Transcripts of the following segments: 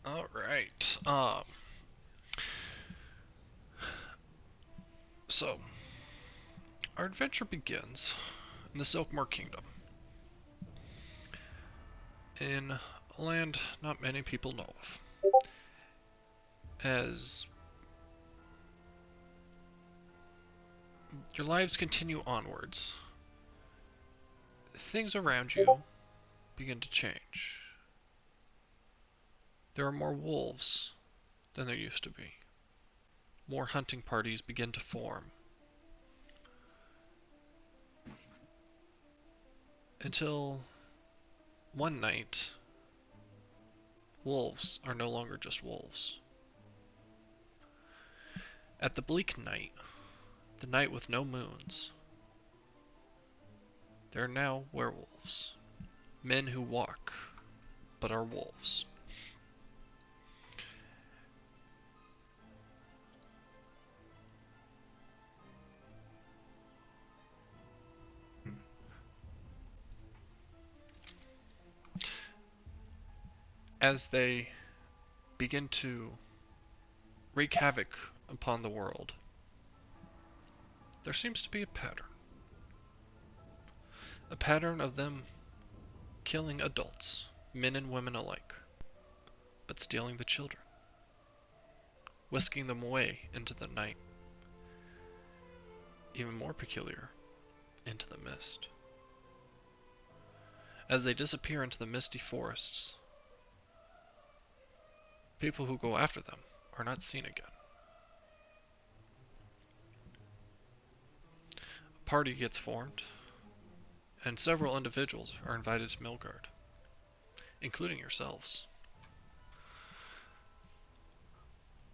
All right. So our adventure begins in the Silkmoor Kingdom, in a land not many people know of. As your lives continue onwards, things around you begin to change. There are more wolves than there used to be. More hunting parties begin to form. Until one night, wolves are no longer just wolves. At the bleak night, the night with no moons, there are now werewolves. Men who walk, but are wolves. As they begin to wreak havoc upon the world, there seems to be a pattern. A pattern of them killing adults, men and women alike, but stealing the children, whisking them away into the night. Even more peculiar, into the mist. As they disappear into the misty forests, people who go after them are not seen again. A party gets formed, and several individuals are invited to Milgard, including yourselves.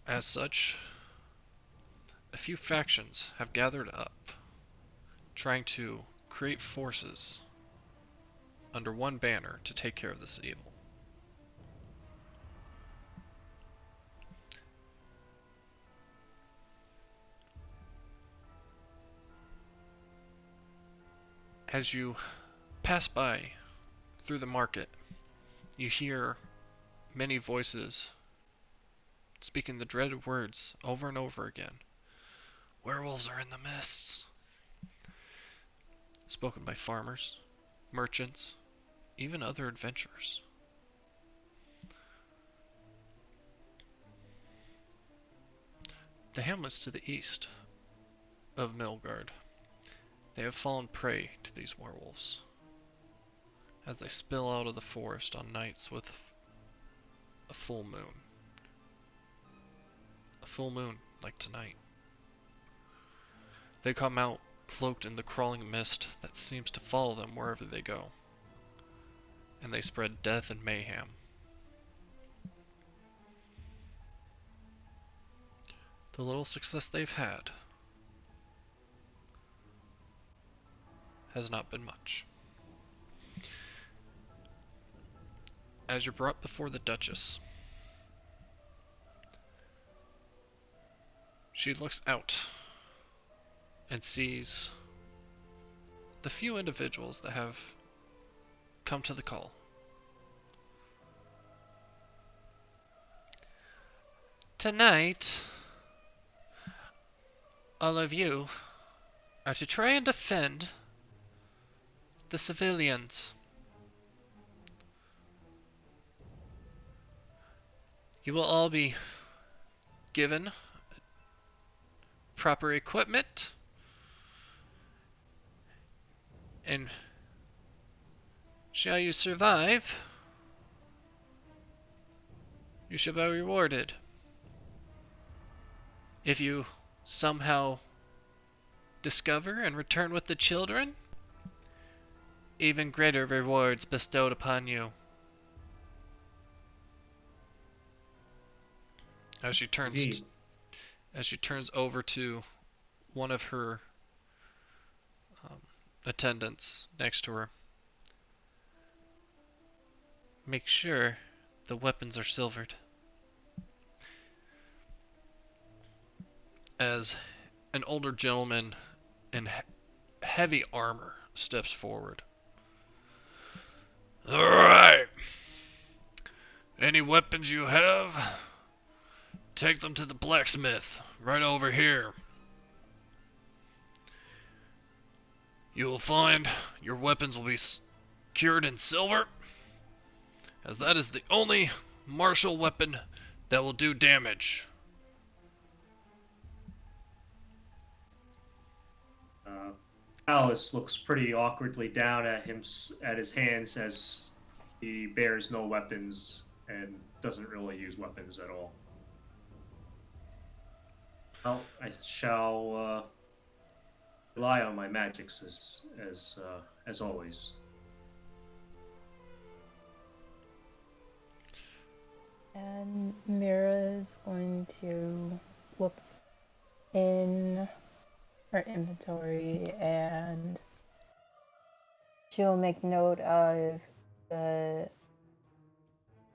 As such, a few factions have gathered up, trying to create forces under one banner to take care of this evil. As you pass by through the market, you hear many voices speaking the dreaded words over and over again. Werewolves are in the mists. Spoken by farmers, merchants, even other adventurers. The hamlets to the east of Milgard, they have fallen prey to these werewolves as they spill out of the forest on nights with a full moon. A full moon like tonight. They come out cloaked in the crawling mist that seems to follow them wherever they go, and they spread death and mayhem. The little success they've had has not been much. As you're brought before the Duchess, she looks out and sees the few individuals that have come to the call. Tonight, all of you are to try and defend the civilians. You will all be given proper equipment, and shall you survive, you shall be rewarded. If you somehow discover and return with the children, even greater rewards bestowed upon you. As she turns over to one of her attendants next to her. Make sure the weapons are silvered. As an older gentleman in heavy armor steps forward. Alright. Any weapons you have, take them to the blacksmith, right over here. You will find your weapons will be cured in silver, as that is the only martial weapon that will do damage. Alice looks pretty awkwardly down at his hands as he bears no weapons and doesn't really use weapons at all. Well, I shall rely on my magics as always. And Mira is going to look in her inventory and she'll make note of the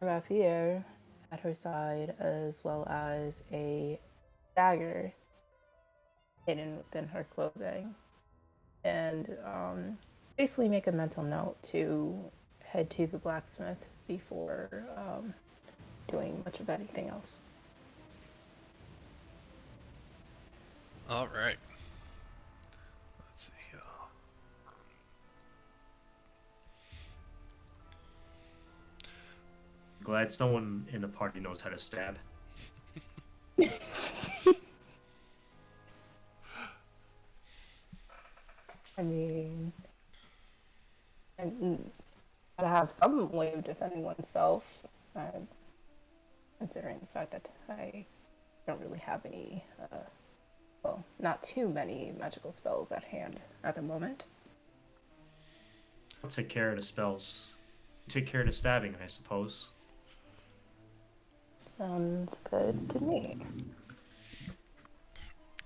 rapier at her side as well as a dagger hidden within her clothing. And basically make a mental note to head to the blacksmith before doing much of anything else. All right. Let's see here. Glad someone in the party knows how to stab. I mean, and gotta have some way of defending oneself, considering the fact that I don't really have any, well, not too many magical spells at hand at the moment. I'll take care of the spells. Take care of the stabbing, I suppose. Sounds good to me.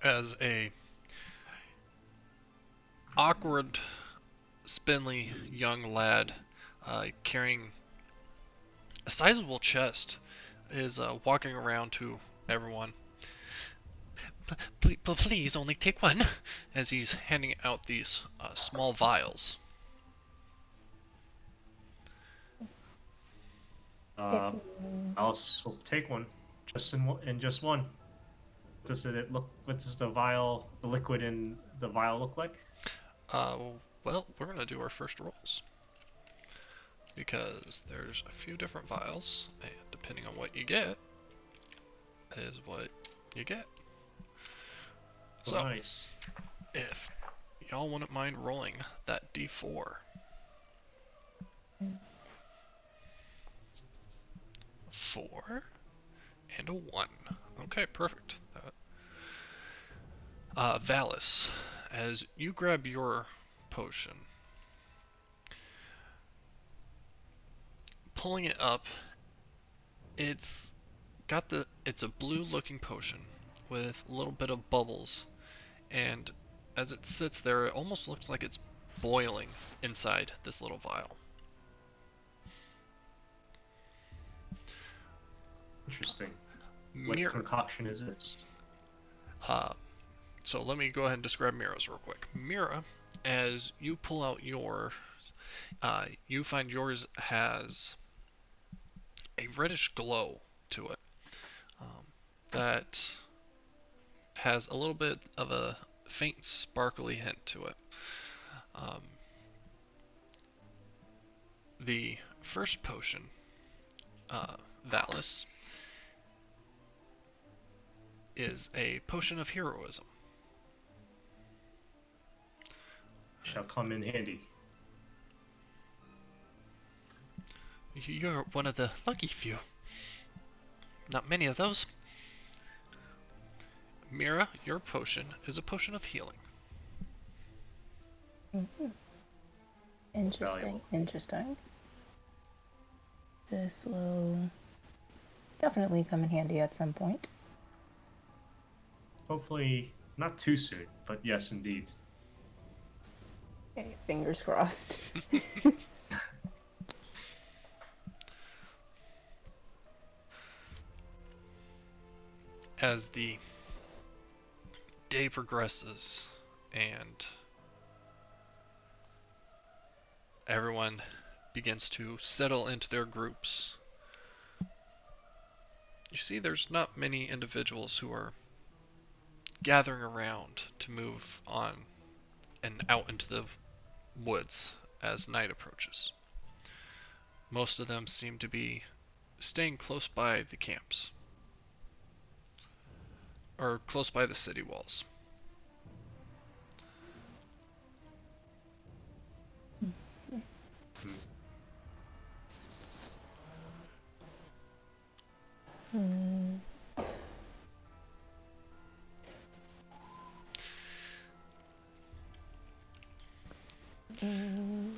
As a awkward, spindly young lad carrying a sizable chest is walking around to everyone. Please only take one, as he's handing out these small vials. I'll take one, just in just one. Does it look? What does the liquid in the vial look like? Well, we're gonna do our first rolls because there's a few different vials, and depending on what you get, is what you get. So, nice. If y'all wouldn't mind rolling that D4. 4 and a 1. Okay, perfect. Valis, as you grab your potion, pulling it up, it's a blue looking potion with a little bit of bubbles, and as it sits there, it almost looks like it's boiling inside this little vial. Interesting. What concoction is this? So let me go ahead and describe Mira's real quick. Mira, as you pull out yours, you find yours has a reddish glow to it that has a little bit of a faint sparkly hint to it. The first potion, Valis, is a potion of heroism. Shall come in handy. You're one of the lucky few. Not many of those. Mira, your potion is a potion of healing. Mm-hmm. Interesting. This will definitely come in handy at some point. Hopefully not too soon, but yes, indeed. Okay, fingers crossed. As the day progresses and everyone begins to settle into their groups, You see there's not many individuals who are gathering around to move on and out into the woods as night approaches. Most of them seem to be staying close by the camps, or close by the city walls. Hmm. Mm.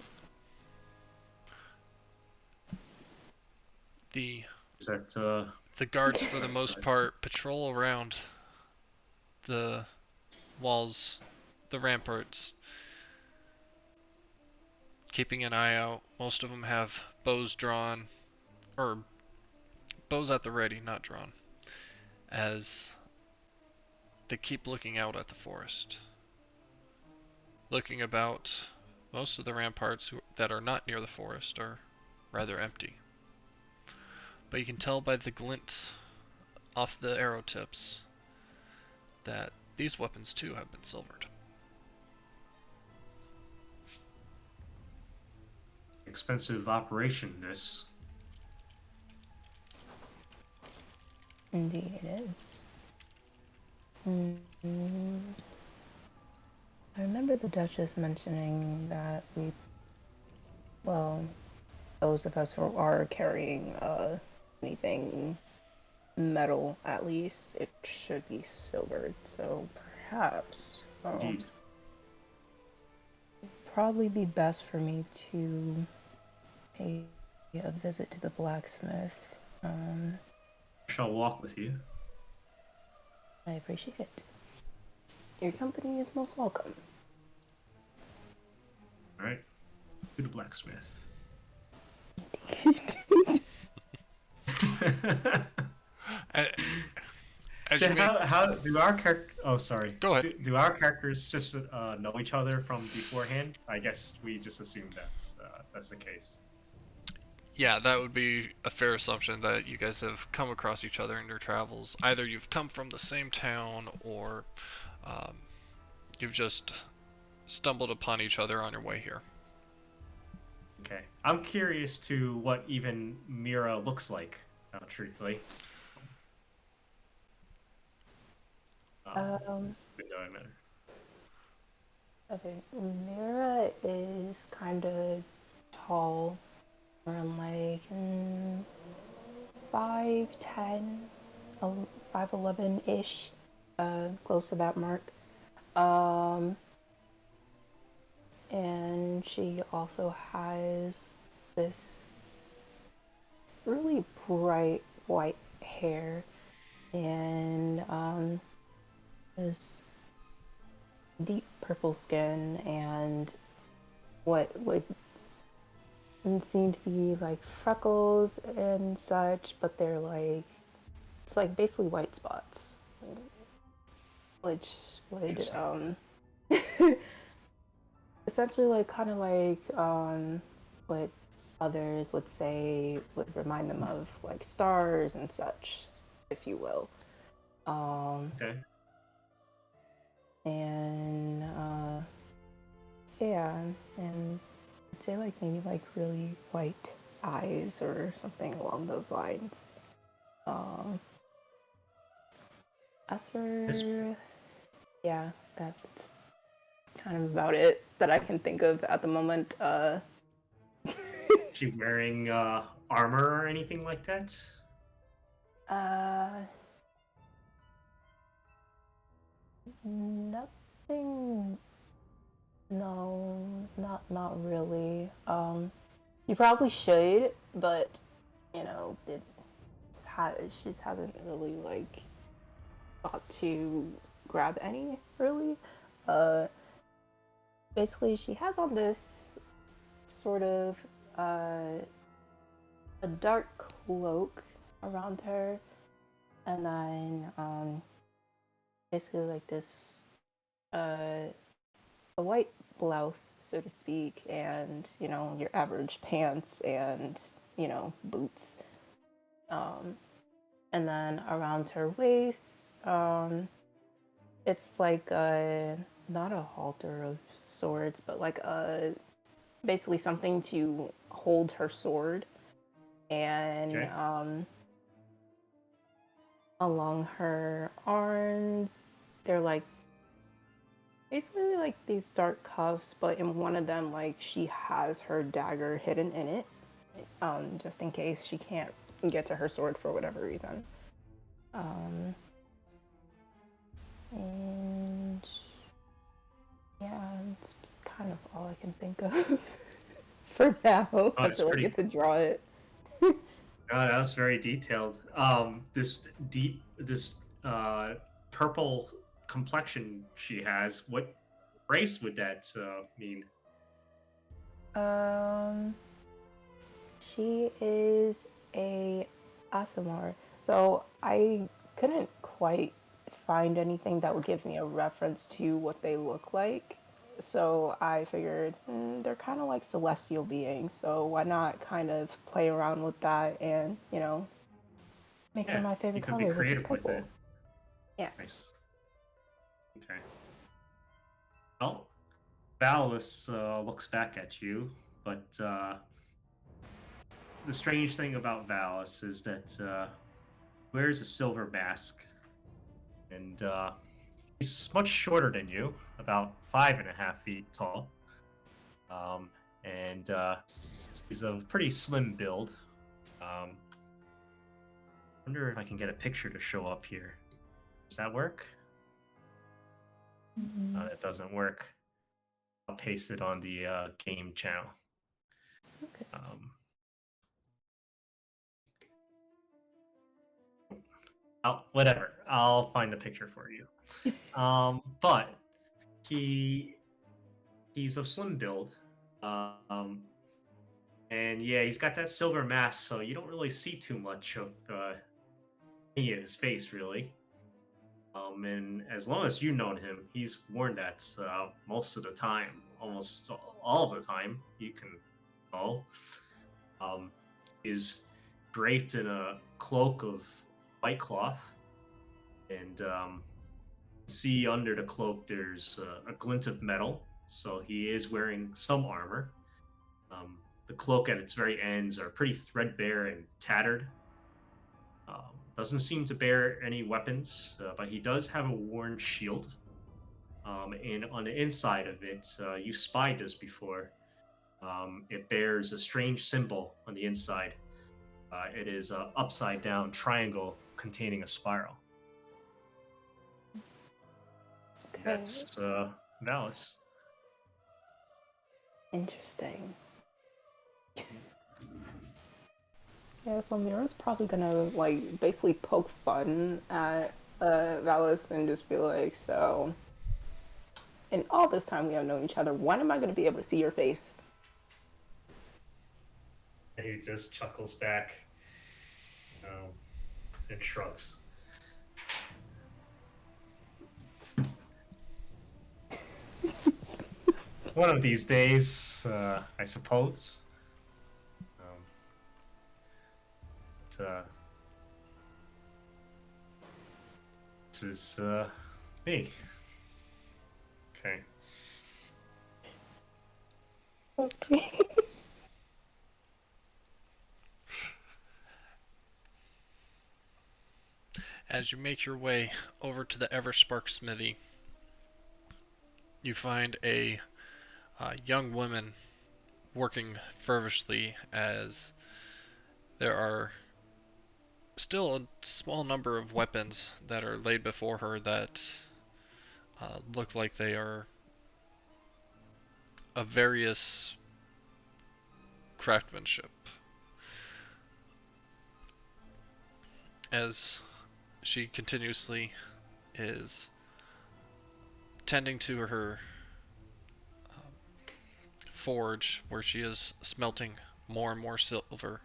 The Is that the guards, for the most part, patrol around the walls, the ramparts, keeping an eye out. Most of them have bows drawn, or bows at the ready, not drawn, as they keep looking out at the forest. Looking about, most of the ramparts that are not near the forest are rather empty. But you can tell by the glint off the arrow tips that these weapons too have been silvered. expensive operation, this? Indeed, it is. Mm. I remember the Duchess mentioning that those of us who are carrying anything metal, at least, it should be silvered. So perhaps, Indeed. probably be best for me to pay a visit to the blacksmith. I shall walk with you. I appreciate it. Your company is most welcome. All right, to the blacksmith. As you How do our character? Oh, sorry. Go ahead. Do our characters just know each other from beforehand? I guess we just assume that's the case. Yeah, that would be a fair assumption that you guys have come across each other in your travels. Either you've come from the same town, or you've just stumbled upon each other on your way here. Okay, I'm curious to what even Mira looks like. Truthfully. It doesn't matter. Okay, Mira is kind of tall, around like 5'10", 5'11" ish, close to that mark. And she also has this really bright white hair and this deep purple skin and what would seem to be like freckles and such, but they're like, it's like basically white spots, which would essentially like kind of like what others would say would remind them of like stars and such, if you will. Okay. And yeah, and I'd say like maybe like really white eyes or something along those lines. As for yeah, that's kind of about it that I can think of at the moment. She wearing armor or anything like that? Nothing. No, not really. You probably should, but you know, she just hasn't really like thought to grab any really. Basically, she has on this sort of a dark cloak around her, and then basically like this a white blouse, so to speak, and you know, your average pants and, you know, boots. and then around her waist, it's like a not a halter of swords, but like a basically something to hold her sword, and Okay. along her arms, they're like basically like these dark cuffs, but in one of them, like she has her dagger hidden in it, just in case she can't get to her sword for whatever reason. And yeah, it's kind of all I can think of for now Oh, it's until I pretty. get to draw it. Oh, that was very detailed. This purple complexion she has. What race would that mean? Um, she is a Asimar. So I couldn't quite find anything that would give me a reference to what they look like. So I figured they're kind of like celestial beings. So why not kind of play around with that and, make them Yeah, my you favorite could be color, which is creative with purple. it. Yeah. Nice. Okay. Well, Valis looks back at you, but the strange thing about Valis is that wears a silver mask, and he's much shorter than you, about 5.5 feet tall, um, and he's a pretty slim build. Wonder if I can get a picture to show up here. Does that work? That doesn't work. I'll paste it on the game channel. Okay. Whatever. I'll find a picture for you. But he's of slim build, and yeah, he's got that silver mask, so you don't really see too much of any of his face, really. And as long as you've known him, he's worn that most of the time, almost all of the time. You can know. Is draped in a cloak of white cloth, and see under the cloak there's a glint of metal, so he is wearing some armor. The cloak at its very ends are pretty threadbare and tattered. Doesn't seem to bear any weapons, but he does have a worn shield. And on the inside of it, you spied this before. It bears a strange symbol on the inside. It is an upside down triangle containing a spiral. Okay. That's Valis. Interesting. Yeah, so Mira's probably gonna like basically poke fun at Valis and just be like, so in all this time we have known each other, when am I gonna be able to see your face? He just chuckles back and shrugs. One of these days, I suppose. But, this is me. Okay. Okay. As you make your way over to the Everspark smithy, you find a young woman working feverishly as there are still a small number of weapons that are laid before her that look like they are of various craftsmanship. As she continuously is tending to her forge where she is smelting more and more silver.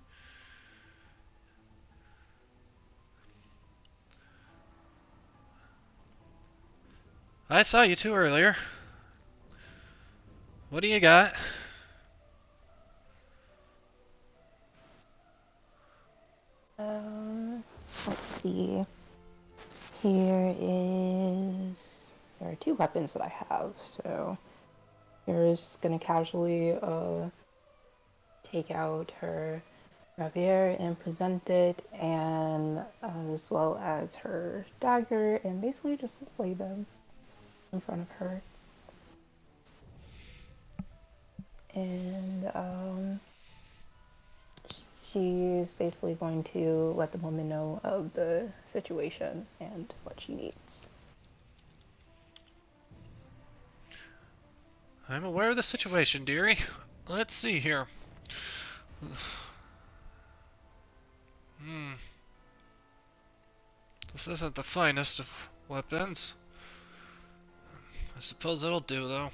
I saw you too earlier. What do you got? Um, let's see. There are two weapons that I have, so here is just gonna casually take out her rapier and present it, and as well as her dagger, and basically just lay them in front of her. And she's basically going to let the woman know of the situation and what she needs. I'm aware of the situation, dearie. Let's see here. This isn't the finest of weapons. I suppose it'll do, though.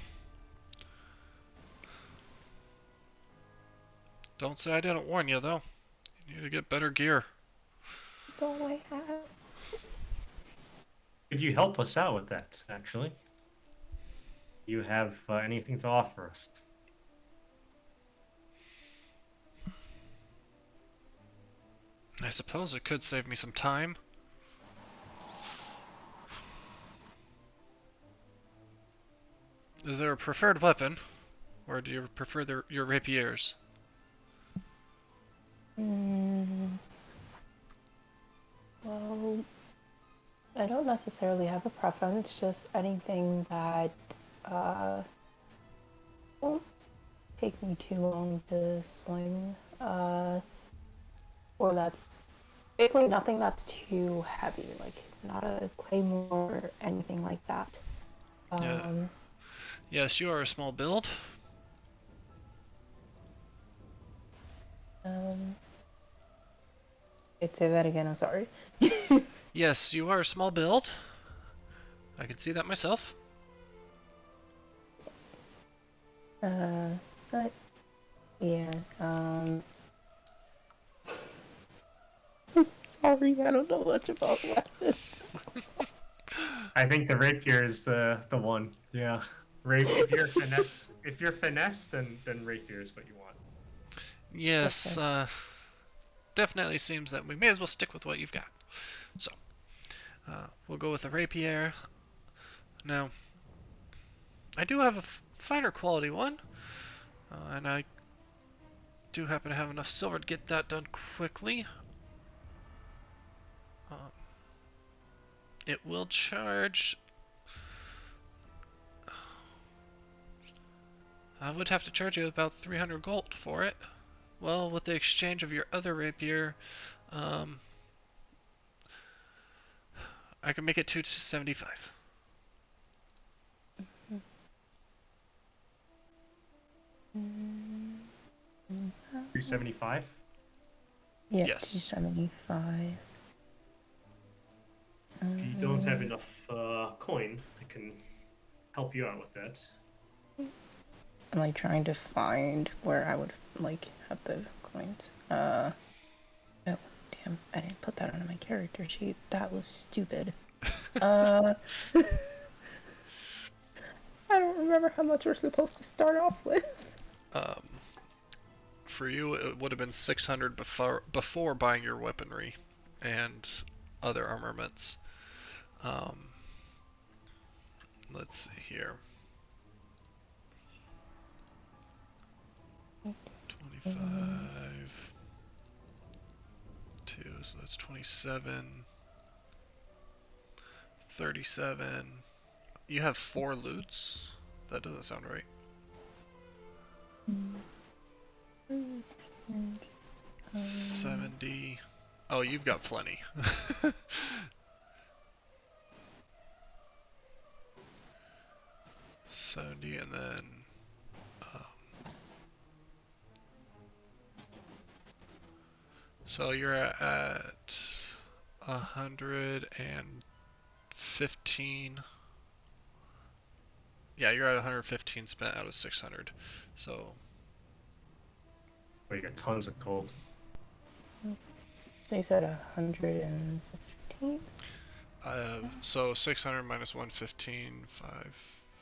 Don't say I didn't warn you, though. You need to get better gear. That's all I have. Could you help us out with that, actually? You have anything to offer us? I suppose it could save me some time. Is there a preferred weapon? Or do you prefer your rapiers? Well, I don't necessarily have a preference, just anything that won't take me too long to swing. Or that's basically nothing that's too heavy, like not a claymore or anything like that. Yeah. Yes, you are a small build. I'd say that again, I'm sorry. Yes, you are a small build. I can see that myself. But yeah, sorry, I don't know much about weapons. I think the rapier is the one. Yeah. If you're finesse, then rapier is what you want. Yes, definitely seems that we may as well stick with what you've got. So, we'll go with the rapier. Now, I do have a finer quality one, and I do happen to have enough silver to get that done quickly. It will charge... I would have to charge you about 300 gold for it. Well, with the exchange of your other rapier, I can make it 275. 275? Yeah, Yes. 275. If you don't have enough coin, I can help you out with that. I'm like trying to find where I would like have the coins. Oh, damn! I didn't put that on my character sheet. That was stupid. I don't remember how much we're supposed to start off with. For you, it would have been 600 before buying your weaponry and other armaments. Let's see here. 25. 2, so that's 27. 37. You have 4 loots? That doesn't sound right. 70. Oh, you've got plenty. 70, and then so you're at 115. Yeah, you're at 115 spent out of 600. So. Oh, you got tons of gold. They said 115. So 600 minus 115,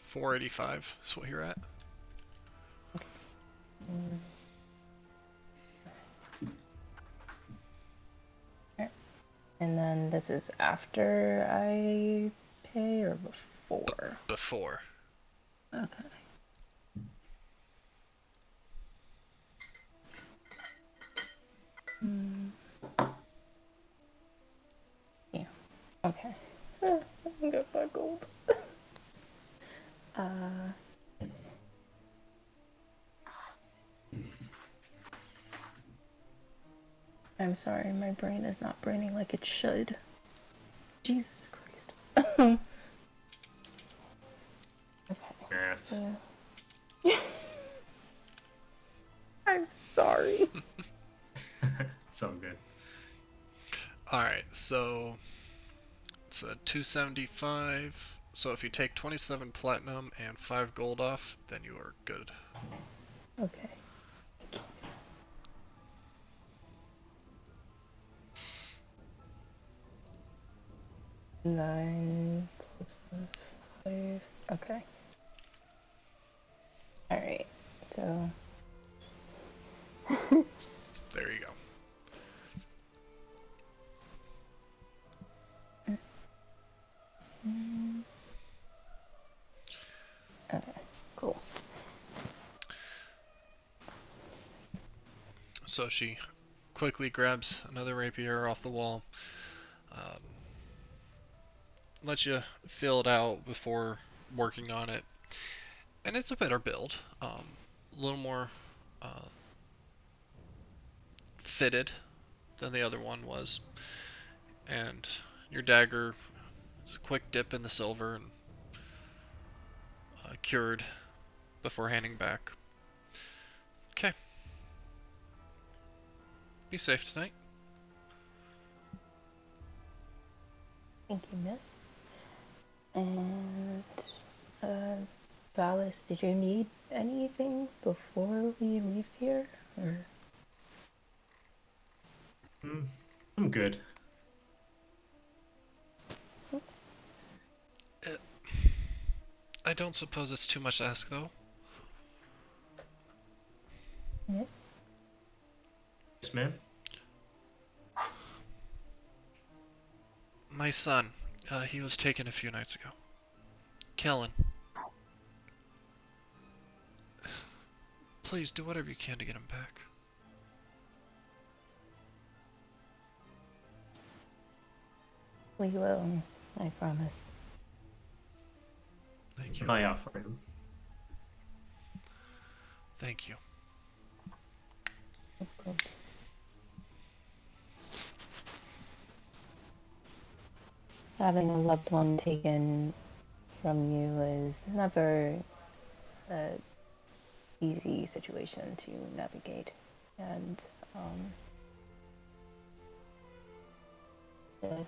485 is what you're at. And then this is after I pay or before? Before. Okay. Yeah. Okay. I got my gold. I'm sorry, my brain is not braining like it should. Jesus Christ. Okay. Math. So... I'm sorry. It's all good. Alright, so it's a 275. So if you take 27 platinum and 5 gold off, then you are good. Okay. 9 plus 5. Okay. Alright, so... There you go. Okay, cool. So she quickly grabs another rapier off the wall, lets you fill it out before working on it, and it's a better build, a little more fitted than the other one was, and your dagger is a quick dip in the silver and cured before handing back. Okay. Be safe tonight. Thank you, miss. And, Valis, did you need anything before we leave here? Or... I'm good. I don't suppose it's too much to ask, though. Yes? Yes, ma'am. My son, he was taken a few nights ago. Kellen. Please do whatever you can to get him back. We will, I promise. Thank you. An eye out for him. Thank you. Of course. Having a loved one taken from you is never an easy situation to navigate. And if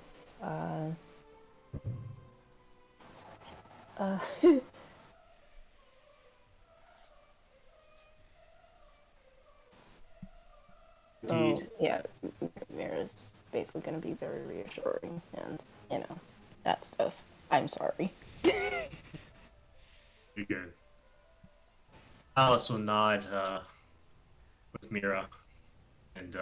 Indeed. oh, yeah, Mira's basically going to be very reassuring and, you know, that stuff. I'm sorry. You're good. Alice will nod with Mira, and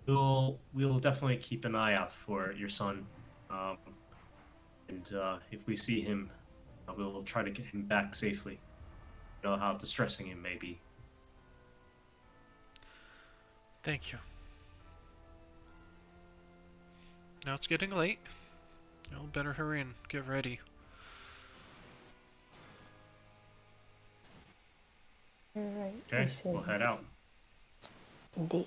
we'll definitely keep an eye out for your son, and if we see him, we'll try to get him back safely. You know how distressing it may be. Thank you. Now it's getting late. You know, better hurry and get ready. You're right. Okay, we'll head out. Indeed.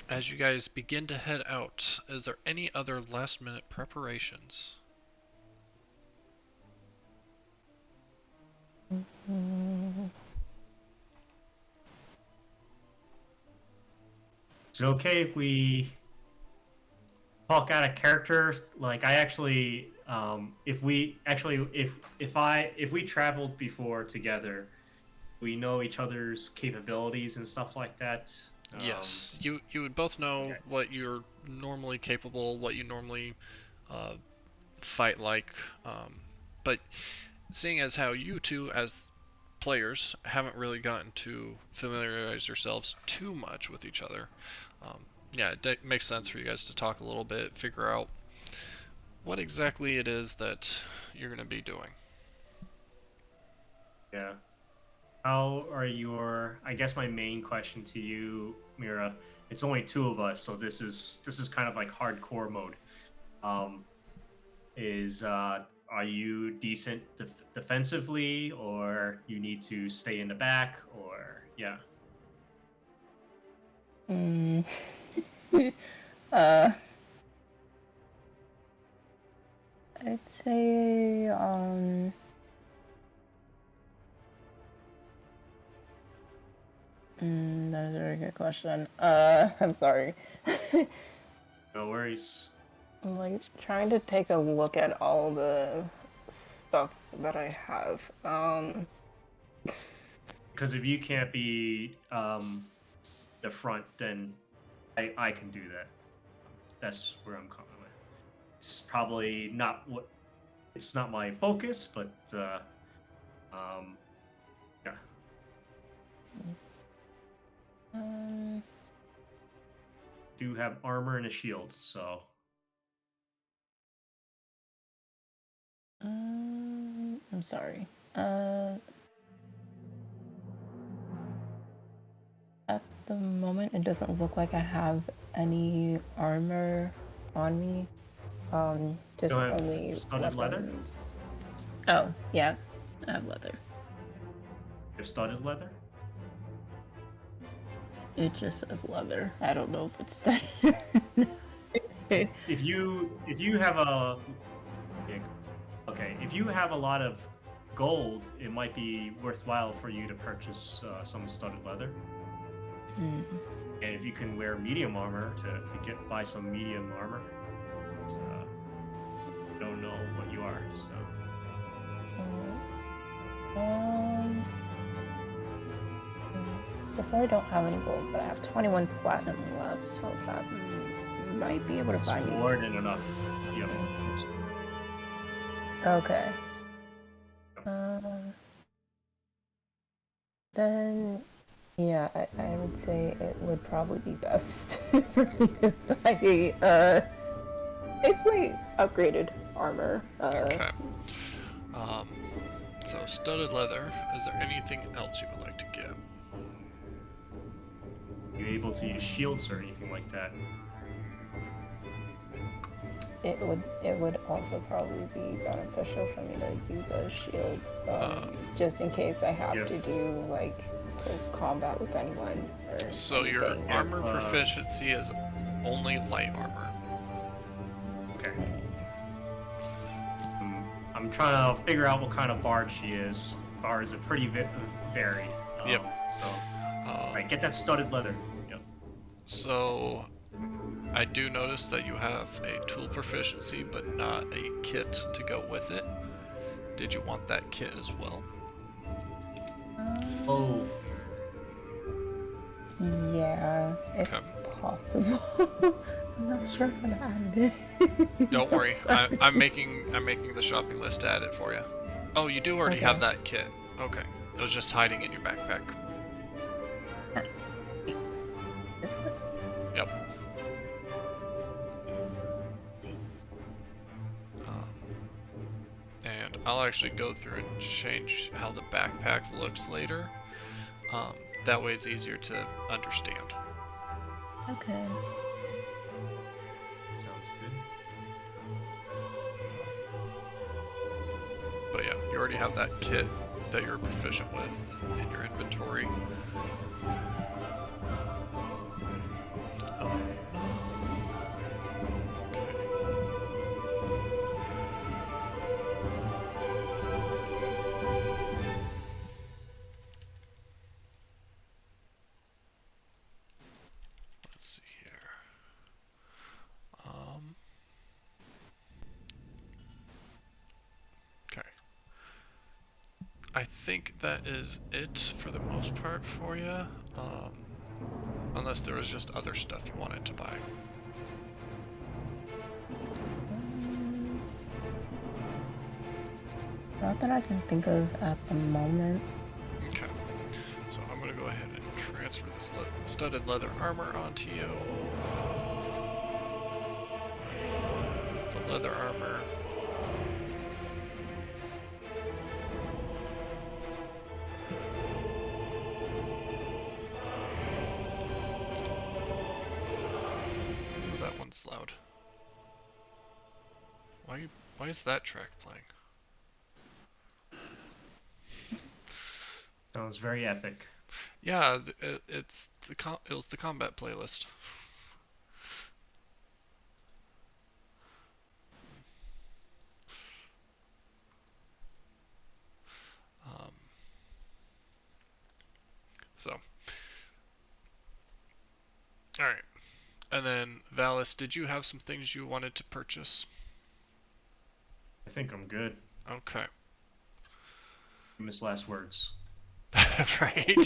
As you guys begin to head out, is there any other last minute preparations? Is it okay if we talk out of character? Like, I actually, if we traveled before together, we know each other's capabilities and stuff like that. Yes, you would both know okay. what you're normally capable, what you normally fight like, but seeing as how you two as players haven't really gotten to familiarize yourselves too much with each other. Yeah, it makes sense for you guys to talk a little bit, figure out what exactly it is that you're going to be doing. Yeah. How are your? I guess my main question to you, Mira. It's only two of us, so this is kind of like hardcore mode. Are you decent defensively, or you need to stay in the back, or yeah? I'd say that is a very good question. I'm sorry. No worries. I'm like trying to take a look at all the stuff that I have. Because if you can't be the front, then I can do that. That's where I'm coming with. It's probably not what. It's not my focus, but yeah. Do have armor and a shield, so. I'm sorry. At the moment, it doesn't look like I have any armor on me. Just You don't have only studded leather? weapons. Oh, yeah, I have leather. You have studded leather? It just says leather. I don't know if it's studded. If you have a if you have a lot of gold, it might be worthwhile for you to purchase some studded leather. Mm. And if you can wear medium armor to buy some medium armor, don't know what you are, so. So far I don't have any gold, but I have 21 platinum left, so that might be able to buy me. More than enough. Yep. Okay. Then, yeah, I would say it would probably be best for me if I basically upgraded armor. Okay. So studded leather. Is there anything else you would like to get? Are you able to use shields or anything like that? It would also probably be beneficial for me to use a shield, just in case I have to do like close combat with anyone. Or so anything. Your armor proficiency is only light armor. Okay. I'm trying to figure out what kind of bard she is. Bards are pretty varied. Yep. So, alright, get that studded leather. Yep. So, I do notice that you have a tool proficiency, but not a kit to go with it. Did you want that kit as well? Oh. Yeah, if possible. I'm not sure how to add it. Don't worry, I'm making the shopping list to add it for you. Oh, you do already have that kit. Okay, it was just hiding in your backpack. Yep. And I'll actually go through and change how the backpack looks later. That way it's easier to understand. Okay. Sounds good. But yeah, you already have that kit that you're proficient with in your inventory. Let's see here. Okay. I think that is it for the most part for you. Unless there was just other stuff you wanted to buy. Not that I can think of at the moment. transfer this studded leather armor onto you. The leather armor. Oh, that one's loud. Why is that track playing? Sounds very epic. Yeah, it was the combat playlist. Um, so, all right. And then Valis, did you have some things you wanted to purchase? I think I'm good. Okay. Miss last words. Right.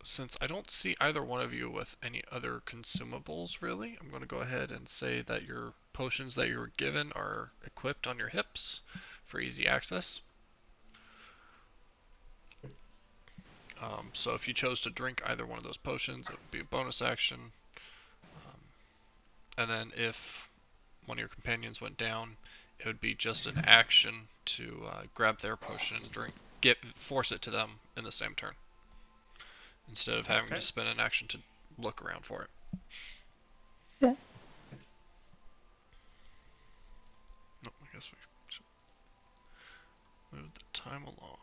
Since I don't see either one of you with any other consumables, really, I'm going to go ahead and say that your potions that you were given are equipped on your hips for easy access. So if you chose to drink either one of those potions, it would be a bonus action. And then if one of your companions went down, it would be just an action to grab their potion and force it to them in the same turn, instead of having to spend an action to look around for it. Yeah. Oh, I guess we should move the time along.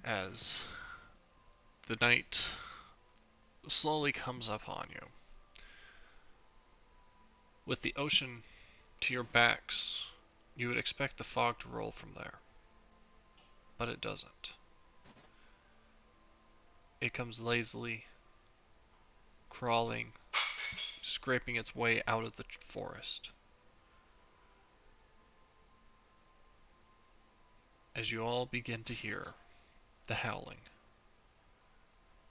As the night slowly comes upon you, with the ocean to your backs, you would expect the fog to roll from there, but it doesn't. It comes lazily, crawling, scraping its way out of the forest. As you all begin to hear the howling,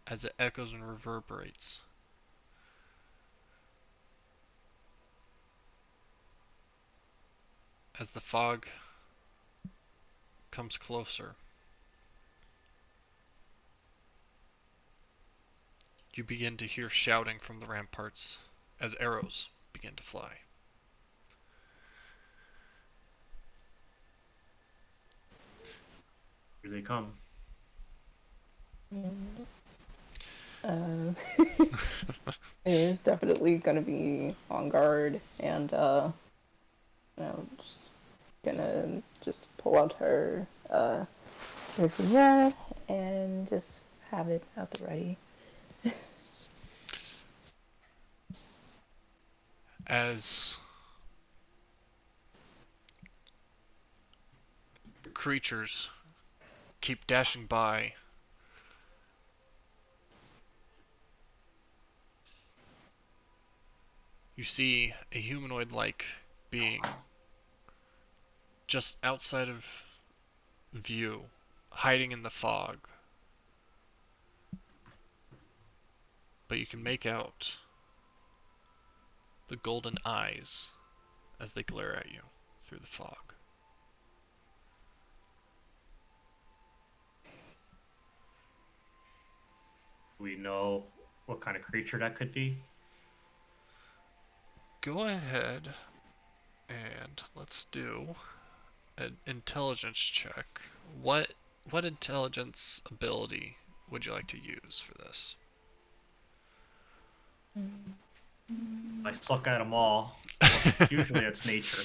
as it echoes and reverberates. As the fog comes closer, you begin to hear shouting from the ramparts as arrows begin to fly. Here they come. Is definitely gonna be on guard and just gonna pull out her rapier and just have it at the ready. As creatures keep dashing by, you see a humanoid-like being just outside of view, hiding in the fog. But you can make out the golden eyes as they glare at you through the fog. Do we know what kind of creature that could be? Go ahead and let's do an intelligence check. What intelligence ability would you like to use for this? I suck at them all. Usually that's nature.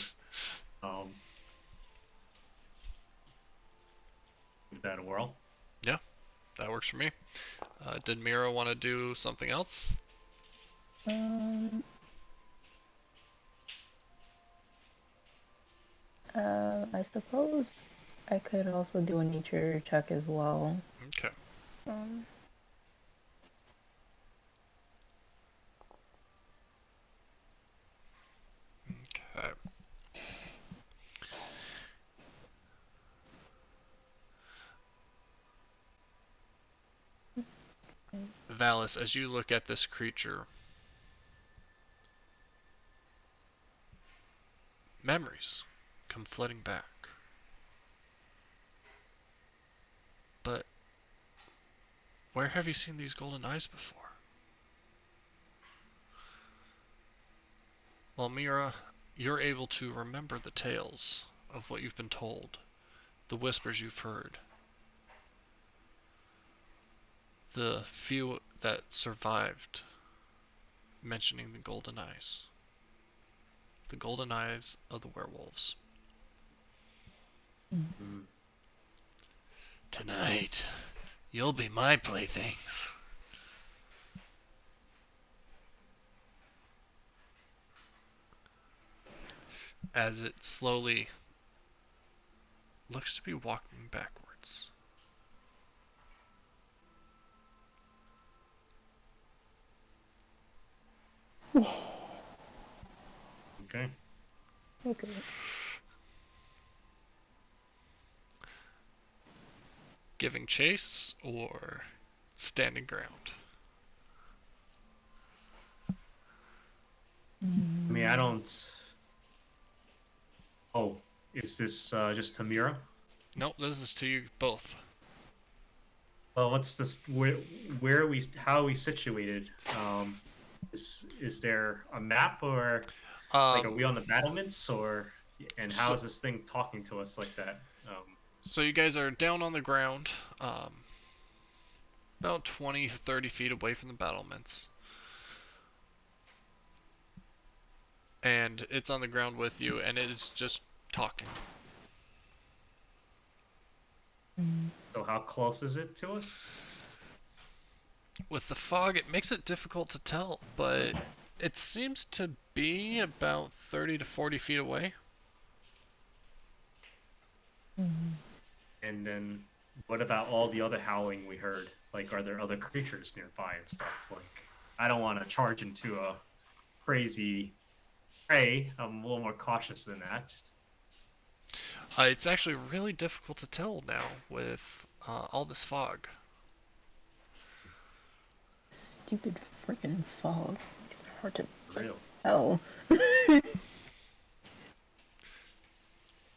Give that a whirl. Yeah, that works for me. Did Mira want to do something else? I suppose I could also do a nature check as well. Okay. Okay. Valis, as you look at this creature, memories come flooding back. But where have you seen these golden eyes before? Well, Mira, you're able to remember the tales of what you've been told, the whispers you've heard, the few that survived mentioning the golden eyes. The golden eyes of the werewolves. Mm. Tonight, you'll be my playthings. As it slowly looks to be walking backwards. Okay. Okay. Giving chase or standing ground? I mean, I don't. Oh, is this just Tamira? Nope, this is to you both. Well, what's this? Where are we? How are we situated? Is there a map, or like are we on the battlements, or and how is this thing talking to us like that? So you guys are down on the ground, about 20 to 30 feet away from the battlements. And it's on the ground with you, and it is just talking. So how close is it to us? With the fog, it makes it difficult to tell, but it seems to be about 30 to 40 feet away. And then what about all the other howling we heard? Like, are there other creatures nearby and stuff? Like, I don't want to charge into a crazy prey. I'm a little more cautious than that. It's actually really difficult to tell now with all this fog. Stupid freaking fog. It's hard to Real. tell. It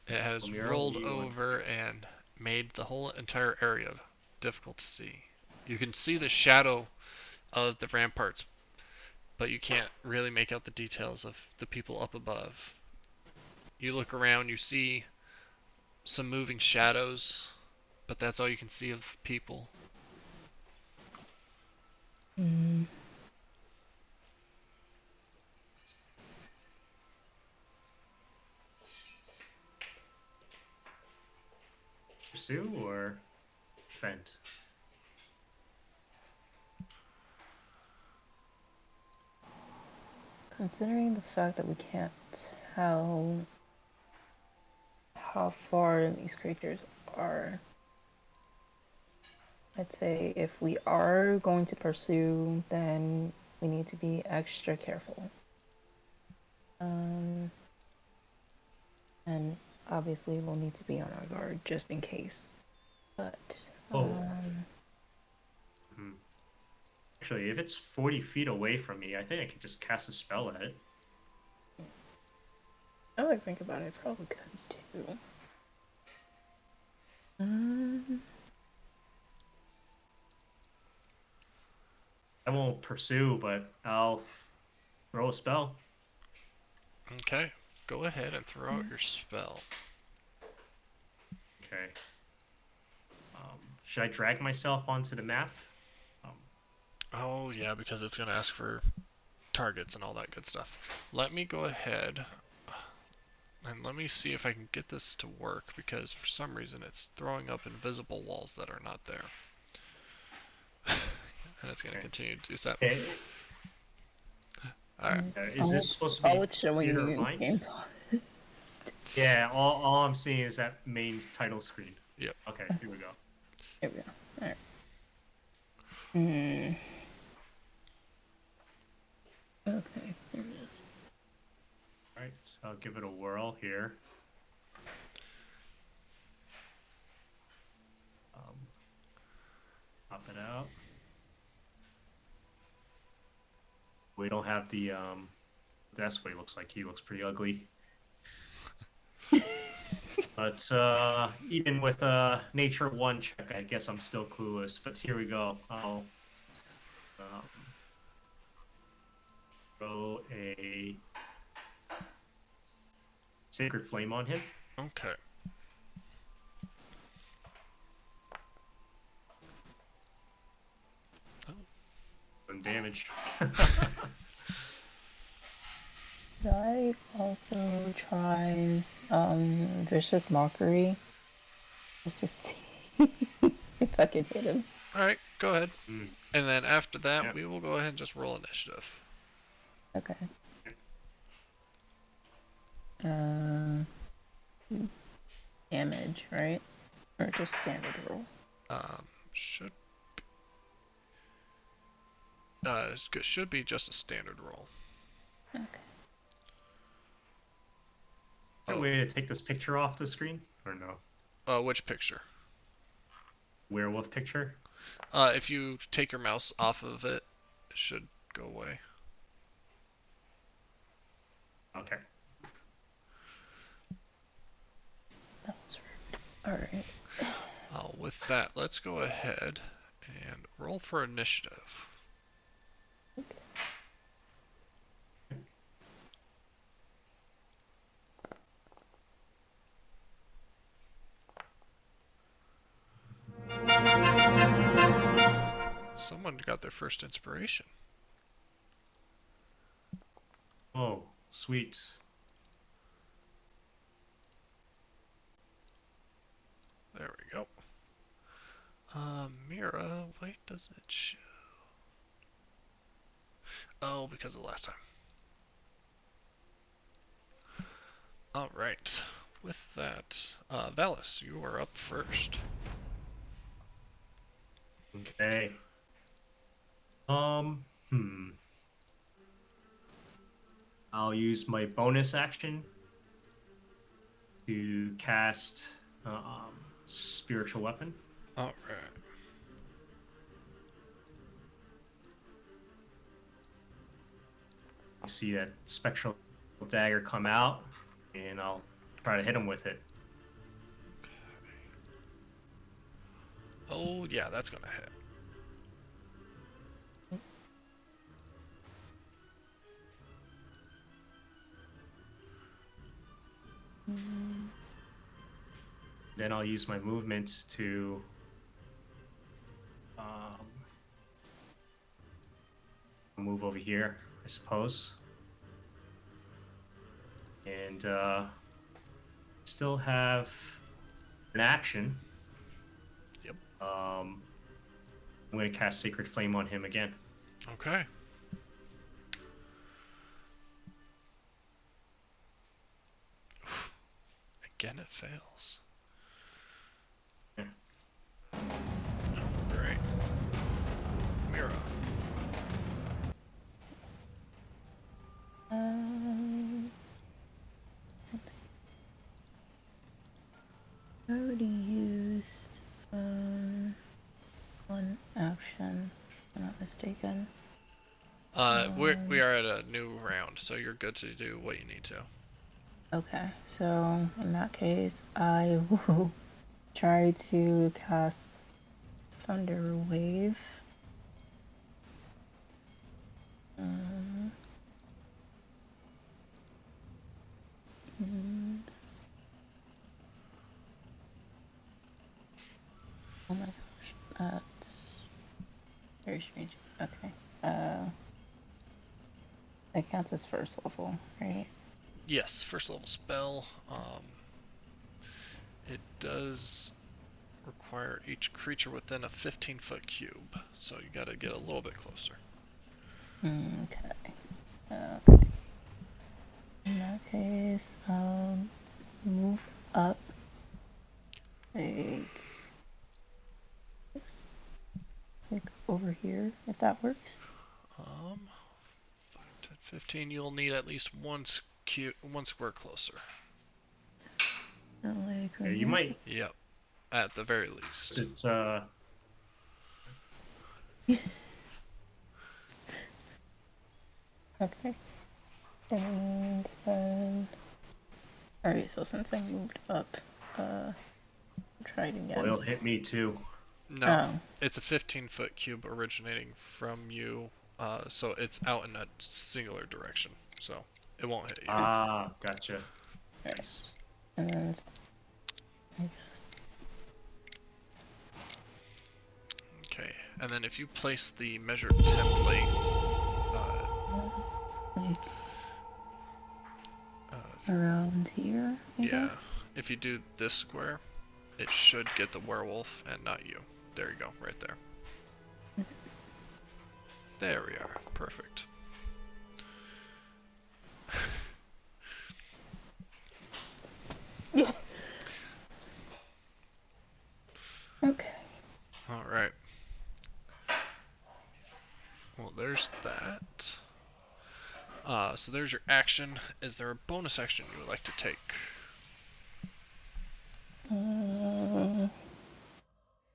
has Well, Mira, rolled what do you want over and made the whole entire area difficult to see. You can see the shadow of the ramparts, but you can't really make out the details of the people up above. You look around, you see some moving shadows, but that's all you can see of people. Pursue or defend? Considering the fact that we can't tell how far these creatures are, I'd say if we are going to pursue, then we need to be extra careful. And obviously we'll need to be on our guard just in case. But Actually, if it's 40 feet away from me, I think I could just cast a spell at it. now that I think about it, I probably could too. I won't pursue, but I'll throw a spell. Okay, go ahead and throw out your spell. Okay. Should I drag myself onto the map? Oh yeah, because it's going to ask for targets and all that good stuff. Let me go ahead and let me see if I can get this to work, because for some reason it's throwing up invisible walls that are not there. And it's going to continue to do that. Okay. Alright. Is this supposed to be theater of mind? Game. Yeah, all I'm seeing is that main title screen. Yep. Okay, here we go. Here we go. Alright. Okay, here it is. Alright, so I'll give it a whirl here. Pop it out. We don't have the that's what he looks like. He looks pretty ugly. But even with a nature 1 check, I guess I'm still clueless. But here we go. I'll throw a sacred flame on him. Okay. Oh. Some damage. Should I also try vicious mockery? Just to see if I can hit him. Alright, go ahead. Mm. And then after that, Yep. we will go ahead and just roll initiative. Okay. Damage, right? Or just standard roll? Should should be just a standard roll. Okay. Is there a way to take this picture off the screen? Or no? Which picture? Werewolf picture? If you take your mouse off of it, it should go away. Okay. That was rude. Alright. With that, let's go ahead and roll for initiative. Someone got their first inspiration. Oh, sweet. There we go. Mira, why doesn't it show? Oh, because of last time. Alright. With that, Valis, you are up first. Okay. I'll use my bonus action to cast spiritual weapon. Alright. You see that spectral dagger come out, and I'll try to hit him with it. Oh, yeah, that's gonna hit. Then I'll use my movement to move over here, I suppose. And still have an action. Yep. I'm going to cast Sacred Flame on him again. Okay. Again, it fails. Yeah. Alright. Mira. I already used one action, if I'm not mistaken. We are at a new round, so you're good to do what you need to. Okay, so in that case, I will try to cast Thunder Wave. Oh my gosh, that's very strange. Okay, that counts as first level, right? Yes, first level spell. It does require each creature within a 15-foot cube, so you gotta get a little bit closer. Okay. In that case, I'll move up like this, like over here, if that works. 5, 10, 15. You'll need at least one square closer. Like right Yeah, you here. might. Yep, at the very least. It's Okay. And then Alright, so since I moved up, try it again. Oil hit me too. No, Oh. it's a 15-foot cube originating from you, so it's out in a singular direction, so it won't hit you. Ah, gotcha. Nice. And then I guess. Okay, and then if you place the measured template Around here, I yeah, guess? if you do this square, it should get the werewolf and not you. There you go, right there. There we are, perfect. Yeah. Okay. Alright. Well, there's that. So there's your action. Is there a bonus action you would like to take? I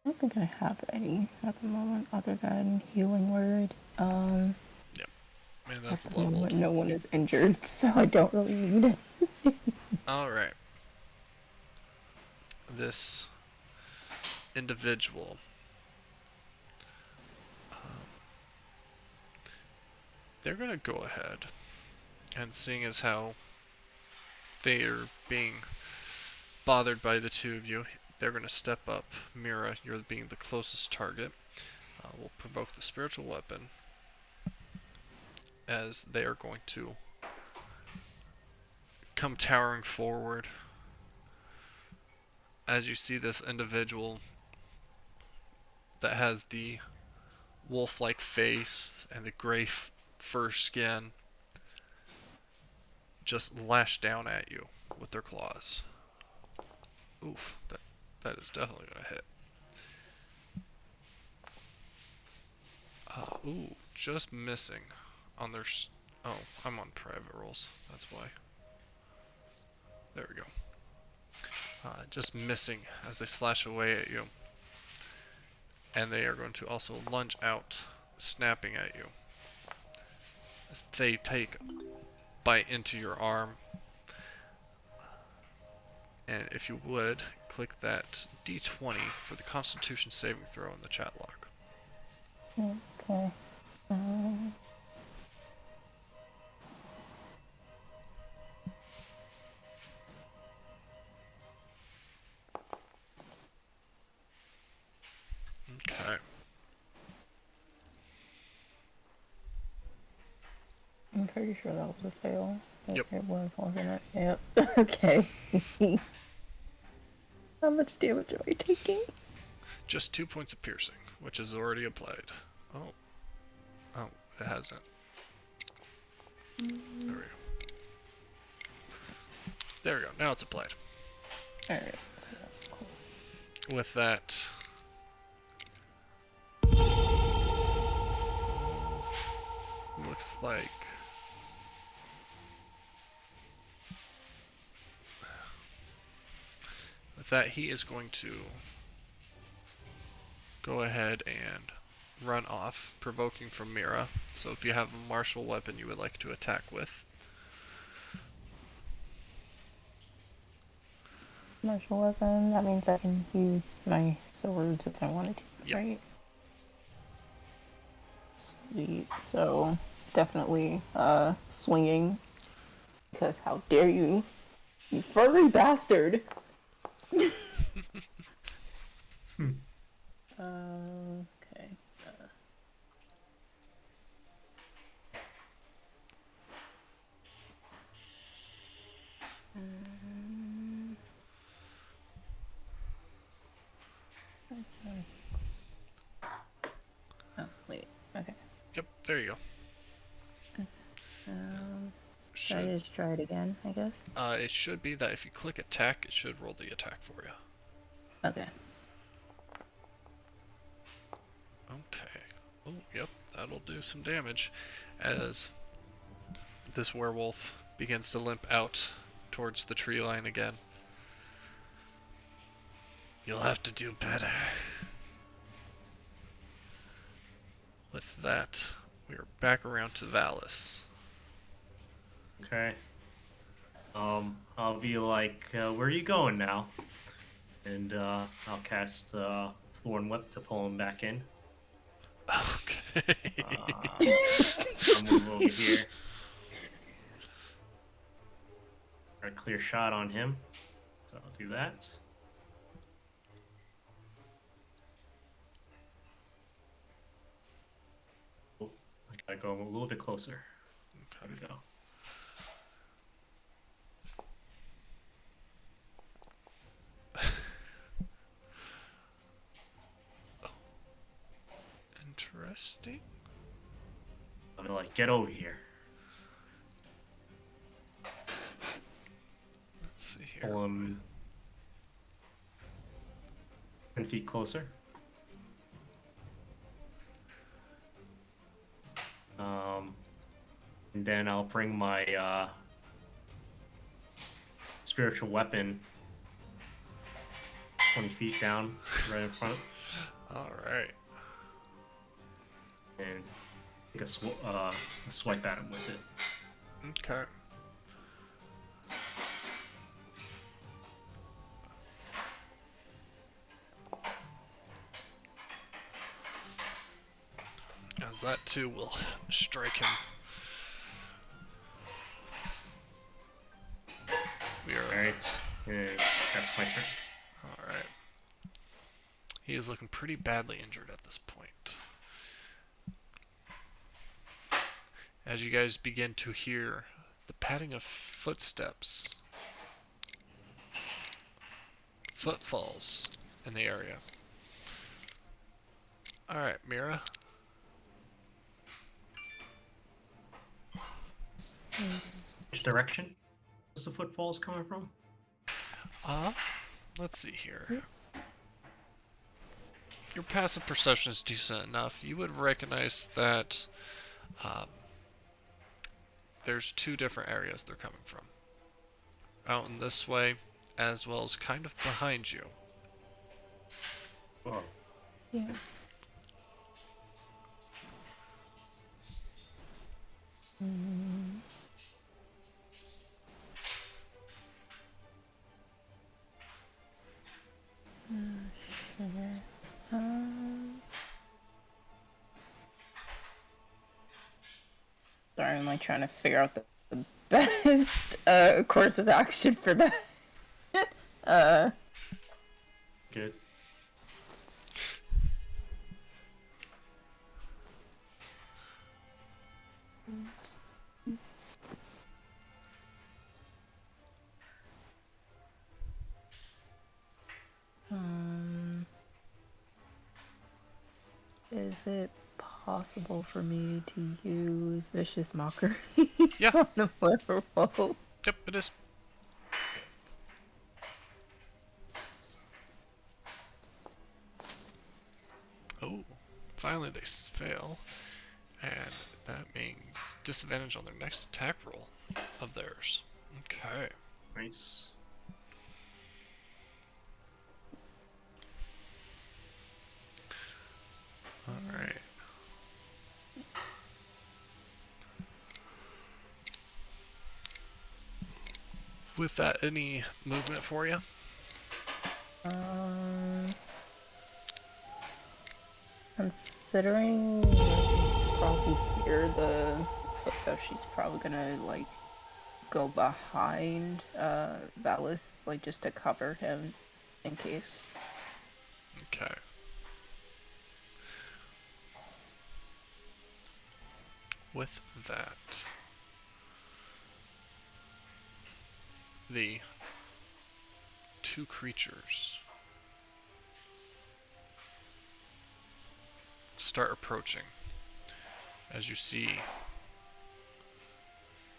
don't think I have any at the moment other than healing word. Yep. Man, that's At the leveled. moment, no one is injured, so I don't really need it. Alright. This individual. They're gonna go ahead, and seeing as how they are being bothered by the two of you, they're gonna step up. Mira, you're being the closest target. Will provoke the spiritual weapon, as they are going to come towering forward. As you see this individual that has the wolf-like face and the gray fur skin just lash down at you with their claws. Oof, that is definitely gonna hit. Ooh, just missing on their. Oh, I'm on private rolls. That's why. There we go. Just missing as they slash away at you. And they are going to also lunge out, snapping at you. As they take bite into your arm. And if you would, click that D20 for the Constitution saving throw in the chat log. Okay. Okay. I'm pretty sure that was a fail. Yep. It was, wasn't it? Yep. Okay. How much damage am I taking? Just 2 points of piercing, which is already applied. Oh. Oh, it hasn't. There we go. There we go. Now it's applied. Alright. With that, looks like with that he is going to go ahead and run off, provoking from Mira. So if you have a martial weapon you would like to attack with. Martial weapon, that means I can use my swords if I wanted to, Yep. right? Sweet. So, definitely, swinging. Because how dare you, you furry bastard! Okay. Oh, wait. Okay. Yep, there you go. Should I just try it again, I guess? It should be that if you click attack, it should roll the attack for you. Okay. Okay. Oh, yep, that'll do some damage as this werewolf begins to limp out towards the tree line again. You'll have to do better. With that, we are back around to Valis. Okay. I'll be like, where are you going now? And I'll cast Thorn Whip to pull him back in. Okay. I'll move over here. A clear shot on him. So I'll do that. Oh, I gotta go a little bit closer. There we go. Interesting. I'm gonna like get over here. Let's see here. Pull him 10 feet closer. And then I'll bring my spiritual weapon 20 feet down, right in front, All right. and take a swipe at him with it. Okay. As that too will strike him. We are. Alright, and that's my turn. Alright. He is looking pretty badly injured at this point. As you guys begin to hear the padding of footsteps, footfalls in the area. Alright, Mira. Which direction is the footfalls coming from? Let's see here. Your passive perception is decent enough. You would recognize that there's two different areas they're coming from. Out in this way, as well as kind of behind you. Oh, Yeah. Sorry, I'm like trying to figure out the best course of action for that. good. Is it possible for me to use Vicious Mockery Yeah. on the werewolf? Yep, it is. Oh, finally they fail. And that means disadvantage on their next attack roll of theirs. Okay. Nice. Alright. With that, any movement for you? Considering you can probably hear the footsteps, she's probably gonna like go behind Valis, like just to cover him in case. Okay. With that, the two creatures start approaching as you see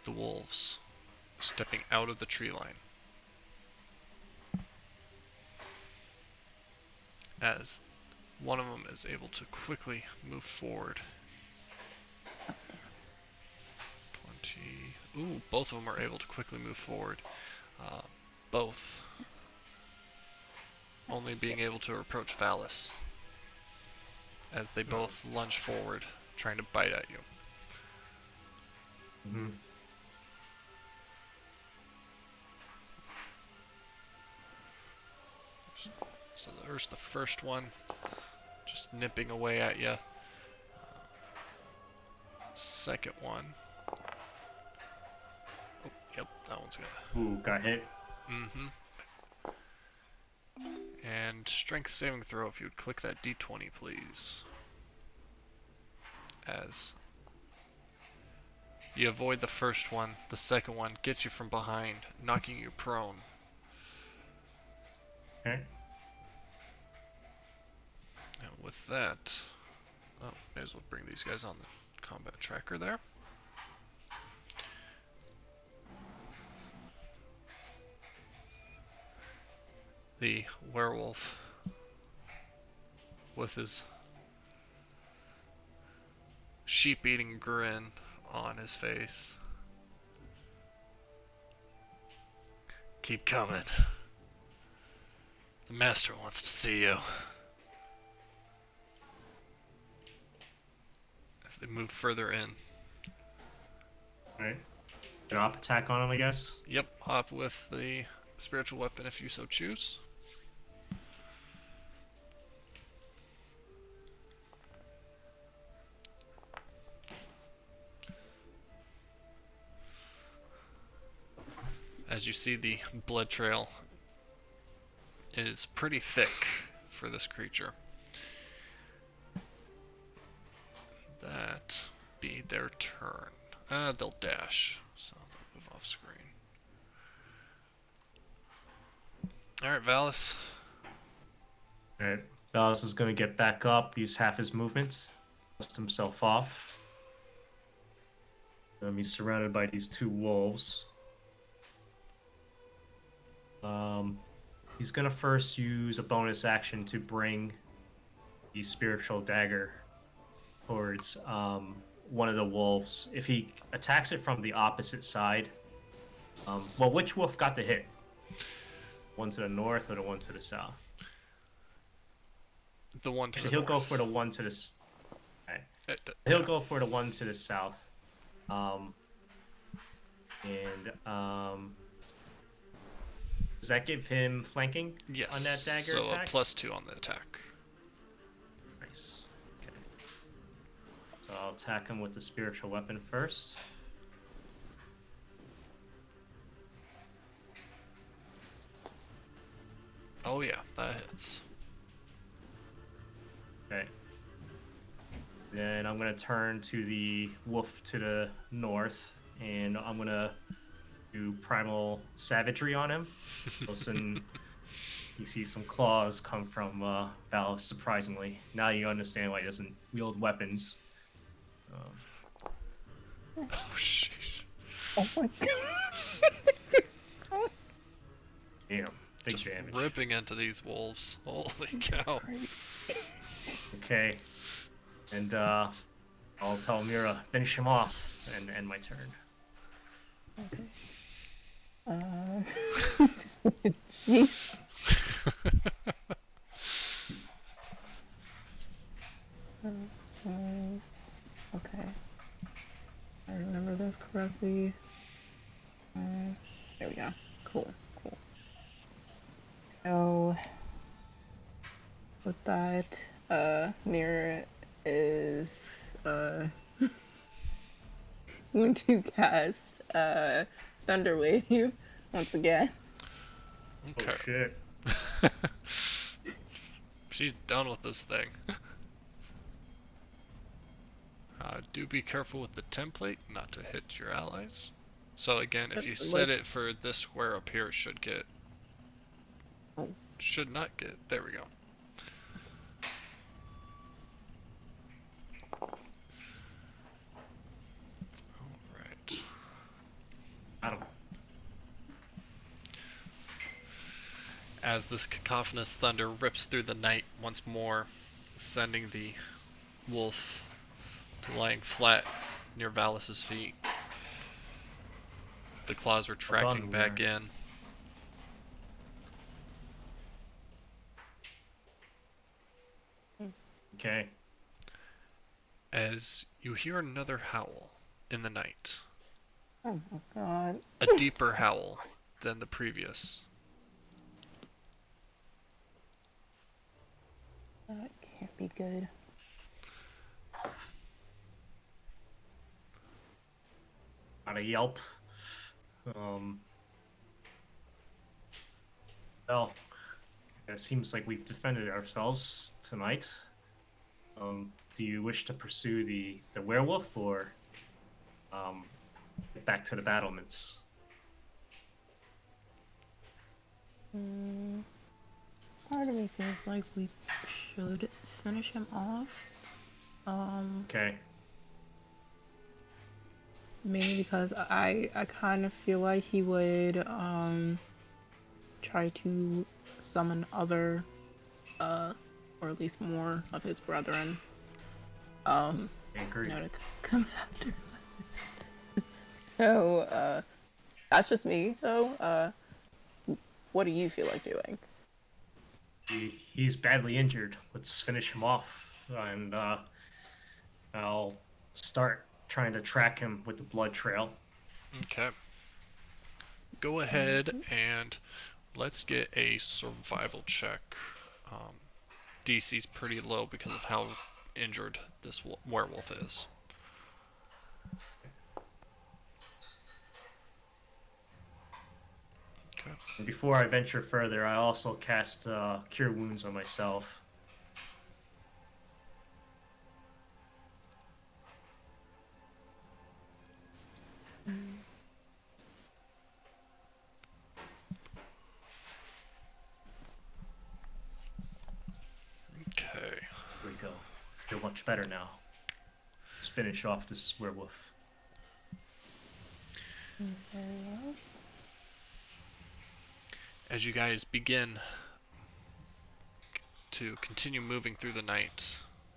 the wolves stepping out of the tree line. As one of them is able to quickly move forward. 20. Ooh, both of them are able to quickly move forward. Both only being able to approach Valis as they both lunge forward, trying to bite at you. Mm-hmm. So there's the first one, just nipping away at you. Second one. Oh, yep, that one's gonna. Ooh, got hit. Mm-hmm. And strength saving throw, if you would click that d20, please. As you avoid the first one, the second one gets you from behind, knocking you prone. Okay. And with that, oh, may as well bring these guys on the combat tracker there. The werewolf, with his sheep-eating grin on his face. Keep coming. The master wants to see you. As they move further in. Alright. An op attack on him, I guess. Yep, hop with the spiritual weapon if you so choose. As you see, the blood trail is pretty thick for this creature. That be their turn. They'll dash, so they'll move off screen. Alright, Valis. Alright. Valis is going to get back up, use half his movement, dust himself off. He's surrounded by these two wolves. He's going to first use a bonus action to bring the spiritual dagger towards one of the wolves. If he attacks it from the opposite side, well, which wolf got the hit? One to the north or the one to the south? The one to the He'll north. go for the one to the. Right. He'll go for the one to the south. Does that give him flanking Yes, on that dagger so attack? a +2 on the attack. Nice. Okay. So I'll attack him with the spiritual weapon first. Oh yeah, that hits. Okay. Then I'm going to turn to the wolf to the north, and I'm going to do primal savagery on him. Listen, you see some claws come from Valis, surprisingly. Now you understand why he doesn't wield weapons. Oh sheesh. Oh my god. Damn, big Just damage. ripping into these wolves. Holy cow. Okay. And I'll tell Mira, finish him off, and end my turn. Okay. Jeez. Okay. I remember this correctly. There we go. Cool. So, with that, Mira is going to cast Thunder Wave once again. Okay. Oh shit. She's done with this thing. Do be careful with the template not to hit your allies. So again, if you set it for this square up here, it should get... Oh. Should not get... There we go. Alright. I don't. As this cacophonous thunder rips through the night once more, sending the wolf to lying flat near Valis's feet. The claws retracting back in. Okay. As you hear another howl in the night. Oh my god. A deeper howl than the previous. be good. Not a yelp. Well, it seems like we've defended ourselves tonight. Do you wish to pursue the werewolf or get back to the battlements? Part of me feels like we should finish him off. Okay. Mainly because I kind of feel like he would try to summon other or at least more of his brethren I agree. to come after us. So that's just me though. What do you feel like doing? He's badly injured. Let's finish him off, and I'll start trying to track him with the blood trail. Okay. Go ahead and let's get a survival check. DC's pretty low because of how injured this werewolf is. Okay. And before I venture further, I also cast Cure Wounds on myself. Okay. Here we go. Feel much better now. Let's finish off this werewolf. Very well. As you guys begin to continue moving through the night,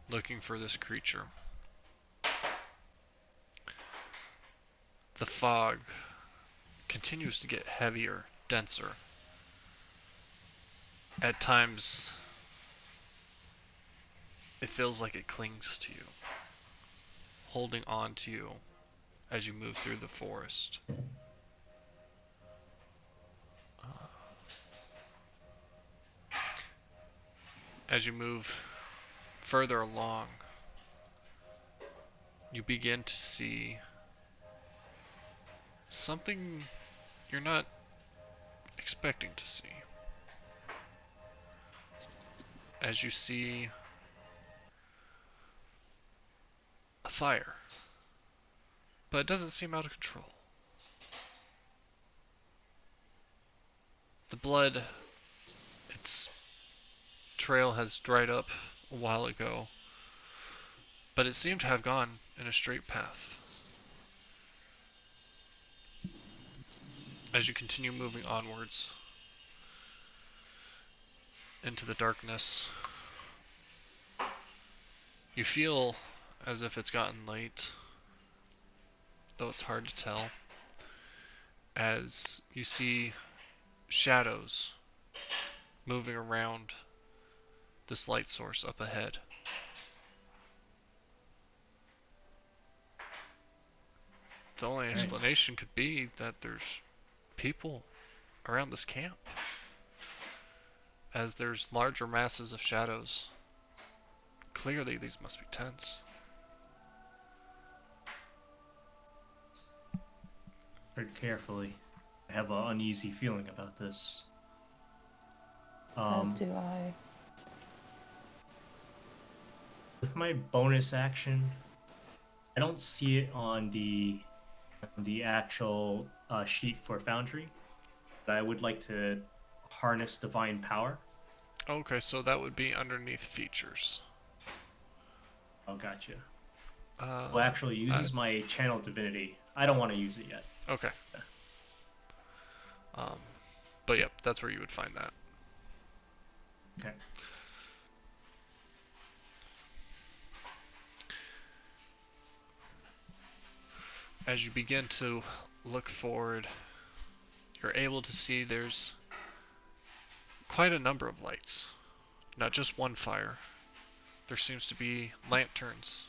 looking for this creature, the fog continues to get heavier, denser. At times, it feels like it clings to you, holding on to you as you move through the forest. As you move further along, you begin to see something you're not expecting to see. As you see a fire, but it doesn't seem out of control. The blood, its trail has dried up a while ago, but it seemed to have gone in a straight path. As you continue moving onwards into the darkness, you feel as if it's gotten late, though it's hard to tell, as you see shadows moving around this light source up ahead. The only explanation could be that there's people around this camp, as there's larger masses of shadows. Clearly these must be tents. Very carefully. I have an uneasy feeling about this. As do I. With my bonus action, I don't see it on the actual sheet for Foundry, but I would like to harness divine power. Okay, so that would be underneath features. Oh, gotcha. Well, actually, uses my channel divinity. I don't want to use it yet. Okay. But yep, that's where you would find that. Okay. As you begin to look forward, you're able to see there's quite a number of lights. Not just one fire. There seems to be lanterns,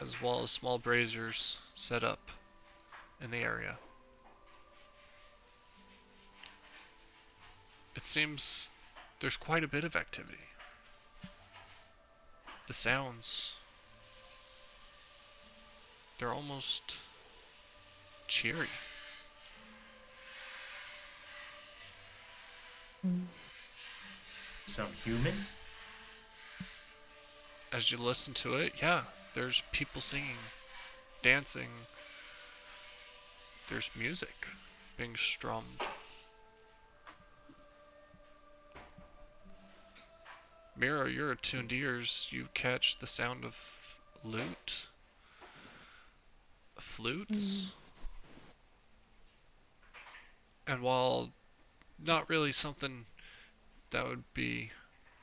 as well as small braziers set up in the area. It seems there's quite a bit of activity. The sounds, they're almost cheery. Some human? As you listen to it, yeah, there's people singing, dancing, there's music being strummed. Mira, your attuned ears, you catch the sound of lute, flutes, and while not really something that would be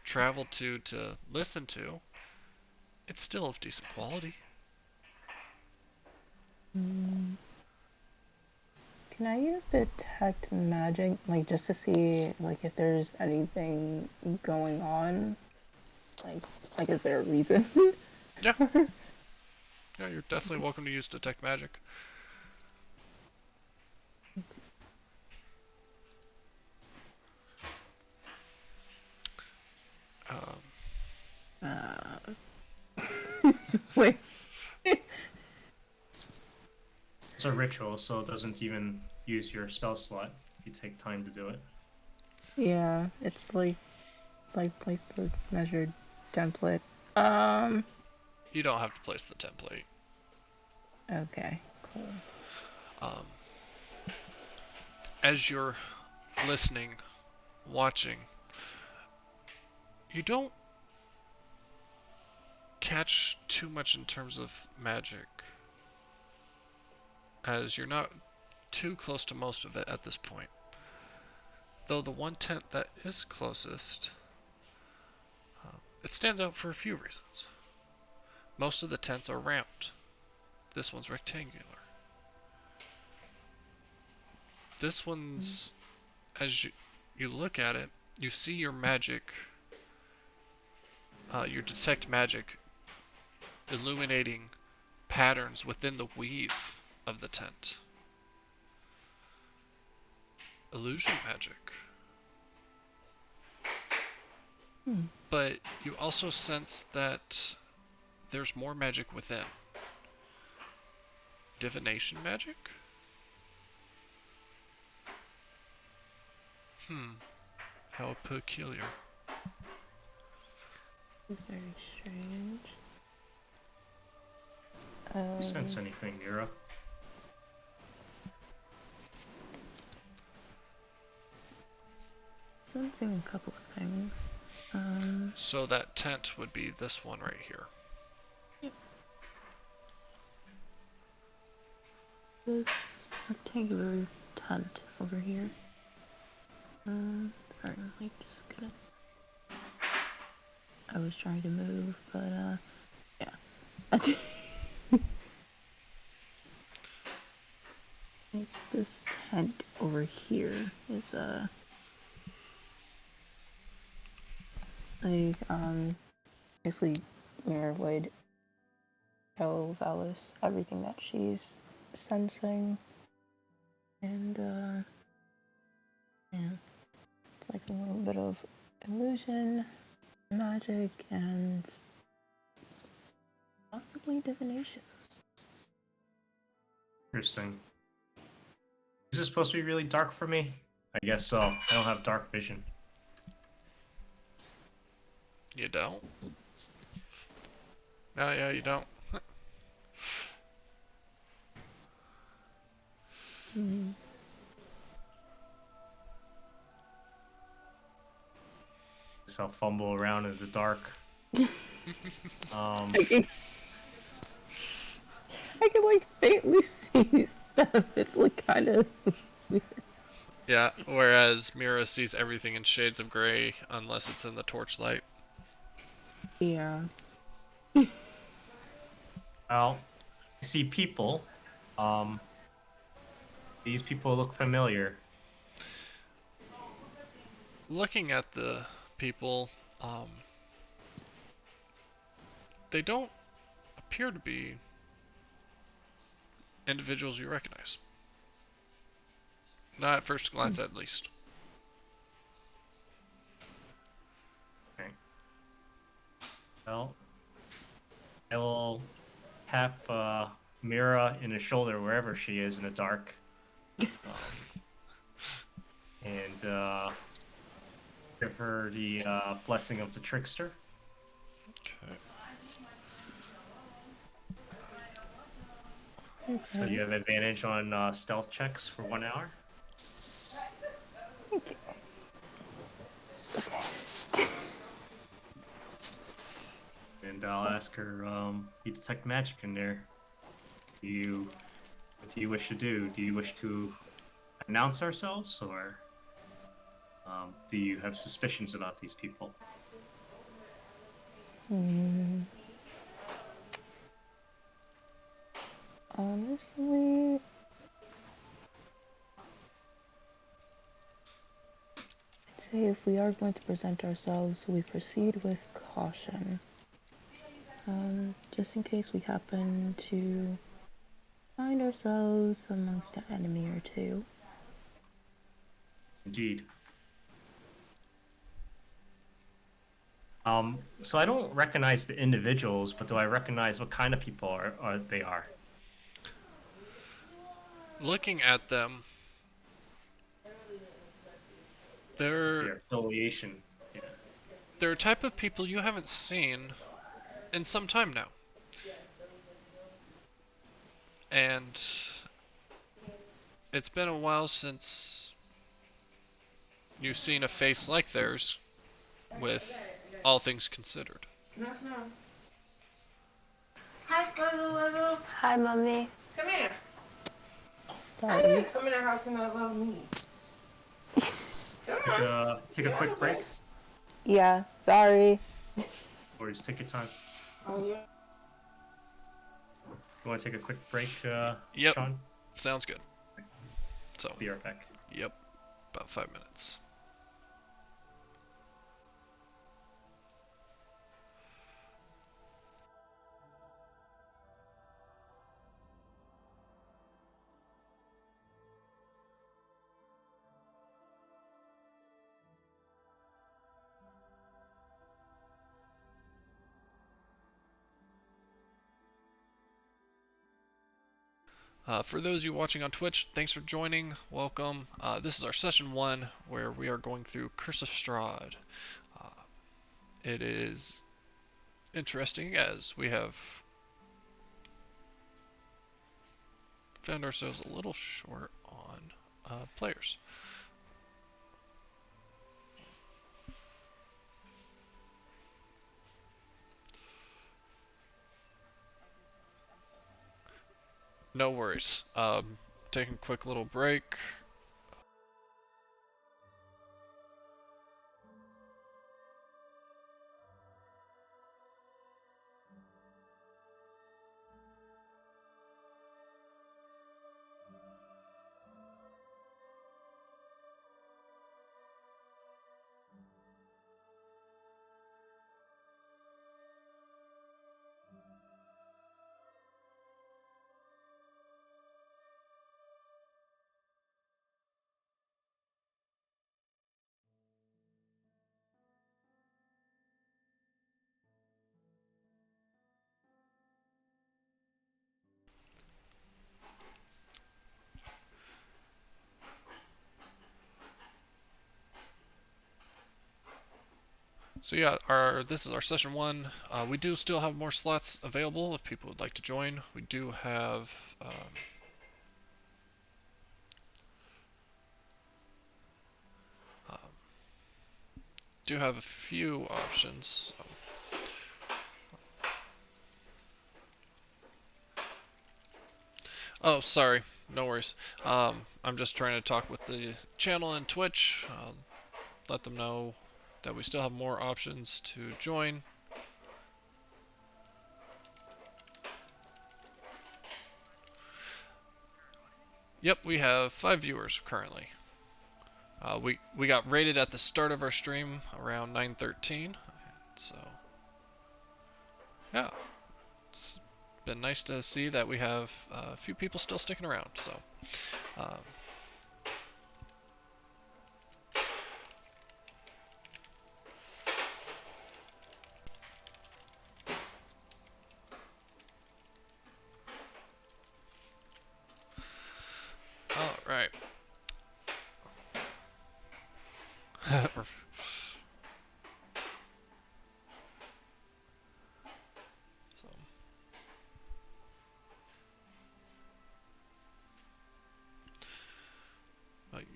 traveled to listen to, it's still of decent quality. Can I use detect magic, like just to see, like if there's anything going on? Like is there a reason? Yeah. Yeah, you're definitely welcome to use detect magic. Um, Wait. It's a ritual, so it doesn't even use your spell slot. You take time to do it. Yeah, it's like place the measured template. you don't have to place the template. Okay, cool. As you're listening, watching, you don't catch too much in terms of magic, as you're not too close to most of it at this point. Though the one tent that is closest, it stands out for a few reasons. Most of the tents are round. This one's rectangular. This one's, as you look at it, you see your magic, your detect magic, illuminating patterns within the weave of the tent. Illusion magic. But you also sense that there's more magic within. Divination magic? How peculiar. This is very strange. You sense anything, Mira? Sensing a couple of things. So that tent would be this one right here. Yep. This rectangular tent over here. Sorry, I'm like just gonna. I was trying to move, but yeah. Like this tent over here is like basically Mira would tell Valis everything that she's sensing, and yeah, it's like a little bit of illusion, magic, and possibly divination. Interesting. Is this supposed to be really dark for me? I guess so. I don't have dark vision. You don't? Oh yeah, you don't. So I'll fumble around in the dark. I can like faintly see stuff. It's like kind of weird. Yeah, whereas Mira sees everything in shades of gray unless it's in the torchlight. Yeah. Well, I see people. These people look familiar. Looking at the people, they don't appear to be individuals you recognize. Not at first glance, at least. Okay. Well, I will tap Mira in the shoulder wherever she is in the dark. And give her the blessing of the trickster. Okay. So you have advantage on stealth checks for 1 hour. Okay. And I'll ask her, you detect magic in there. What do you wish to do? Do you wish to announce ourselves, or do you have suspicions about these people? Honestly, I'd say if we are going to present ourselves, we proceed with caution. Just in case we happen to find ourselves amongst an enemy or two. Indeed. So I don't recognize the individuals, but do I recognize what kind of people they are? Looking at them, they're Their affiliation. Yeah. they're a type of people you haven't seen in some time now. And it's been a while since you've seen a face like theirs, with all things considered. No, no. Hi, Bubble. Hi, Mommy. Come here. Sorry. How you come in the house and not love me? Come on. Take a quick break, Yeah, sorry. or just take your time. Oh, yeah. You want to take a quick break, Yep. Sean? Sounds good. So, Be right back. yep, about 5 minutes. For those of you watching on Twitch, thanks for joining. Welcome. This is our session 1 where we are going through Curse of Strahd. It is interesting as we have found ourselves a little short on players. No worries. Taking a quick little break. So yeah, this is our session 1. We do still have more slots available if people would like to join. We do have um, a few options. Oh, sorry, no worries. I'm just trying to talk with the channel and Twitch. Let them know that we still have more options to join. Yep, we have 5 viewers currently. We got rated at the start of our stream around 9:13, so yeah, it's been nice to see that we have a few people still sticking around. So. Um,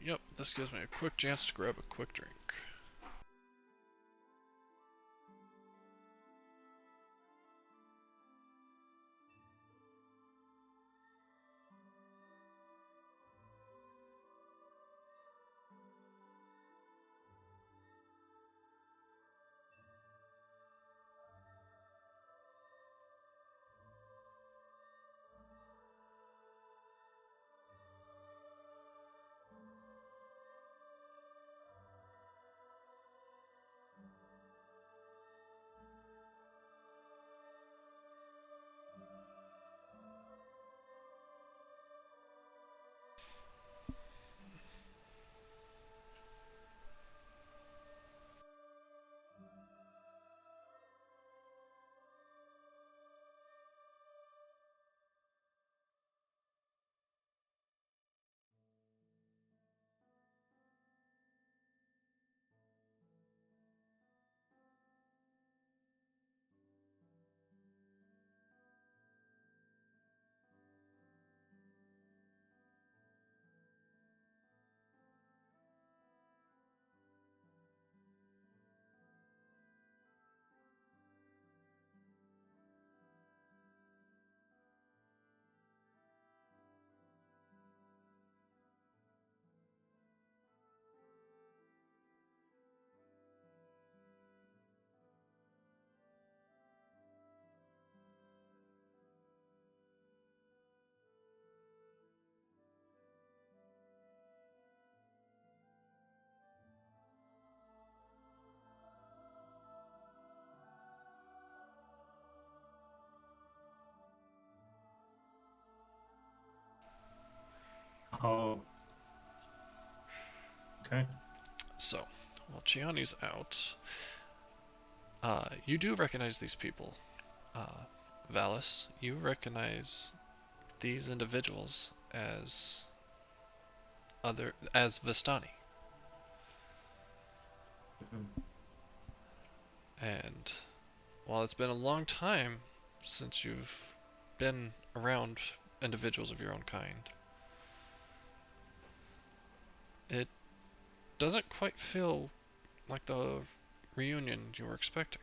Yep, this gives me a quick chance to grab a quick drink. Oh. Okay. So, while Chiani's out, you do recognize these people. Valis, you recognize these individuals as Vistani. Mhm. And while it's been a long time since you've been around individuals of your own kind, it doesn't quite feel like the reunion you were expecting.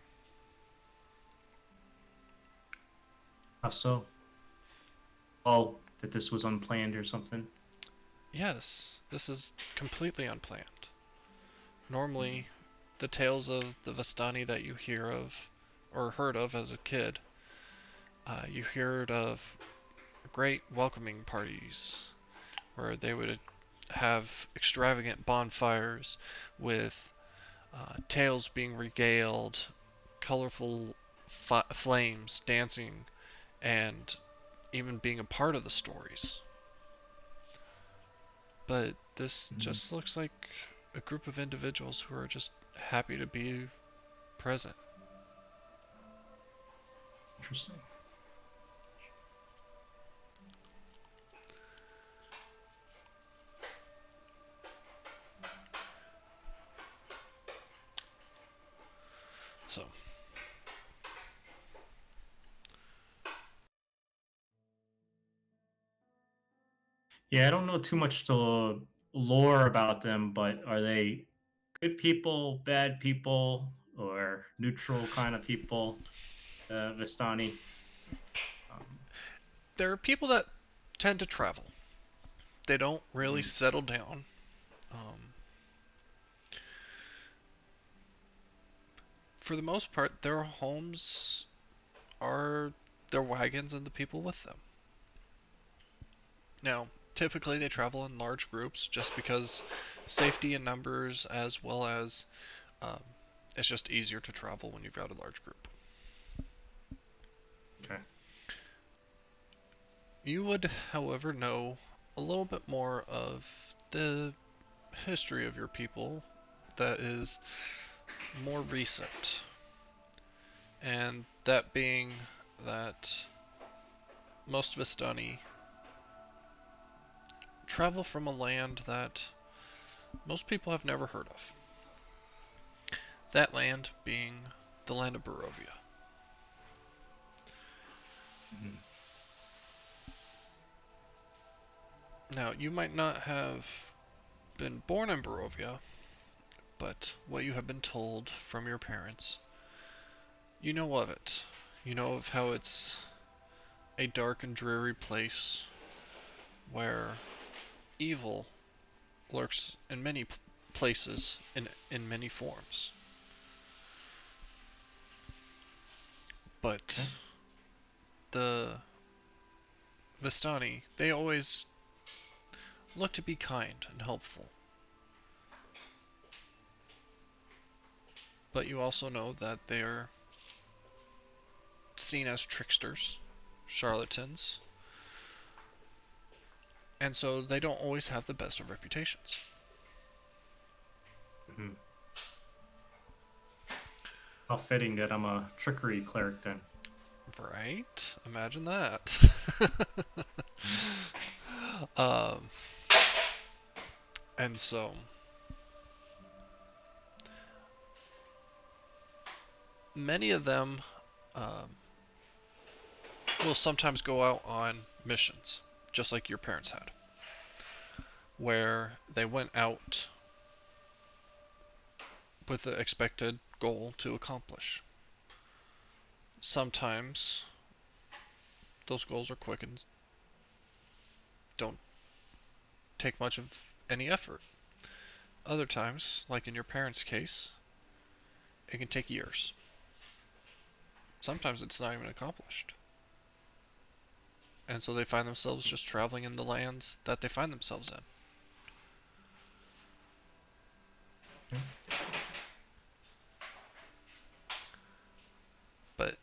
How so? Oh, that this was unplanned or something? Yes, this is completely unplanned. Normally, the tales of the Vistani that you hear of, or heard of as a kid, you heard of great welcoming parties where they would have extravagant bonfires with tales being regaled, colorful flames dancing, and even being a part of the stories. But this just looks like a group of individuals who are just happy to be present. Interesting. So, Yeah, I don't know too much to lore about them, but are they good people, bad people, or neutral kind of people? Vistani. Um, there are people that tend to travel. They don't really mhm. settle down. Um, for the most part, their homes are their wagons and the people with them. Now, typically they travel in large groups just because safety in numbers, as well as um, it's just easier to travel when you've got a large group. Okay. You would, however, know a little bit more of the history of your people that is more recent. And that being that most Vistani travel from a land that most people have never heard of. That land being the land of Barovia. Mhm. Now, you might not have been born in Barovia, but what you have been told from your parents, you know of it. You know of how it's a dark and dreary place where evil lurks in many places in many forms. But Okay. the Vistani, they always look to be kind and helpful. But you also know that they're seen as tricksters, charlatans, and so they don't always have the best of reputations. Hmm. How fitting that I'm a trickery cleric then. Right? Imagine that. um, and so many of them will sometimes go out on missions, just like your parents had, where they went out with the expected goal to accomplish. Sometimes those goals are quick and don't take much of any effort. Other times, like in your parents' case, it can take years. Sometimes it's not even accomplished. And so they find themselves just traveling in the lands that they find themselves in. Okay. But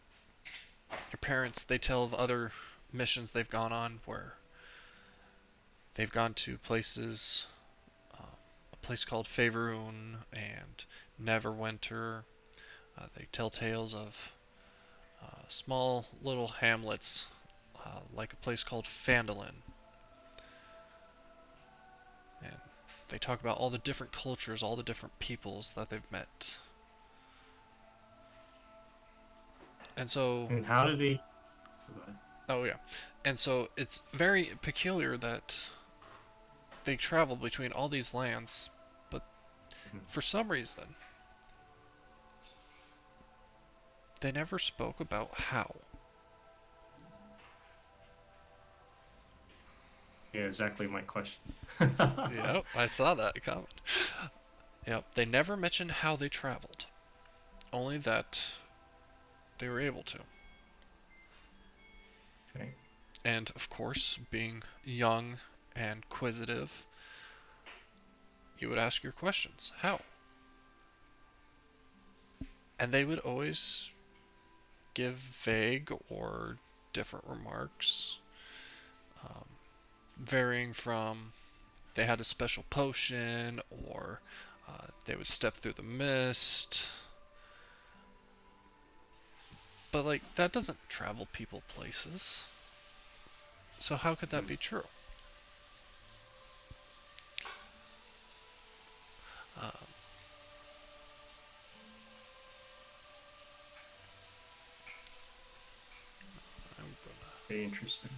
your parents, they tell of other missions they've gone on where they've gone to places, a place called Faerun and Neverwinter. They tell tales of small little hamlets, like a place called Phandalin. And they talk about all the different cultures, all the different peoples that they've met. And so, And how do they? Go ahead. oh yeah, and so it's very peculiar that they travel between all these lands, but Mhm. for some reason, they never spoke about how. Yeah, exactly my question. Yep, I saw that comment. Yep, they never mentioned how they traveled, only that they were able to. Okay. And of course, being young and inquisitive, you would ask your questions. How? And they would always give vague or different remarks, um, varying from they had a special potion or they would step through the mist. But, like, that doesn't travel people places. So, how could that be true? Um, I'm gonna Very interesting.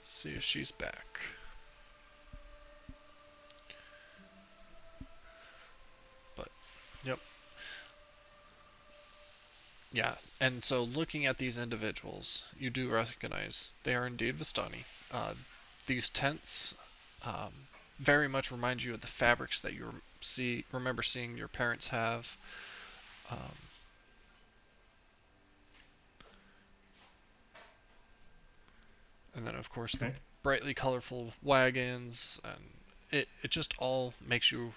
see if she's back. But, yep. Yeah, and so looking at these individuals, you do recognize they are indeed Vistani. These tents um, very much remind you of the fabrics that you remember seeing your parents have. Um, and then, of course, the Okay. brightly colorful wagons, and it just all makes you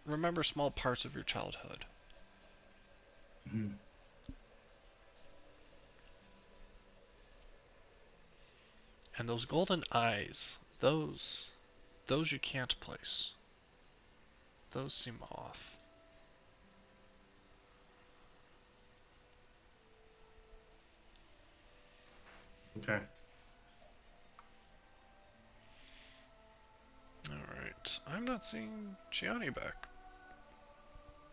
remember small parts of your childhood. Mhm. And those golden eyes, those you can't place. Those seem off. Okay. Alright, I'm not seeing Gianni back.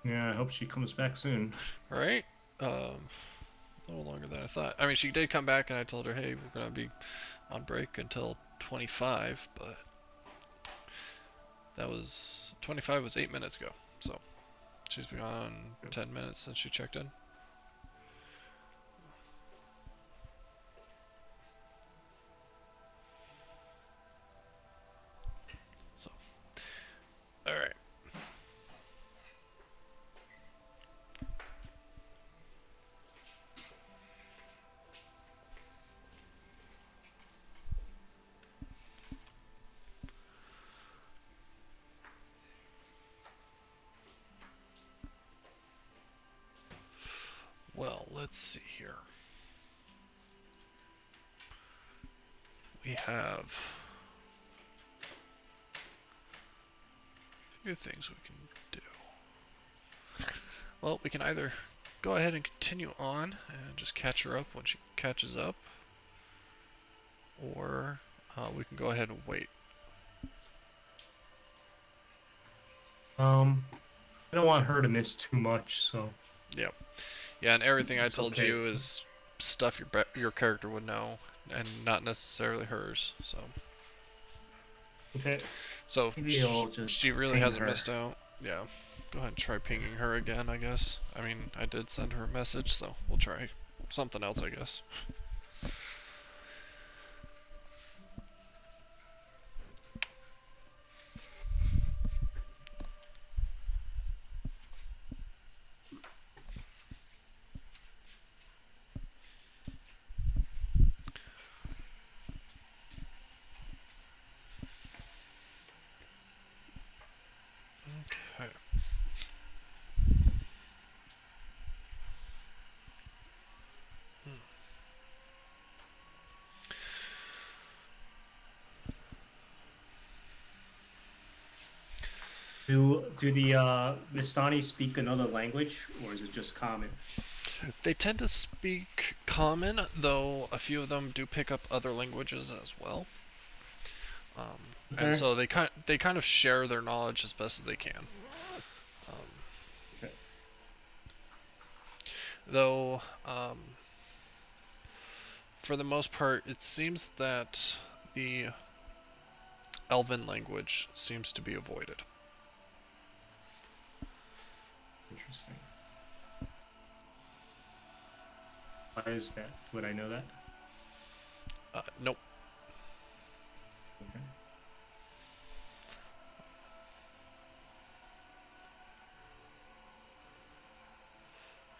Yeah, I hope she comes back soon. Right? Um, A little longer than I thought. I mean, she did come back, and I told her, hey, we're gonna be on break until 25, but that was 25 was 8 minutes ago. So she's been on 10 minutes since she checked in. So, all right. Well, let's see here. We have a few things we can do. Well, we can either go ahead and continue on and just catch her up when she catches up, or we can go ahead and wait. I don't want her to miss too much, so. Yep. Yeah, and everything I It's told okay. you is stuff your character would know, and not necessarily hers. So. Okay. So Maybe I'll just she really ping hasn't her. missed out. Yeah. Go ahead and try pinging her again, I guess. I mean, I did send her a message, so we'll try something else, I guess. Okay. Do the Vistani speak another language, or is it just common? They tend to speak common, though a few of them do pick up other languages as well. And Okay. so they kind of share their knowledge as best as they can. Okay. Though, for the most part, it seems that the Elven language seems to be avoided. Interesting. Why is that? Would I know that? Nope. Okay.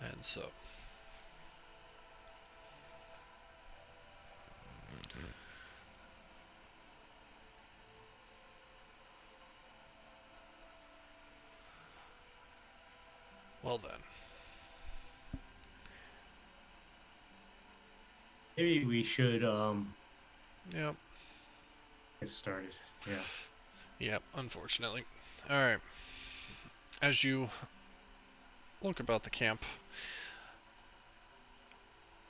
And so. Well then. Maybe we should Yep. get started. Yeah. Yep, unfortunately. Alright. As you look about the camp,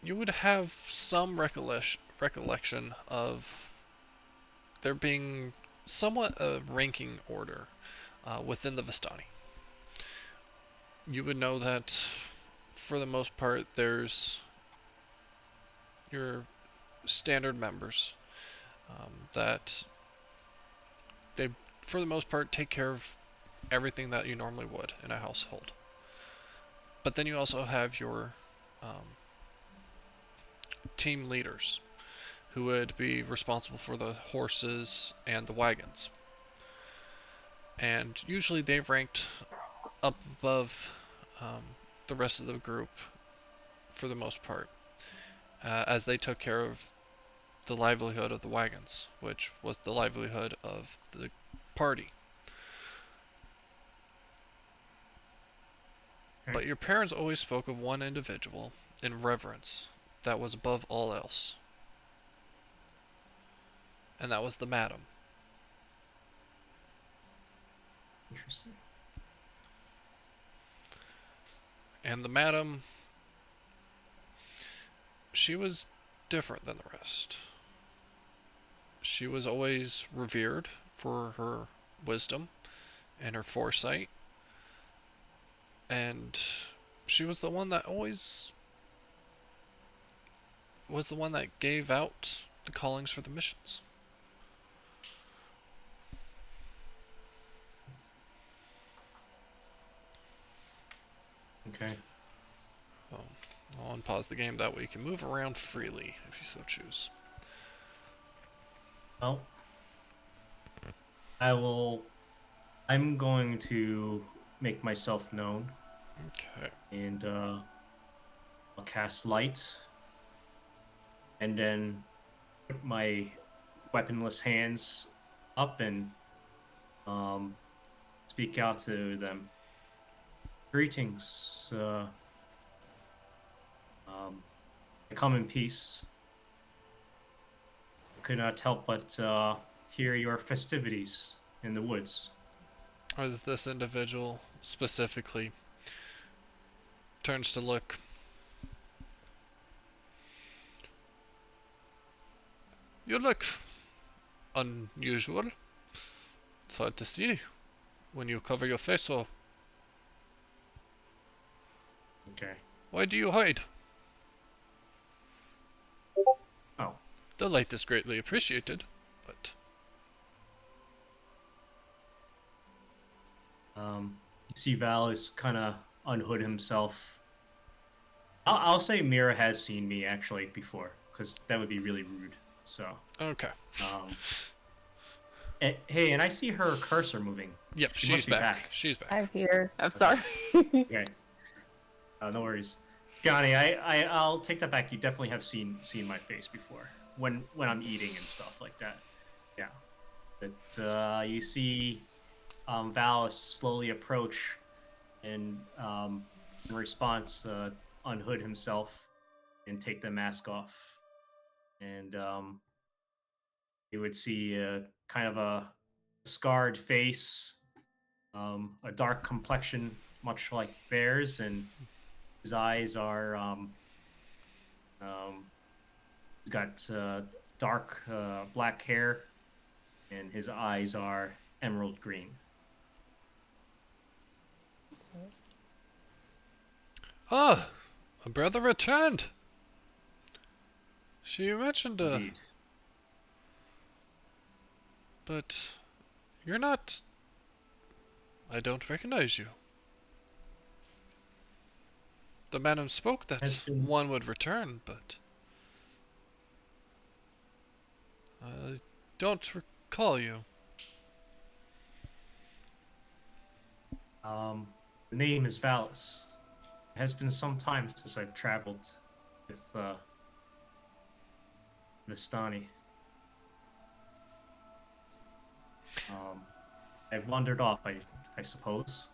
you would have some recollection of there being somewhat a ranking order within the Vistani. You would know that, for the most part, there's your standard members that they, for the most part, take care of everything that you normally would in a household. But then you also have your team leaders, who would be responsible for the horses and the wagons. And usually they've ranked up above the rest of the group for the most part, as they took care of the livelihood of the wagons, which was the livelihood of the party. Okay. But your parents always spoke of one individual in reverence that was above all else, and that was the madam. Interesting. And the madam, she was different than the rest. She was always revered for her wisdom and her foresight, and she was the one that always was the one that gave out the callings for the missions. Okay. Oh, I'll unpause the game, that way you can move around freely if you so choose. Well, I'm going to make myself known, Okay. and I'll cast light, and then put my weaponless hands up and um, speak out to them. Greetings. I come in peace. I could not help but hear your festivities in the woods. As this individual specifically turns to look, you look unusual. It's hard to see when you cover your face so. Okay. Why do you hide? Oh. The light is greatly appreciated, but You see Val is kind of unhood himself. I'll say Mira has seen me actually before, because that would be really rude. So, okay. um, hey, and I see her cursor moving. Yep, She she's must be back. back. She's back. I'm here. I'm sorry. Okay. No worries. Johnny, I'll take that back. You definitely have seen my face before when I'm eating and stuff like that. Yeah. But you see Val slowly approach and in response unhood himself and take the mask off. And you would see kind of a scarred face, a dark complexion, much like theirs, and his eyes are he's got dark black hair, and his eyes are emerald green. Ah, a brother returned. She mentioned, Indeed. but you're not. I don't recognize you. The madam spoke Has that been one would return, but I don't recall you. the name is Valis. It has been some time since I've traveled with Vistani. I've wandered off, I suppose.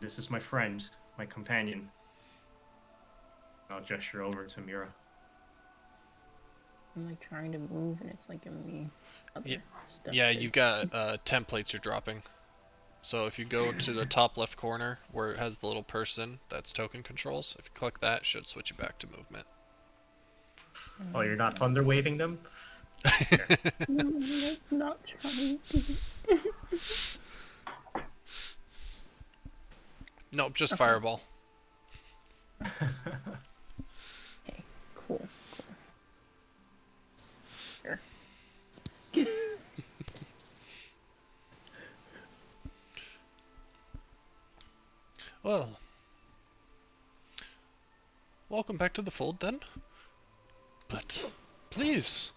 This is my friend, my companion. I'll gesture over to Mira. I'm like trying to move and it's like giving me other stuff. Yeah, to- you've got templates you're dropping. So if you go to the top left corner where it has the little person that's token controls, if you click that, it should switch you back to movement. Oh, you're not thunder waving them? No, that's not trying to. Nope, just Okay. fireball. Okay, cool. Here. Well, welcome back to the fold then. But please,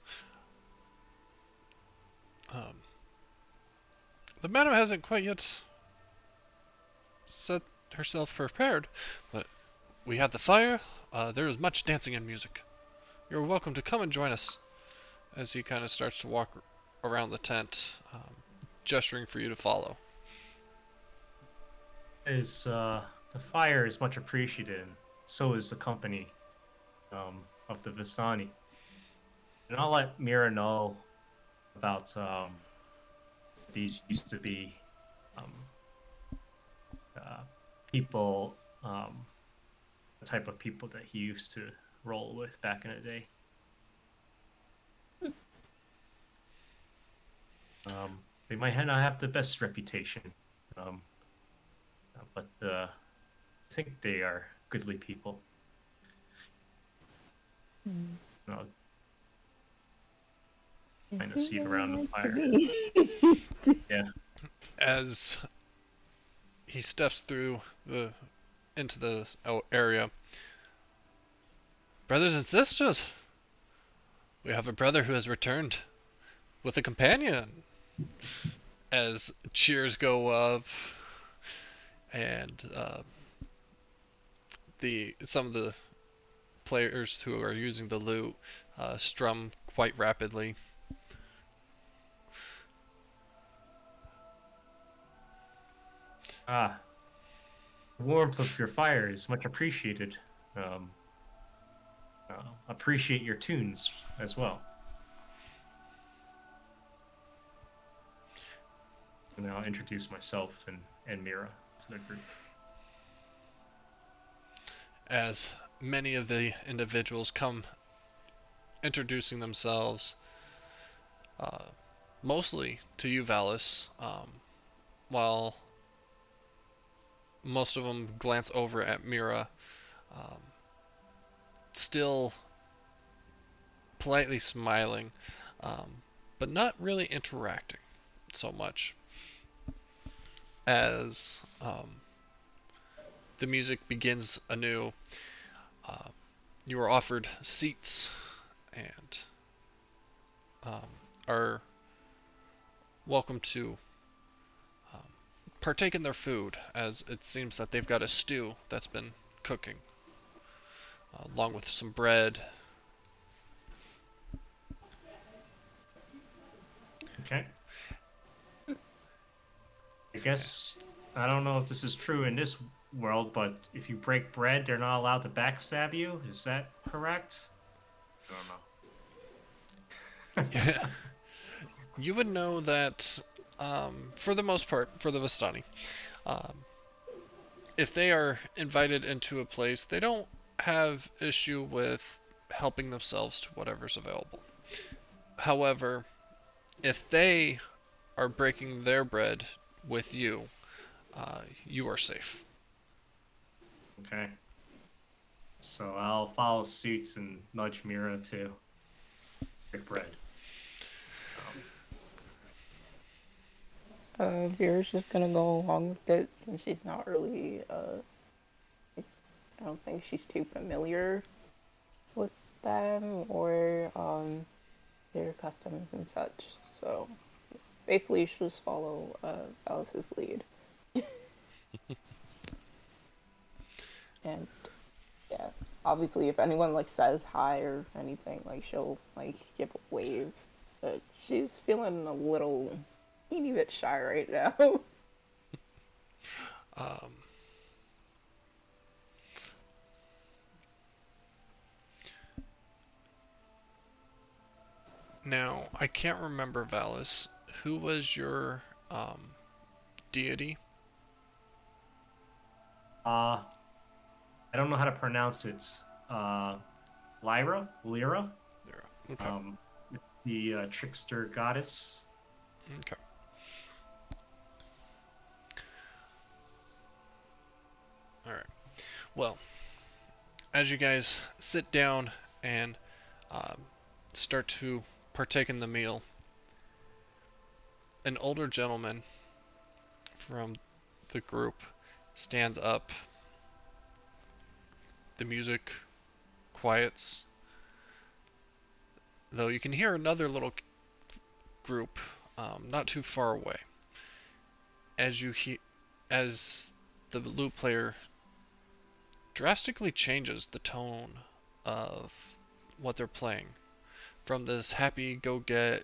the madam hasn't quite yet set herself prepared, but we have the fire. There is much dancing and music. You're welcome to come and join us. As he kind of starts to walk around the tent, gesturing for you to follow. The fire is much appreciated, and so is the company of the Vistani. And I'll let Mira know about these used to be um, people, the type of people that he used to roll with back in the day. They might not have the best reputation, but I think they are goodly people. I'll It's find a seat around the nice to fire. be. Yeah. As he steps through into the area, brothers and sisters, we have a brother who has returned with a companion. As cheers go up, and some of the players who are using the lute strum quite rapidly. Ah, the warmth of your fire is much appreciated. Um, Appreciate your tunes as well. So now I'll introduce myself and Mira to the group. As many of the individuals come introducing themselves, mostly to you, Valis, while most of them glance over at Mira, still politely smiling, but not really interacting so much. As the music begins anew, you are offered seats and are welcome to partake in their food, as it seems that they've got a stew that's been cooking, along with some bread. Okay. I guess I don't know if this is true in this world, but if you break bread, they're not allowed to backstab you. Is that correct? I don't know. You would know that, for the most part, for the Vistani, if they are invited into a place, they don't have issue with helping themselves to whatever's available. However, if they are breaking their bread with you, you are safe. Okay. So I'll follow suit and nudge Mira to break bread. Vera's just gonna go along with it since she's not really, I don't think she's too familiar with them or their customs and such. So basically, she'll just follow Alice's lead. And yeah, obviously, if anyone like says hi or anything, like she'll like give a wave. But she's feeling a little teeny bit shy right now. Now, I can't remember, Valis. Who was your deity? I don't know how to pronounce it. Lyra? There. Okay. The trickster goddess. Okay. Alright. Well, as you guys sit down and start to partake in the meal, an older gentleman from the group stands up. The music quiets, though you can hear another little group not too far away. As the lute player drastically changes the tone of what they're playing, from this happy go-get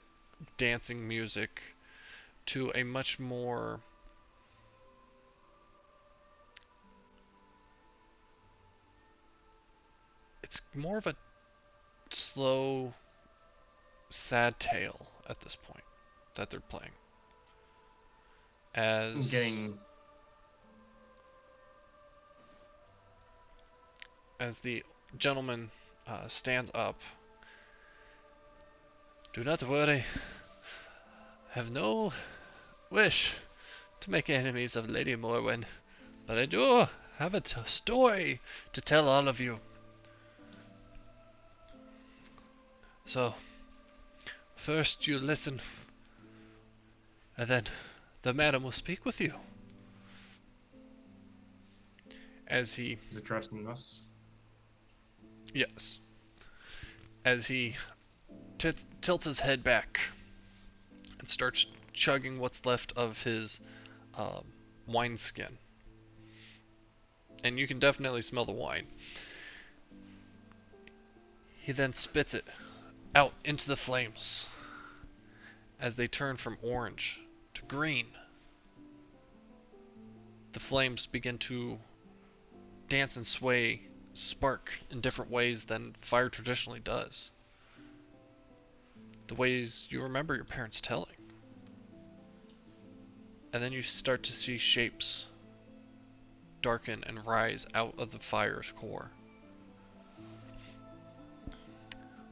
dancing music to a much more it's more of a slow, sad tale at this point that they're playing. As the gentleman stands up, do not worry. Have no wish to make enemies of Lady Morwen, but I do have a story to tell all of you. So, first you listen, and then the madam will speak with you. As he, Is addressing us. yes, as he tilts his head back and starts chugging what's left of his wineskin. And you can definitely smell the wine. He then spits it out into the flames as they turn from orange to green. The flames begin to dance and sway, spark in different ways than fire traditionally does. The ways you remember your parents telling. And then you start to see shapes darken and rise out of the fire's core.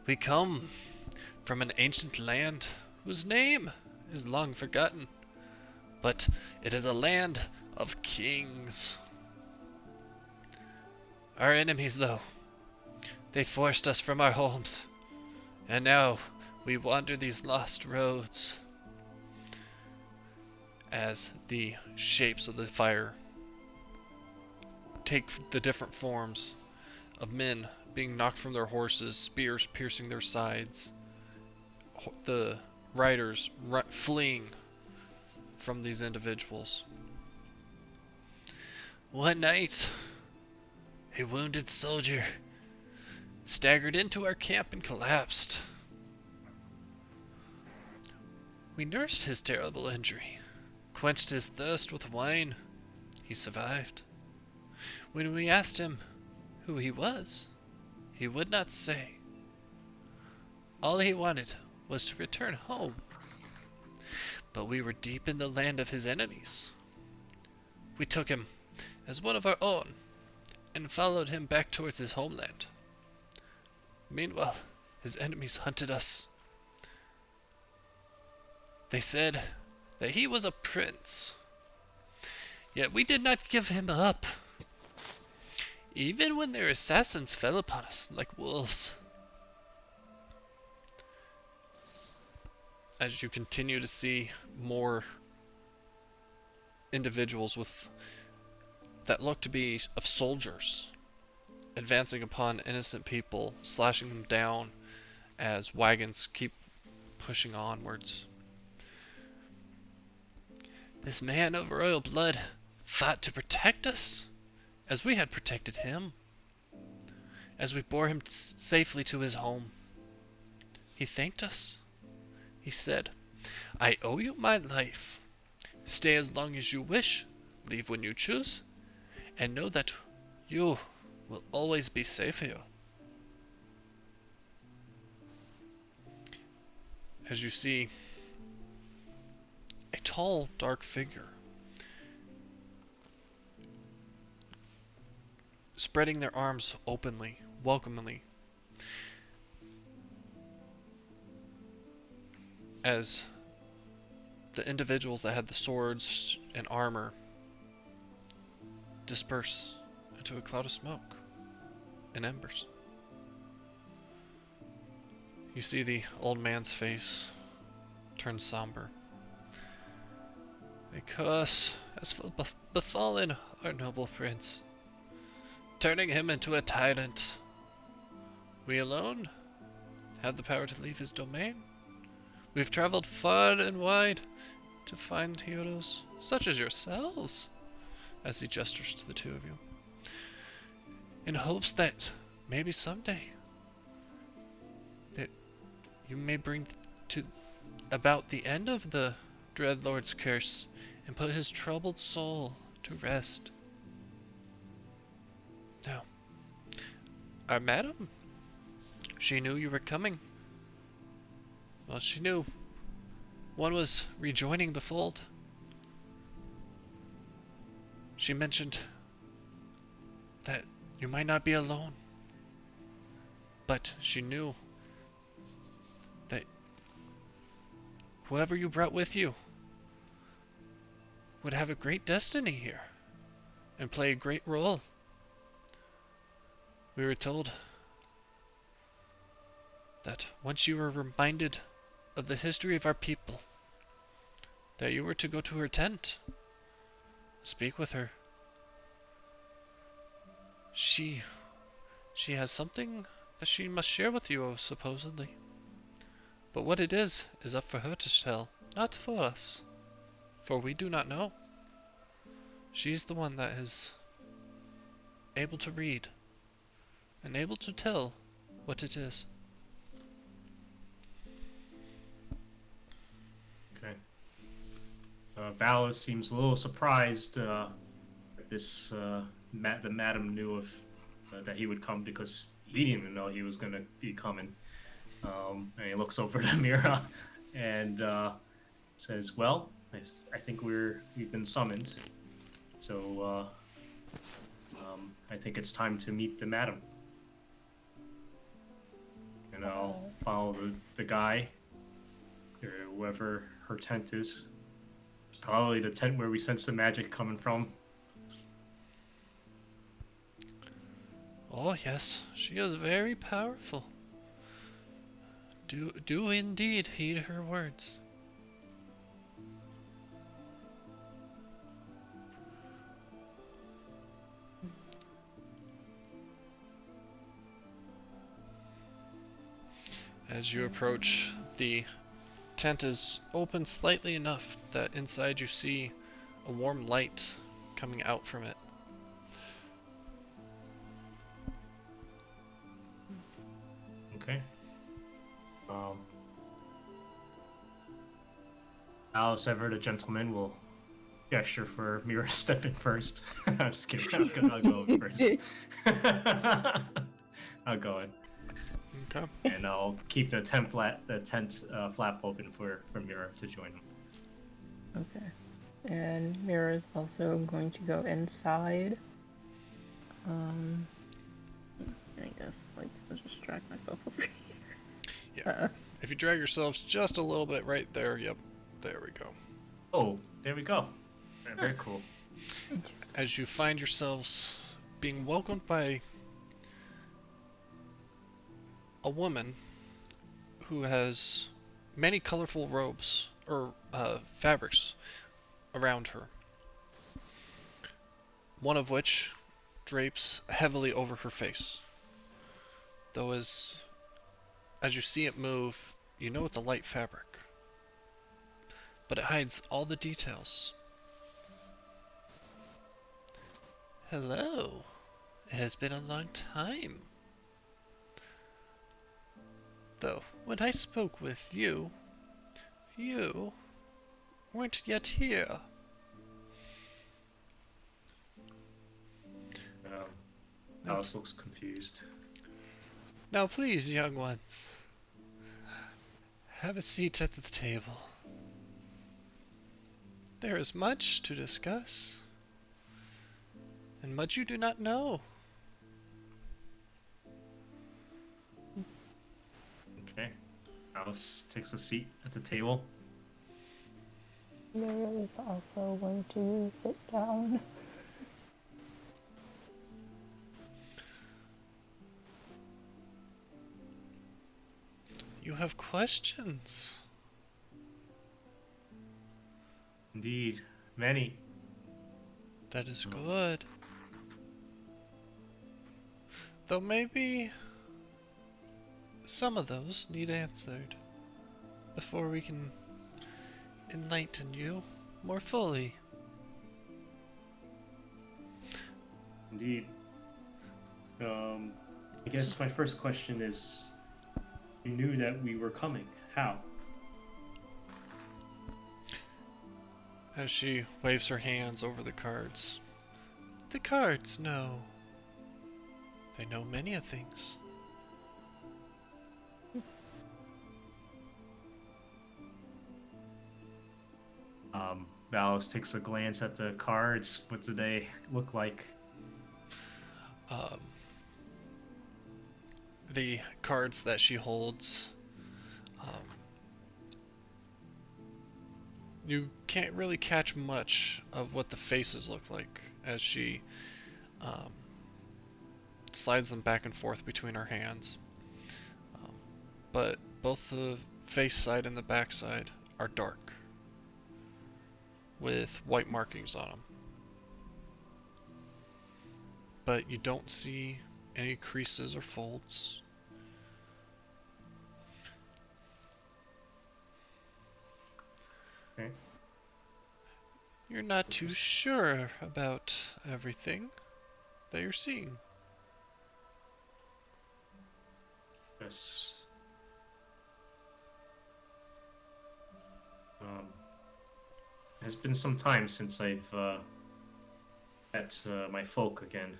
We come from an ancient land whose name is long forgotten, but it is a land of kings. Our enemies, though, they forced us from our homes, and now we wander these lost roads. As the shapes of the fire take the different forms of men being knocked from their horses, spears piercing their sides, the riders fleeing from these individuals. One night, a wounded soldier staggered into our camp and collapsed. We nursed his terrible injury, quenched his thirst with wine. He survived. When we asked him who he was, he would not say. All he wanted was to return home. But we were deep in the land of his enemies. We took him as one of our own and followed him back towards his homeland. Meanwhile, his enemies hunted us. They said that he was a prince. Yet we did not give him up, even when their assassins fell upon us like wolves. As you continue to see more individuals that look to be of soldiers advancing upon innocent people, slashing them down as wagons keep pushing onwards. This man of royal blood fought to protect us, as we had protected him. As we bore him safely to his home, he thanked us. He said, "I owe you my life. Stay as long as you wish, leave when you choose, and know that you will always be safe here." As you see a tall, dark figure spreading their arms openly, welcomingly, as the individuals that had the swords and armor disperse into a cloud of smoke and embers. You see the old man's face turn somber. A curse has befallen our noble prince, turning him into a tyrant. We alone have the power to leave his domain. We've traveled far and wide to find heroes such as yourselves, as he gestures to the two of you, in hopes that maybe someday that you may bring about the end of the Dreadlord's curse and put his troubled soul to rest. Now, our madam, she knew you were coming. Well, she knew one was rejoining the fold. She mentioned that you might not be alone, but she knew that whoever you brought with you would have a great destiny here and play a great role. We were told that once you were reminded of the history of our people, that you were to go to her tent, speak with her. She has something that she must share with you, supposedly. But what it is up for her to tell, not for us. For we do not know. She's the one that is able to read, and able to tell what it is. Okay. Valis seems a little surprised that the madam knew of that he would come, because he didn't even know he was going to be coming. And he looks over to Mira and says, "Well, I think we've been summoned, so I think it's time to meet the madam." And I'll follow the guy, or whoever her tent is. Probably the tent where we sense the magic coming from. Oh yes, she is very powerful. Do indeed heed her words. As you approach, the tent is open slightly enough that inside you see a warm light coming out from it. Okay. Alice Ever, the gentleman, will gesture for Mira to step in first. I'm just kidding. I'll go in first. I'll go in. Okay. And I'll keep the tent flap open for Mira to join him. Okay. And Mira is also going to go inside. I guess, like, I'll just drag myself over here. Yeah. If you drag yourselves just a little bit right there, yep, there we go. Oh, there we go. Very cool. As you find yourselves being welcomed by a woman who has many colorful robes, or fabrics, around her. One of which drapes heavily over her face. Though as you see it move, you know it's a light fabric. But it hides all the details. Hello. It has been a long time. Though, when I spoke with you, you weren't yet here. Alice looks confused. Now please, young ones, have a seat at the table. There is much to discuss, and much you do not know. Okay. Alice takes a seat at the table. Mira is also going to sit down. You have questions. Indeed, many. That is good. Though maybe some of those need answered before we can enlighten you more fully. Indeed. I guess my first question is, you knew that we were coming. How? As she waves her hands over the cards. The cards know. They know many of things. Valis takes a glance at the cards. What do they look like? The cards that she holds, you can't really catch much of what the faces look like as she slides them back and forth between her hands. But Both the face side and the back side are dark, with white markings on them. But you don't see any creases or folds. Okay. You're not too sure about everything that you're seeing. Yes. It's been some time since I've met my folk again.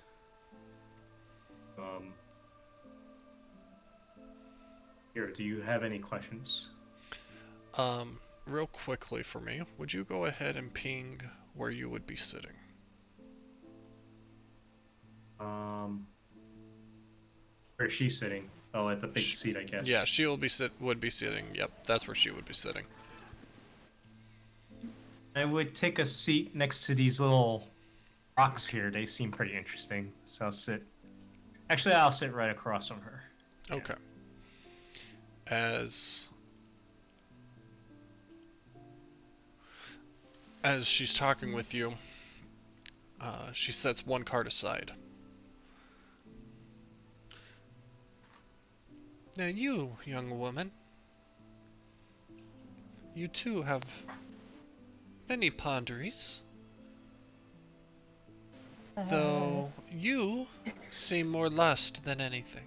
Here, do you have any questions? Real quickly for me, would you go ahead and ping where you would be sitting? Where is she sitting? Oh, at the big seat, I guess. Yeah, she would be sitting. Yep, that's where she would be sitting. I would take a seat next to these little rocks here. They seem pretty interesting. So I'll sit. Actually, I'll sit right across from her. Okay. As she's talking with you, she sets one card aside. Now you, young woman, you too have many ponderies. Though you seem more lust than anything.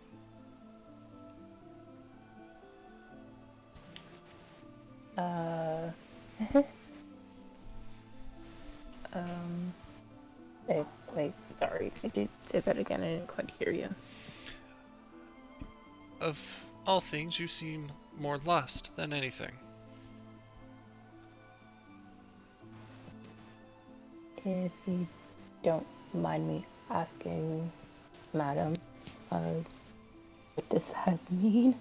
Sorry, I did say that again. I didn't quite hear you. Of all things, you seem more lust than anything. If you don't mind me asking, madam, what does that mean?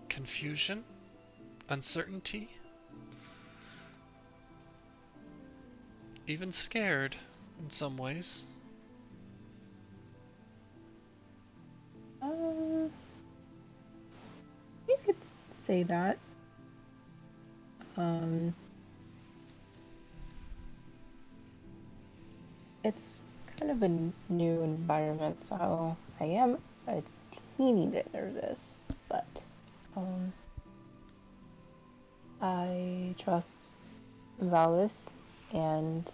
Confusion? Uncertainty? Even scared, in some ways. You could say that. It's kind of a new environment, so I am a teeny bit nervous, but I trust Valis, and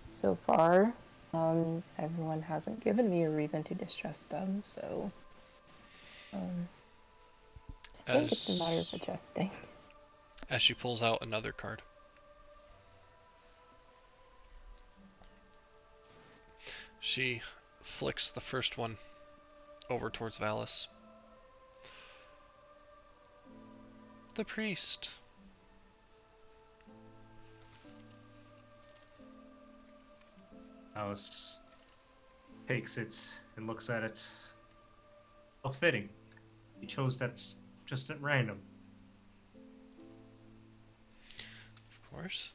so far, everyone hasn't given me a reason to distrust them, so I think it's a matter of adjusting. As she pulls out another card. She flicks the first one over towards Valis. The priest. Alice takes it and looks at it. How fitting. He chose that just at random. Of course.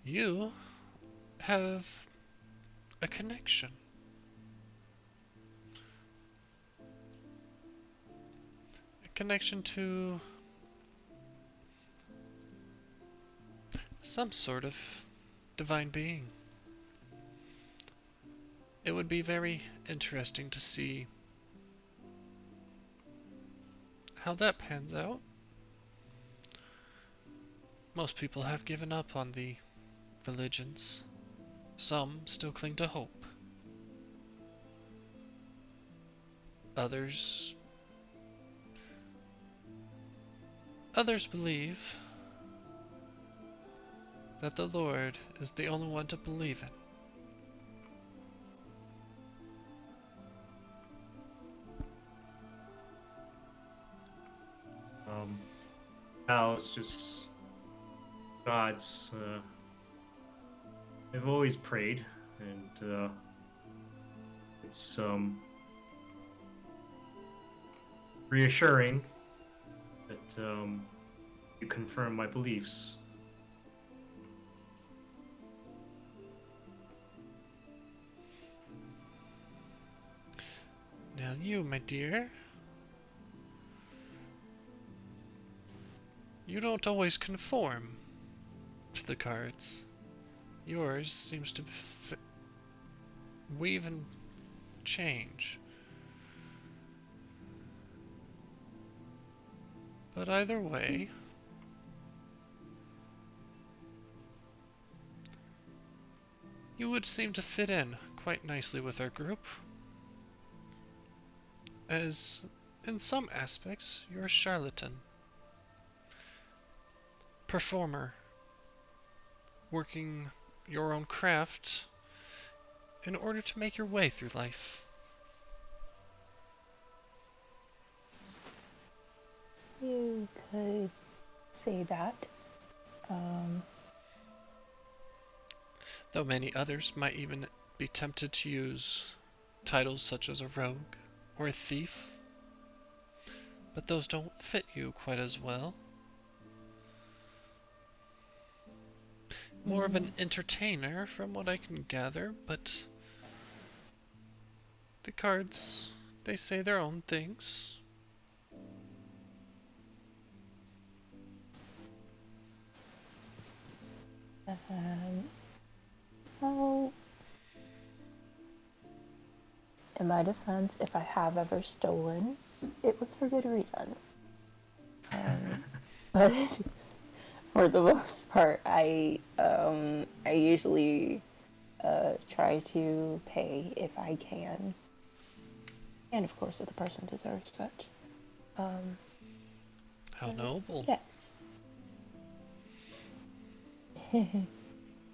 You have a connection. A connection to some sort of divine being. It would be very interesting to see how that pans out. Most people have given up on the religions. Some still cling to hope. Others believe that the Lord is the only one to believe in. Now it's just God's. I've always prayed, and it's reassuring that you confirm my beliefs. you, my dear. You don't always conform to the cards. Yours seems to weave and change. But either way, you would seem to fit in quite nicely with our group, as in some aspects you're a charlatan, performer, working your own craft in order to make your way through life. You could say that. Though many others might even be tempted to use titles such as a rogue or a thief, but those don't fit you quite as well. More of an entertainer from what I can gather, but the cards, they say their own things. Well, in my defense, if I have ever stolen, it was for good reason. But for the most part, I usually try to pay if I can, and of course, if the person deserves such. How noble. Yes.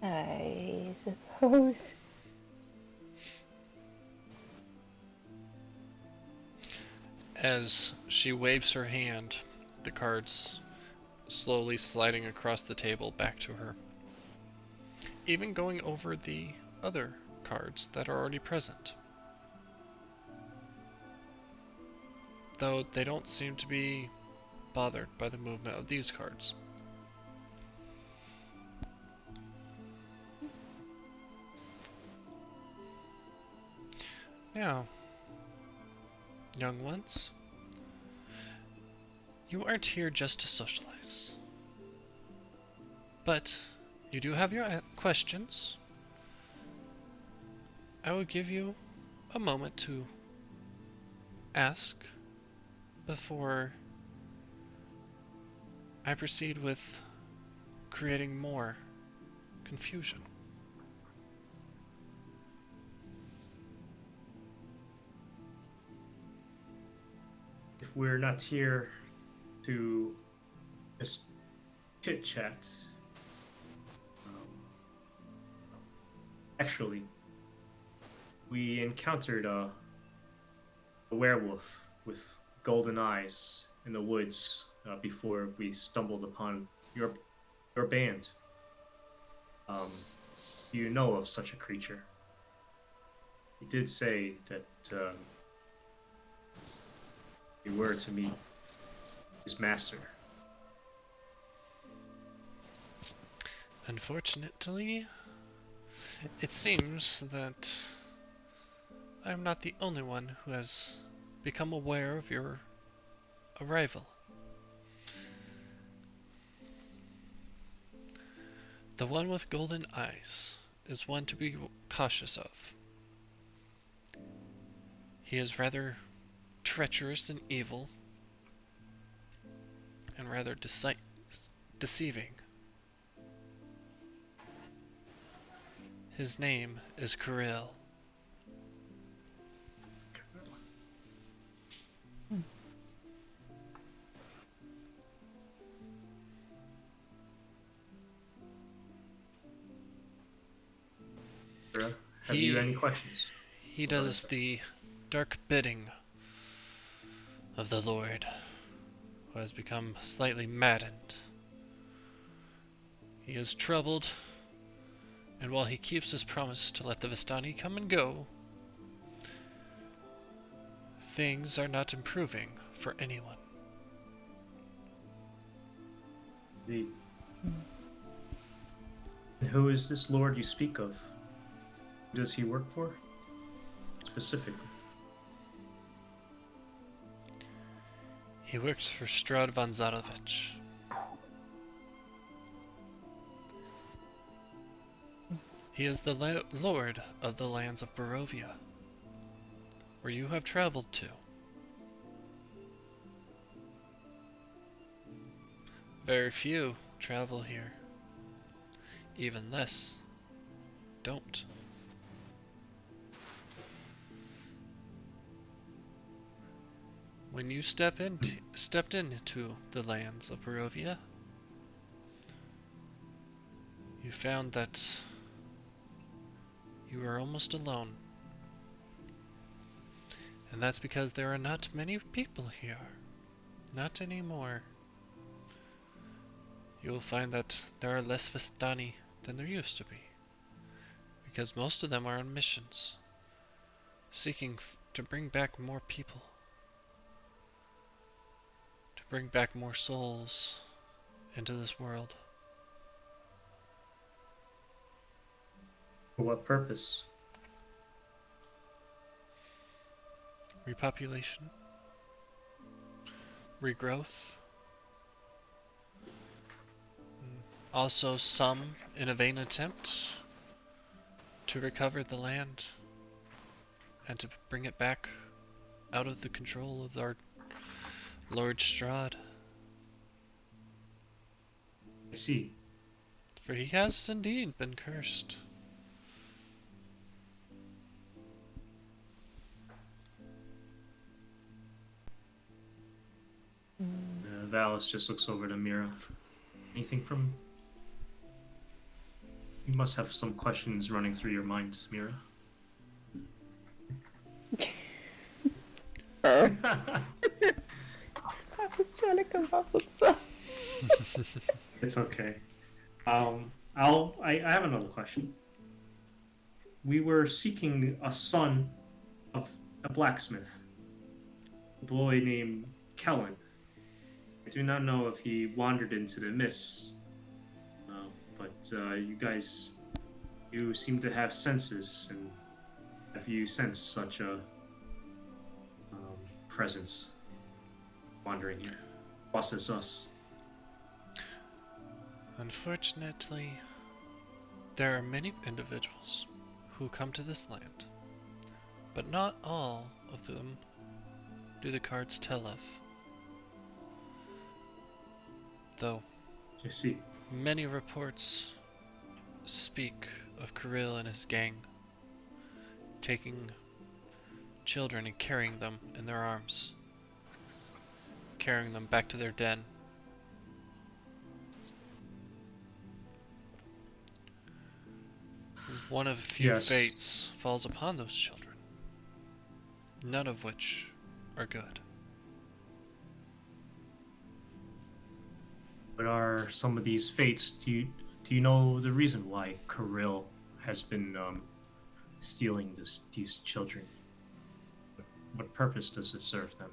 I suppose. As she waves her hand, the cards slowly sliding across the table back to her. Even going over the other cards that are already present. Though they don't seem to be bothered by the movement of these cards. Now, young ones, you aren't here just to socialize. But you do have your questions. I will give you a moment to ask before I proceed with creating more confusion. If we're not here to just chit chat, actually, we encountered a werewolf with golden eyes in the woods before we stumbled upon your band. Do you know of such a creature? He did say that you were to meet his master. Unfortunately, it seems that I'm not the only one who has become aware of your arrival. The one with golden eyes is one to be cautious of. He is rather treacherous and evil, and rather deceiving. His name is Kirill. Have you any questions? He does the dark bidding of the Lord, who has become slightly maddened. He is troubled, and while he keeps his promise to let the Vistani come and go, things are not improving for anyone. Indeed. And who is this lord you speak of? Who does he work for? Specifically. He works for Strahd von Zarovich. He is the lord of the lands of Barovia, where you have traveled to. Very few travel here. Even less don't. When you stepped into the lands of Barovia, you found that you are almost alone. And that's because there are not many people here. Not anymore. You will find that there are less Vistani than there used to be. Because most of them are on missions, seeking to bring back more people. To bring back more souls into this world. For what purpose? Repopulation, regrowth, also some in a vain attempt to recover the land and to bring it back out of the control of our Lord Strahd. I see. For he has indeed been cursed. Valis just looks over to Mira. Anything from... You must have some questions running through your mind, Mira. I was trying to come up with some. It's okay. I have another question. We were seeking a son of a blacksmith, a boy named Kellen. I do not know if he wandered into the mists, but you seem to have senses, and have you sensed such a presence wandering here? Was this us? Unfortunately, there are many individuals who come to this land, but not all of them do the cards tell of. Though I see. many reports speak of Kirill and his gang taking children and carrying them in their arms, carrying them back to their den. One of few Yes. fates falls upon those children, none of which are good. What are some of these fates? Do you know the reason why Kirill has been stealing these children? What purpose does it serve them?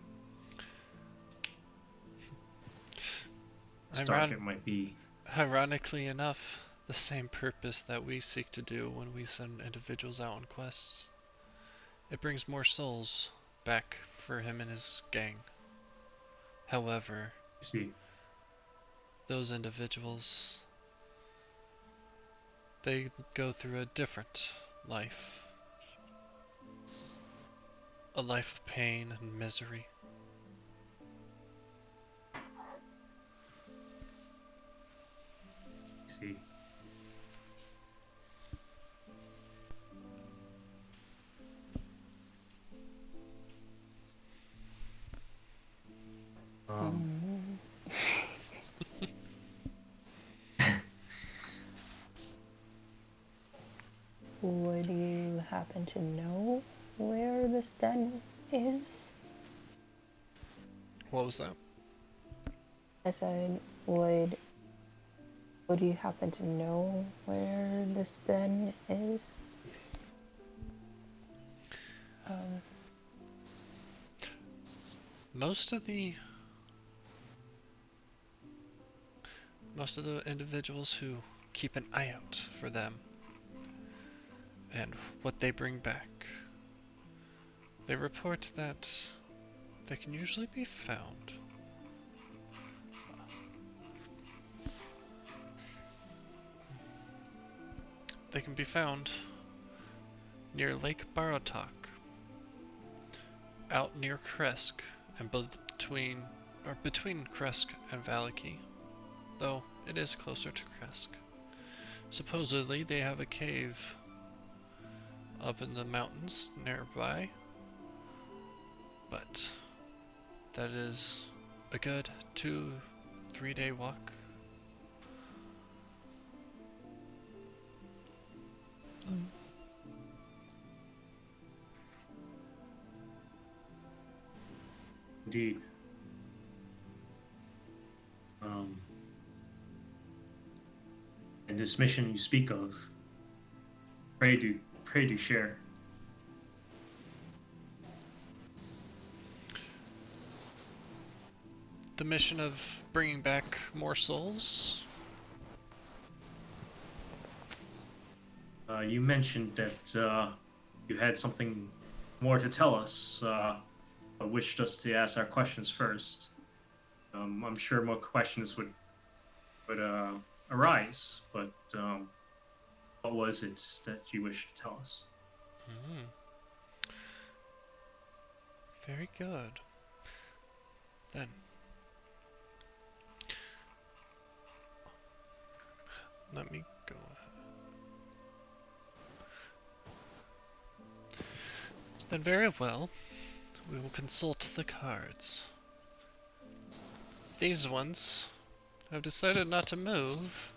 Stark, it might be. Ironically enough, the same purpose that we seek to do when we send individuals out on quests. It brings more souls back for him and his gang. However, I see. those individuals, they go through a different life. A life of pain and misery. I see. Would you happen to know where this den is? What was that? I said, would you happen to know where this den is? Most of the individuals who keep an eye out for them and what they bring back, they report that they can usually be found They can be found near Lake Barotok, out near Kresk, and between Kresk and Valaki, though it is closer to Kresk. Supposedly they have a cave up in the mountains nearby, but that is a good 2-3 day walk. Indeed. And this mission you speak of, pray do share. The mission of bringing back more souls? You mentioned that you had something more to tell us, but wished us to ask our questions first. I'm sure more questions would arise, but what was it that you wished to tell us? Mm-hmm. Very good. Then, let me go ahead. Then very well, we will consult the cards. These ones have decided not to move.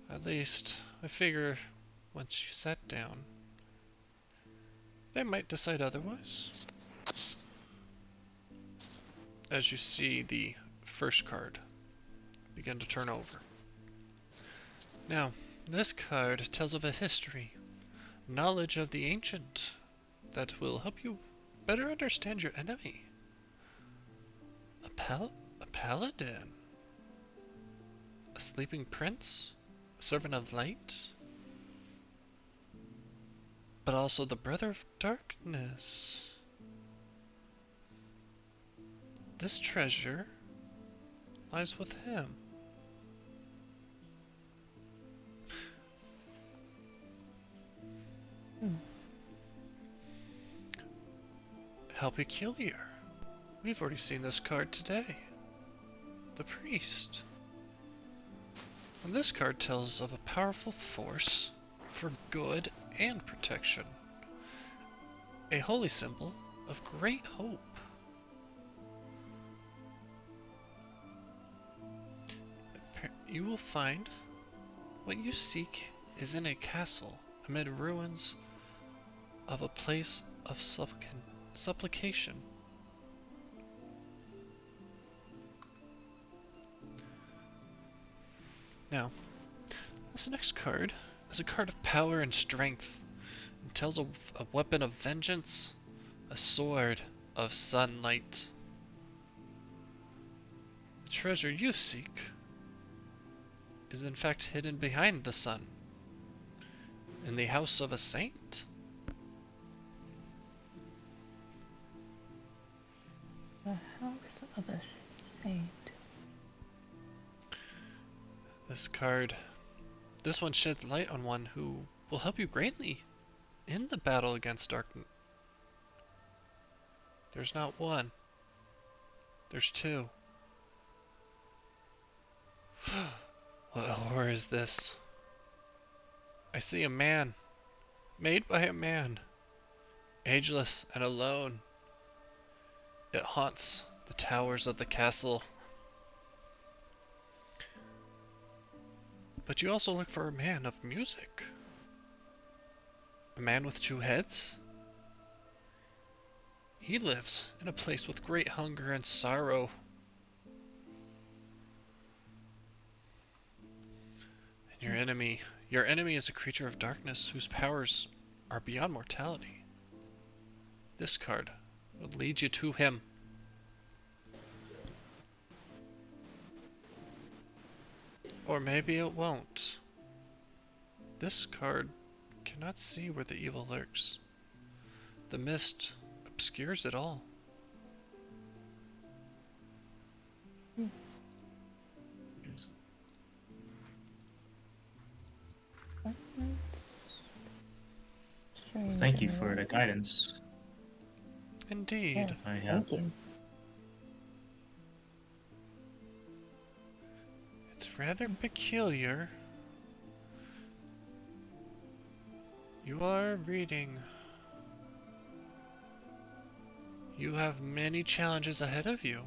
At least, I figure once you sat down, they might decide otherwise. As you see the first card begin to turn over. Now, this card tells of a history, knowledge of the ancient, that will help you better understand your enemy. A paladin? A sleeping prince? A servant of light? But also the brother of darkness. This treasure lies with him. How peculiar. We've already seen this card today. The priest. And this card tells of a powerful force for good and protection. A holy symbol of great hope. You will find what you seek is in a castle amid ruins of a place of supplication. Now, this next card is a card of power and strength. It tells of a weapon of vengeance, a sword of sunlight. The treasure you seek is in fact hidden behind the sun, in the house of a saint. The house of a saint. This one sheds light on one who will help you greatly in the battle against darkness. There's not one. There's two. What horror is this? I see a man, made by a man, ageless and alone. It haunts the towers of the castle. But you also look for a man of music. A man with two heads? He lives in a place with great hunger and sorrow. And your enemy is a creature of darkness whose powers are beyond mortality. This card will lead you to him. Or maybe it won't. This card cannot see where the evil lurks. The mist obscures it all. Thank you for the guidance. Indeed. Yes, I have. thank you. It's rather peculiar. You are reading. You have many challenges ahead of you.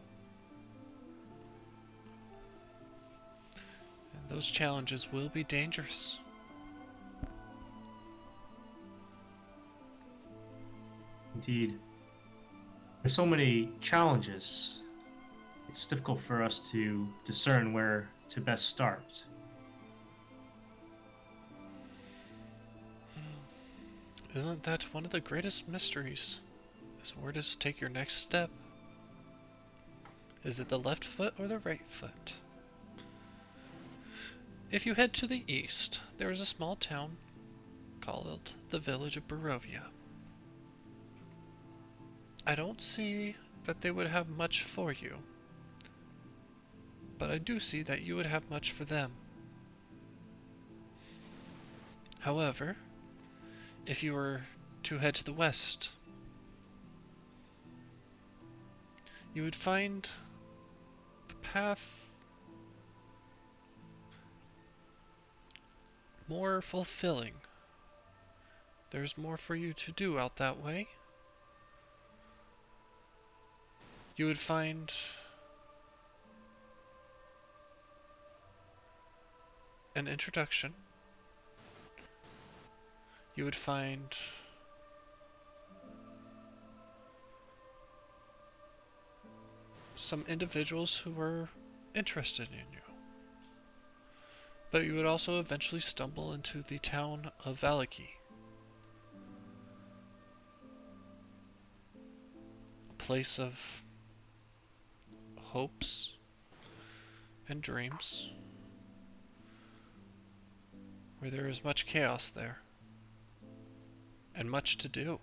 And those challenges will be dangerous. Indeed. There's so many challenges. It's difficult for us to discern where to best start. Isn't that one of the greatest mysteries? Is where to take your next step? Is it the left foot or the right foot? If you head to the east, there is a small town called the village of Barovia. I don't see that they would have much for you, but I do see that you would have much for them. However, if you were to head to the west, you would find the path more fulfilling. There's more for you to do out that way. You would find an introduction. You would find some individuals who were interested in you. But you would also eventually stumble into the town of Valaki. A place of hopes and dreams, where there is much chaos there, and much to do.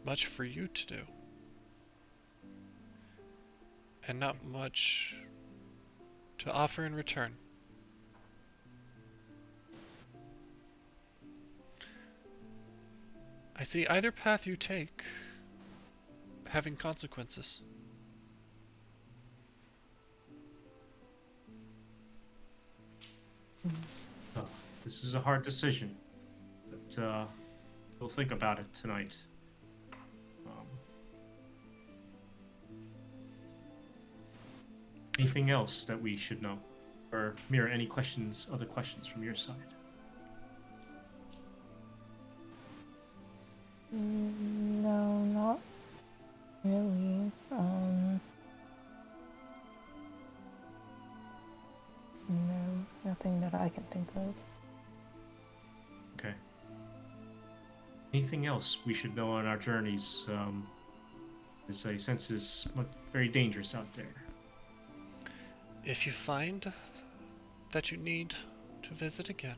Much for you to do. And not much to offer in return. I see either path you take having consequences. This is a hard decision, but we'll think about it tonight. Anything else that we should know? Or Mira, any questions, other questions from your side? No, not really. No, nothing that I can think of. Okay. Anything else we should know on our journeys? As I sense is very dangerous out there. If you find that you need to visit again,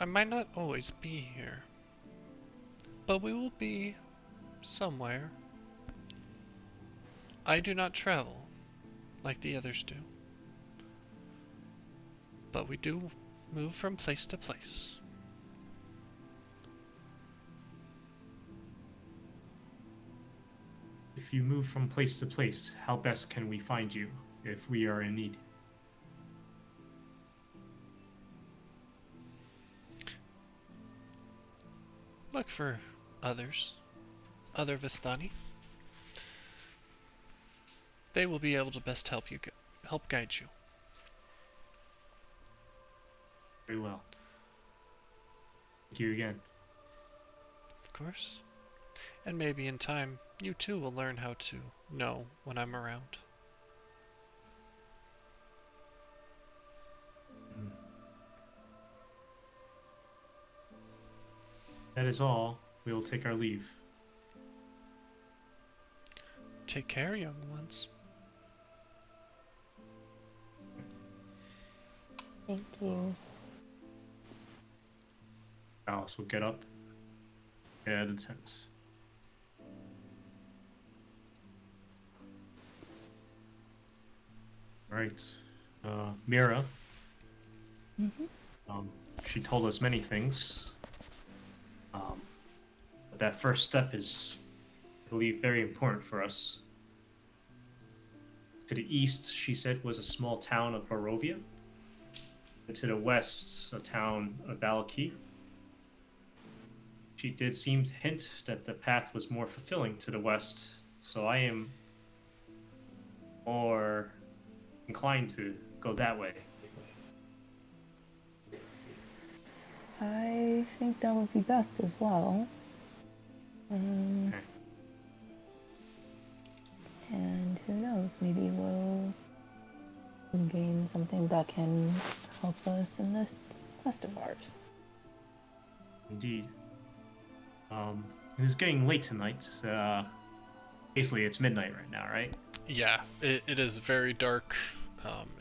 I might not always be here, but we will be somewhere. I do not travel like the others do, but we do move from place to place. If you move from place to place, how best can we find you if we are in need? Look for others, other Vistani. They will be able to best help guide you. Very well. Thank you again. Of course. And maybe in time, you too will learn how to know when I'm around. That is all. We will take our leave. Take care, young ones. Thank you. Alice will get up and out of the tent. Right. Mira, Mm-hmm. She told us many things. But that first step is, I believe, very important for us. To the east, she said, was a small town of Barovia. And to the west, a town of Valaki. She did seem to hint that the path was more fulfilling to the west, so I am more inclined to go that way. I think that would be best as well. Okay. And who knows, maybe we'll gain something that can help us in this quest of ours. Indeed. It is getting late tonight. Basically, it's midnight right now, right? Yeah, it is very dark.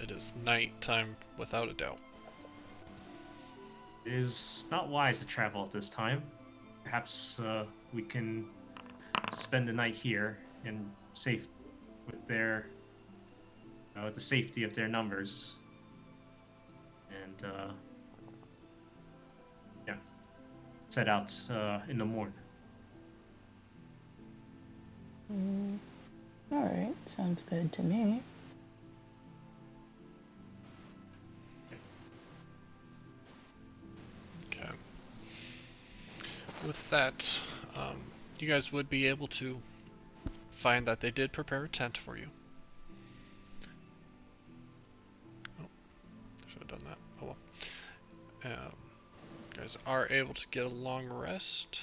It is nighttime without a doubt. It is not wise to travel at this time. Perhaps we can spend the night here and safe with their with the safety of their numbers, and yeah, set out in the morning. Alright, sounds good to me. Okay. With that, you guys would be able to find that they did prepare a tent for you. Oh, should have done that. Oh well. You guys are able to get a long rest.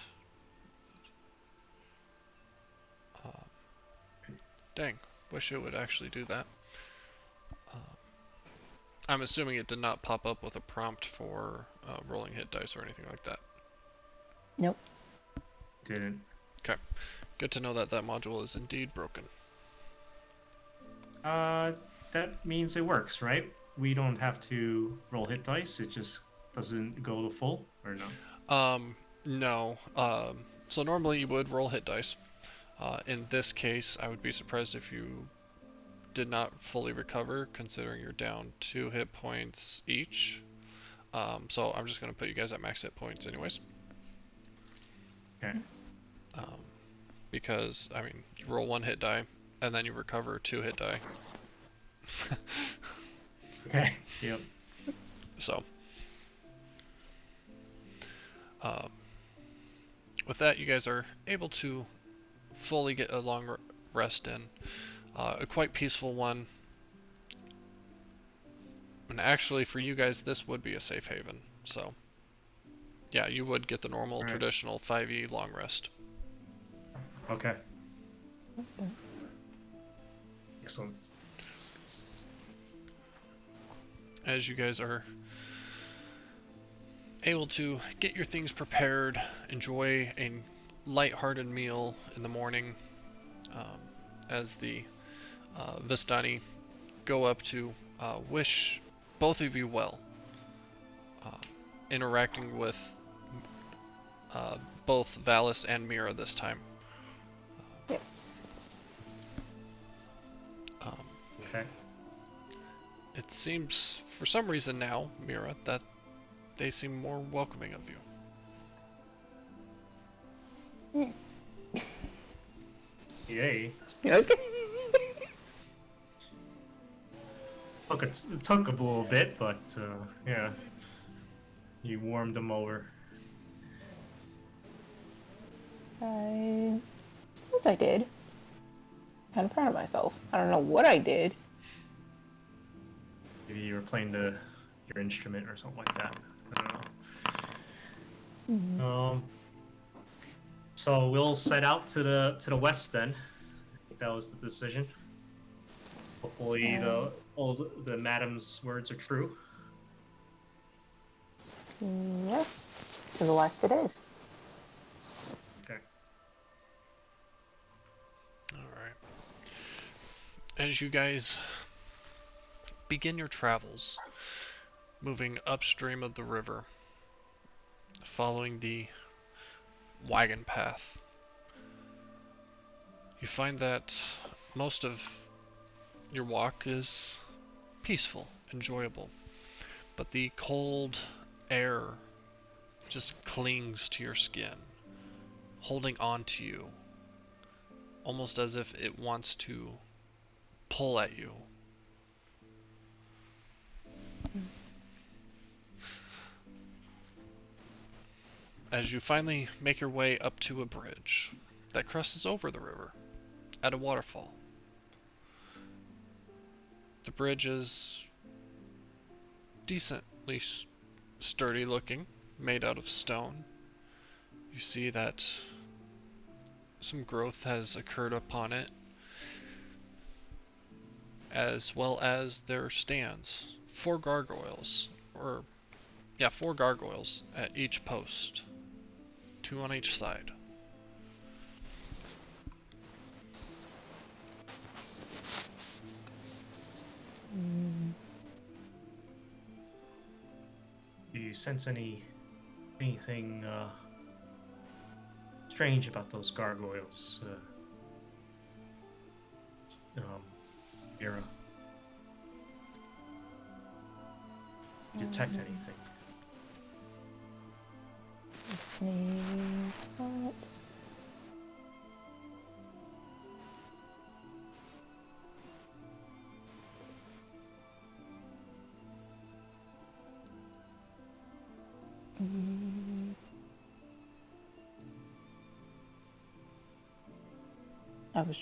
Dang, wish it would actually do that. I'm assuming it did not pop up with a prompt for rolling hit dice or anything like that. Nope. Didn't. Okay, good to know that that module is indeed broken. That means it works, right? We don't have to roll hit dice. It just doesn't go to full, or no? No. So normally you would roll hit dice. In this case, I would be surprised if you did not fully recover, considering you're down 2 hit points each. So I'm just going to put you guys at max hit points anyways. Okay. Because, I mean, you roll 1 hit die, and then you recover 2 hit die. Okay. Yep. So, with that, you guys are able to fully get a long rest in. A quite peaceful one. And actually, for you guys, this would be a safe haven. So, yeah, you would get the normal, traditional 5e long rest. Okay. That's good. Excellent. As you guys are able to get your things prepared, enjoy a light-hearted meal in the morning, as the Vistani go up to wish both of you well, interacting with both Valis and Mira this time. Yep. Okay. It seems, for some reason now, Mira, that they seem more welcoming of you. Yay. Okay. It took a little bit, but yeah, you warmed them over. I suppose I did. Kind of proud of myself. I don't know what I did. Maybe you were playing your instrument or something like that. I don't know. So we'll set out to the west then. I think that was the decision. Hopefully the madam's words are true. Yes. To the west it is. Okay. Alright. As you guys begin your travels, moving upstream of the river, following the wagon path, you find that most of your walk is peaceful, enjoyable. but the cold air just clings to your skin, holding on to you, almost as if it wants to pull at you. As you finally make your way up to a bridge that crosses over the river at a waterfall. The bridge is decently sturdy looking, made out of stone. You see that some growth has occurred upon it, as well as there stands four gargoyles at each post, two on each side. Do you sense anything strange about those gargoyles, Mira? Detect anything? I was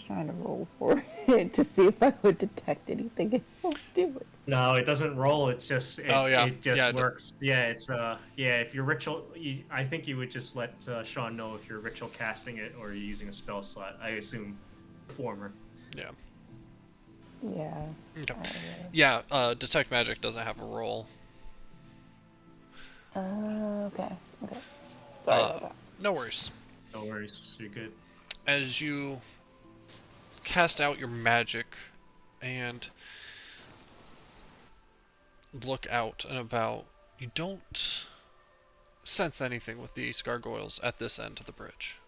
trying to roll for it to see if I would detect anything. It won't do it. No, it doesn't roll. It's just it just Yeah, works. It's if you're ritual, I think you would just let Sean know if you're ritual casting it or you're using a spell slot. I assume performer. Yeah. Yeah. Okay. Yeah, detect magic doesn't have a roll. Okay. Sorry about that. No worries. No worries, you're good. As you cast out your magic and look out and about, you don't sense anything with these gargoyles at this end of the bridge.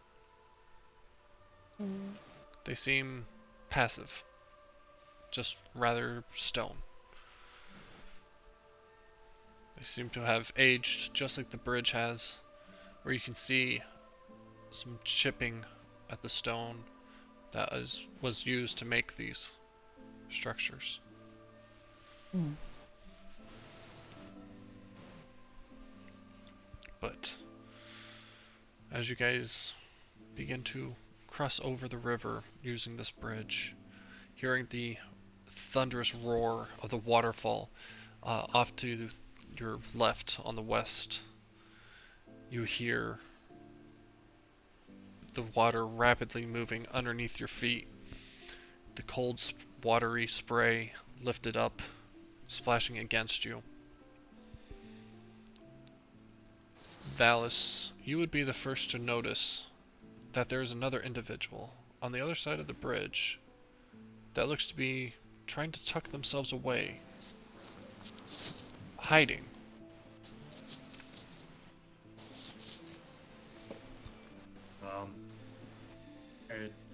They seem passive, just rather stone. They seem to have aged just like the bridge has, where you can see some chipping at the stone that was used to make these structures. But as you guys begin to cross over the river using this bridge, hearing the thunderous roar of the waterfall off to your left on the west, you hear the water rapidly moving underneath your feet. The cold, watery spray lifted up, splashing against you. Valis, you would be the first to notice that there is another individual on the other side of the bridge that looks to be trying to tuck themselves away, hiding.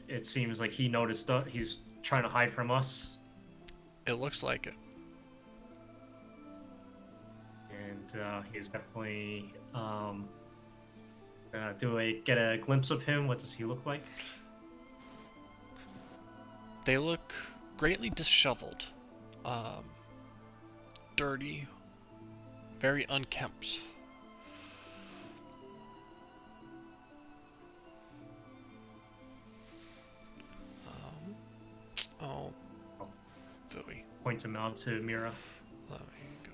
It seems like he noticed that he's trying to hide from us. It looks like it. And he's definitely do I get a glimpse of him? What does he look like? They look greatly disheveled, dirty, very unkempt. Philly. Points him out to Mira. Let me go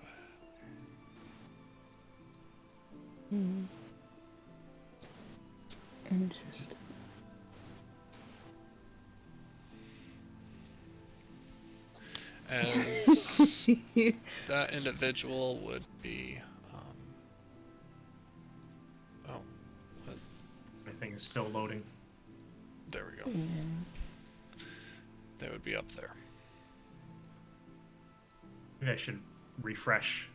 ahead. Interesting. As that individual would be, what? My thing is still loading. There we go. They would be up there. Maybe I should refresh.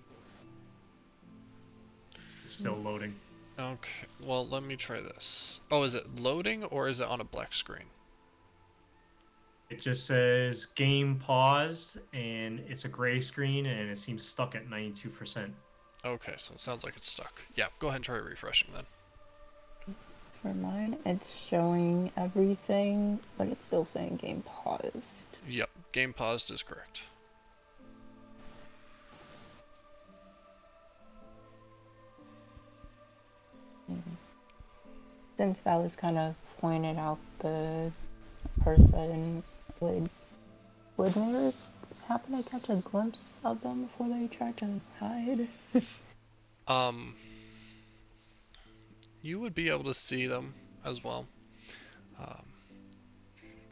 It's still loading. Okay, well, let me try this. Oh, is it loading or is it on a black screen? It just says game paused, and it's a gray screen, and it seems stuck at 92%. Okay, so it sounds like it's stuck. Yeah, go ahead and try refreshing then. For mine, it's showing everything, but it's still saying game paused. Yep, game paused is correct. Since Valis kind of pointed out the person, would maybe happen to catch a glimpse of them before they tried to hide? You would be able to see them as well.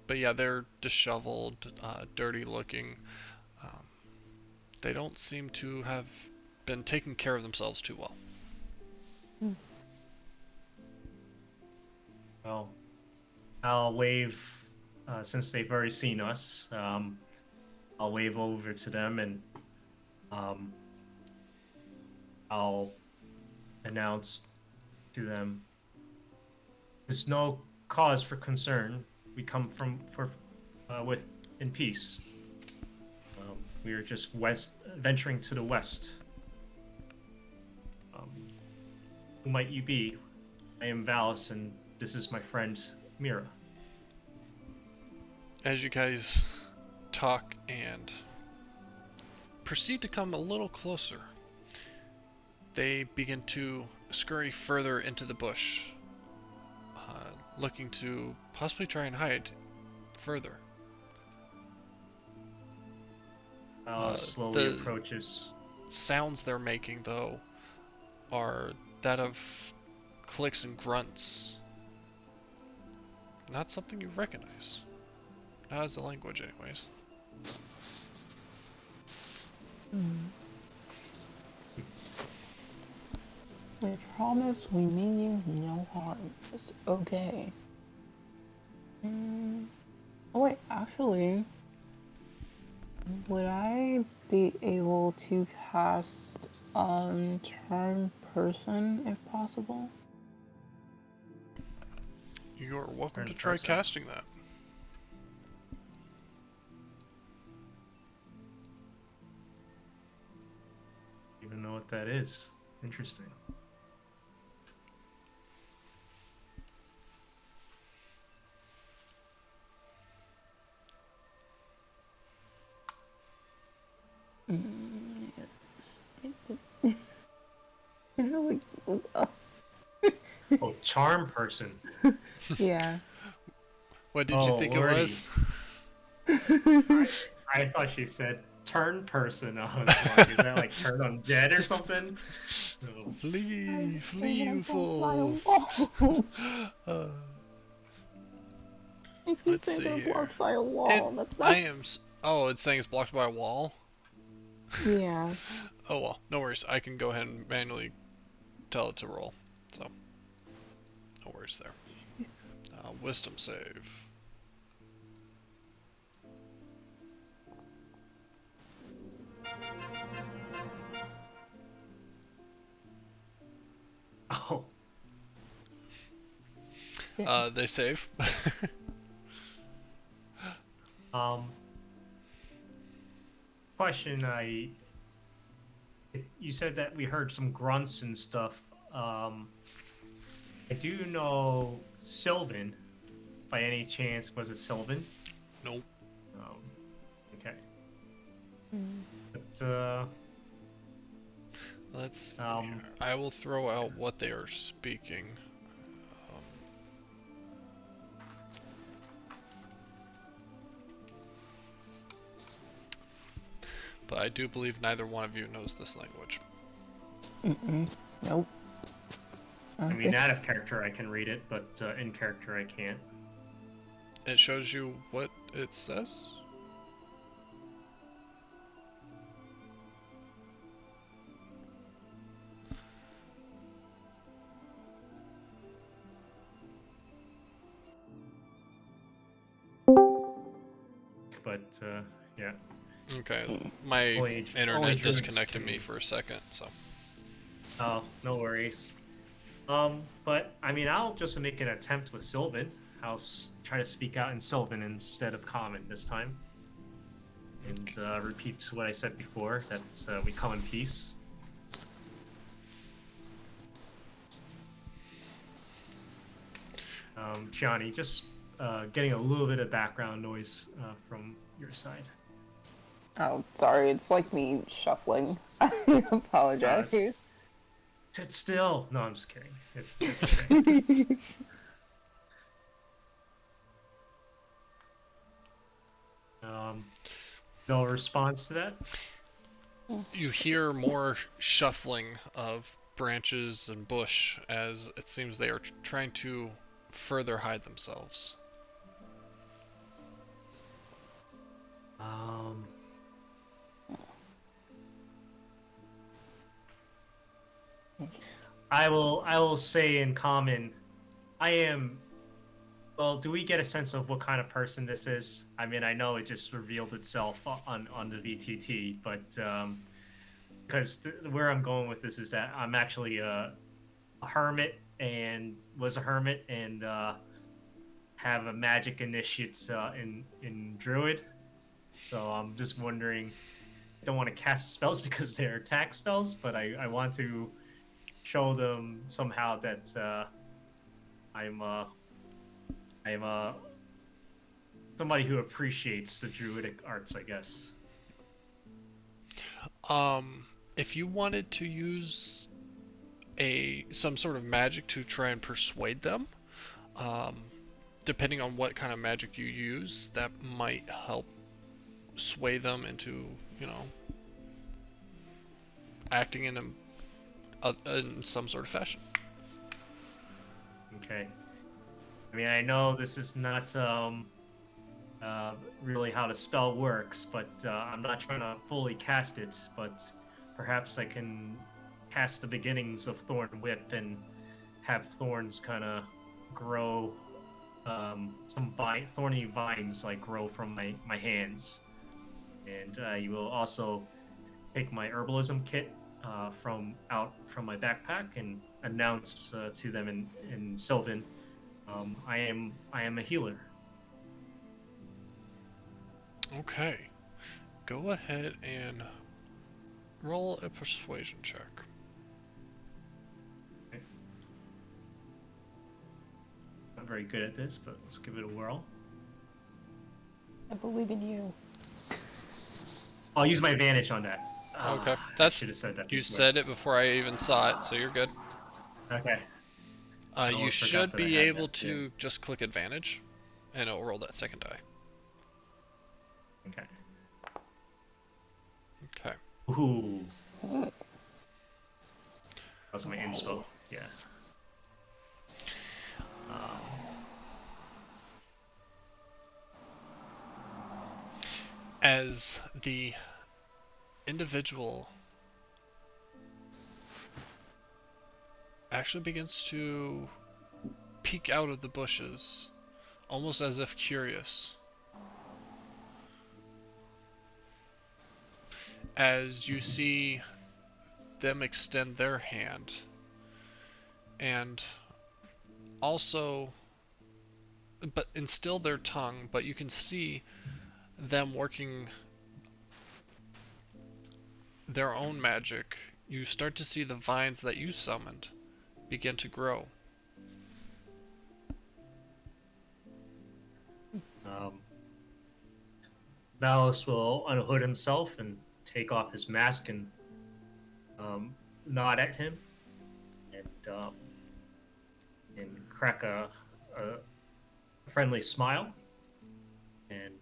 But yeah, they're disheveled, dirty looking. They don't seem to have been taking care of themselves too well. Well, I'll wave, since they've already seen us, I'll wave over to them and I'll announce to them, there's no cause for concern. We come with in peace. We are just venturing to the west. Who might you be? I am Valis, and this is my friend Mira. As you guys talk and proceed to come a little closer, they begin to scurry further into the bush, looking to possibly try and hide further. Slowly the approaches. Sounds they're making, though, are that of clicks and grunts. Not something you recognize. Not as a language, anyways. We promise we mean you no harm. It's okay. Oh wait, actually, would I be able to cast turn person if possible? You're welcome Turn to try person. casting that. Even know what that is. Interesting. Oh, charm person. Yeah. What did you think Lordy. it was? I thought she said turn person. I was like, is that like turn undead or something? No. Flee, you fools! Let's see here. Blocked by a wall. That's not... Oh, it's saying it's blocked by a wall? Yeah. Oh well, no worries. I can go ahead and manually tell it to roll. So, no worries there. Wisdom save. Oh. They save. Question. You said that we heard some grunts and stuff. I do know Sylvan. By any chance, was it Sylvan? Nope. Okay. But Let's see here. I will throw out what they are speaking. But I do believe neither one of you knows this language. Nope. I mean, out of character I can read it, but in character I can't. It shows you what it says? But, yeah. Okay, my internet disconnected me for a second, so. Oh, no worries. But, I mean, I'll just make an attempt with Sylvan. try to speak out in Sylvan instead of Common this time. And repeat what I said before, that we come in peace. Gianni, just getting a little bit of background noise from your side. Oh, sorry, it's like me shuffling. I apologize. Sit still. No, I'm just kidding. It's okay. No response to that? You hear more shuffling of branches and bush as it seems they are trying to further hide themselves. I will say in common, I am. Well, do we get a sense of what kind of person this is? I mean, I know it just revealed itself on the VTT, but because where I'm going with this is that I'm actually a hermit and was a hermit and have a magic initiate in Druid. So I'm just wondering. I don't want to cast spells because they're attack spells, but I want to show them somehow that I'm somebody who appreciates the druidic arts, I guess. If you wanted to use some sort of magic to try and persuade them, depending on what kind of magic you use, that might help sway them into, acting in some sort of fashion. Okay. I mean, I know this is not really how the spell works, but I'm not trying to fully cast it, but perhaps I can cast the beginnings of Thorn Whip and have thorns kind of grow, some thorny vines like grow from my hands. And you will also take my herbalism kit from my backpack and announce to them in Sylvan, I am a healer. Okay. Go ahead and roll a persuasion check. Okay. Not very good at this, but let's give it a whirl. I believe in you. I'll use my advantage on that. Okay, I should have said that. You before. said it before I even saw it, so you're good. Okay. You almost forgot should that I be had able that, to yeah. just click advantage, and it'll roll that second die. Okay. Okay. Ooh. That's my inspo. Yeah. As the individual actually begins to peek out of the bushes, almost as if curious, as you see them extend their hand and also instill their tongue, but you can see them working their own magic. You start to see the vines that you summoned begin to grow. Valis will unhood himself and take off his mask and nod at him and crack a friendly smile and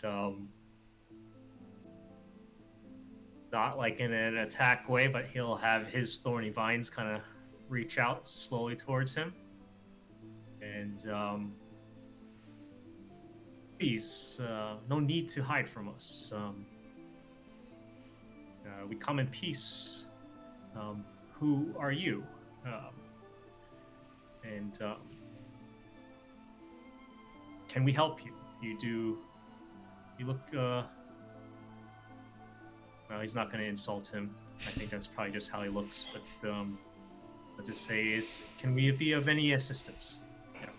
not like in an attack way, but he'll have his thorny vines kind of reach out slowly towards him and please, no need to hide from us. We come in peace. Who are you? And can we help you? You look. No, he's not going to insult him. I think that's probably just how he looks. But I'll just say, can we be of any assistance? Yeah.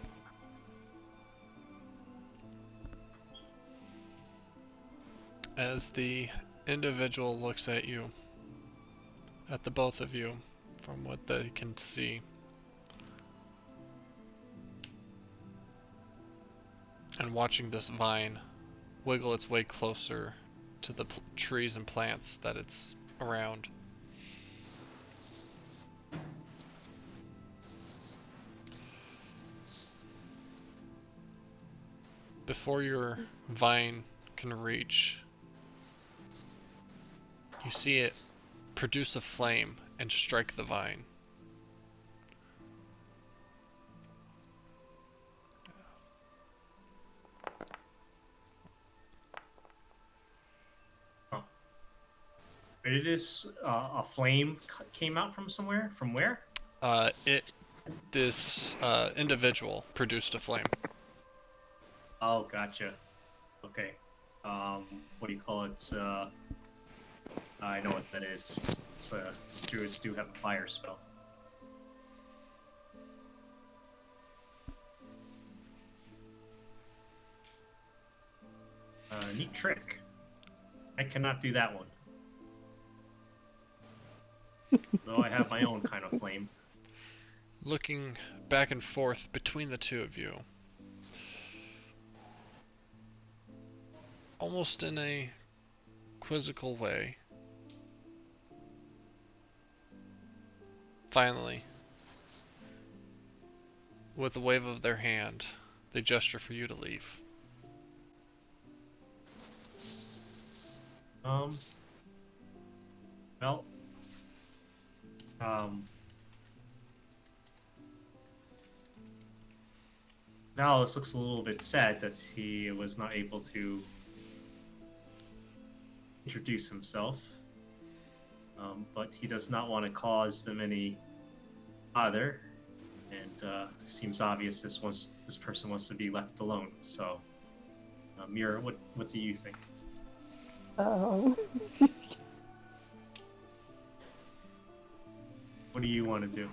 as the individual looks at you, at the both of you, from what they can see. And watching this vine wiggle its way closer to the trees and plants that it's around. Before your vine can reach, you see it produce a flame and strike the vine. Where did this a flame came out from somewhere? From where? This individual produced a flame. Oh, gotcha. Okay. What do you call it? I know what that is. It's, druids do have a fire spell. Neat trick. I cannot do that one. Though I have my own kind of flame. Looking back and forth between the two of you, almost in a quizzical way. Finally, with a wave of their hand, they gesture for you to leave. Well, Valis looks a little bit sad that he was not able to introduce himself, but he does not want to cause them any bother, and seems obvious this person wants to be left alone. So, Mira, what do you think? What do you want to do?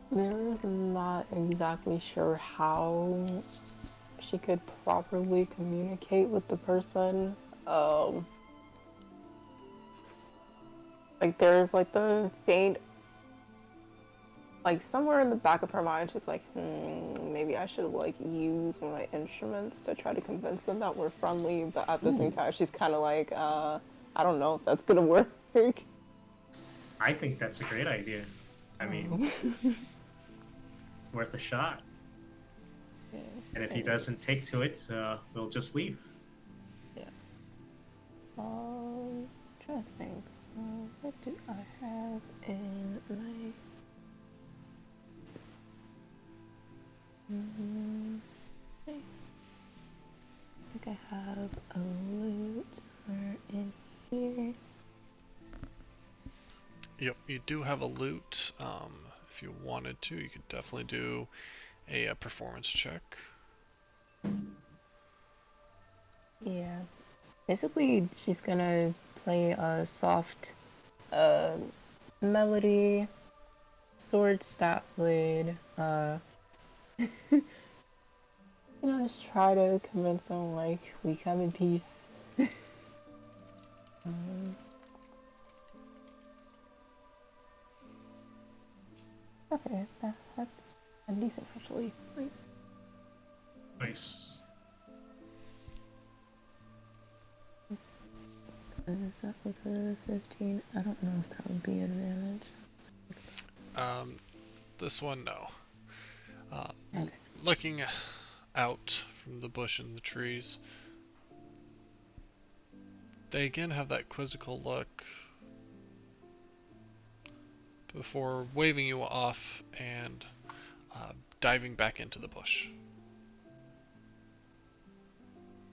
Mira's not exactly sure how she could properly communicate with the person. Like there's like the faint, like somewhere in the back of her mind, she's like, maybe I should like use one of my instruments to try to convince them that we're friendly. But at the same time, she's kind of like, I don't know if that's gonna work. I think that's a great idea. I mean, worth a shot. Yeah. And if he doesn't take to it, we'll just leave. Yeah. Trying to think. What do I have in my? I think I have a loot somewhere in here. Yep, you do have a loot. If you wanted to, you could definitely do a performance check. Yeah. Basically, she's gonna play a soft melody, swords that would, just try to convince them, like, we come in peace. Okay, that's decent, actually. Like, Nice. that was a 15. I don't know if that would be advantage. This one, no. Okay. Looking out from the bush and the trees, they again have that quizzical look before waving you off and diving back into the bush.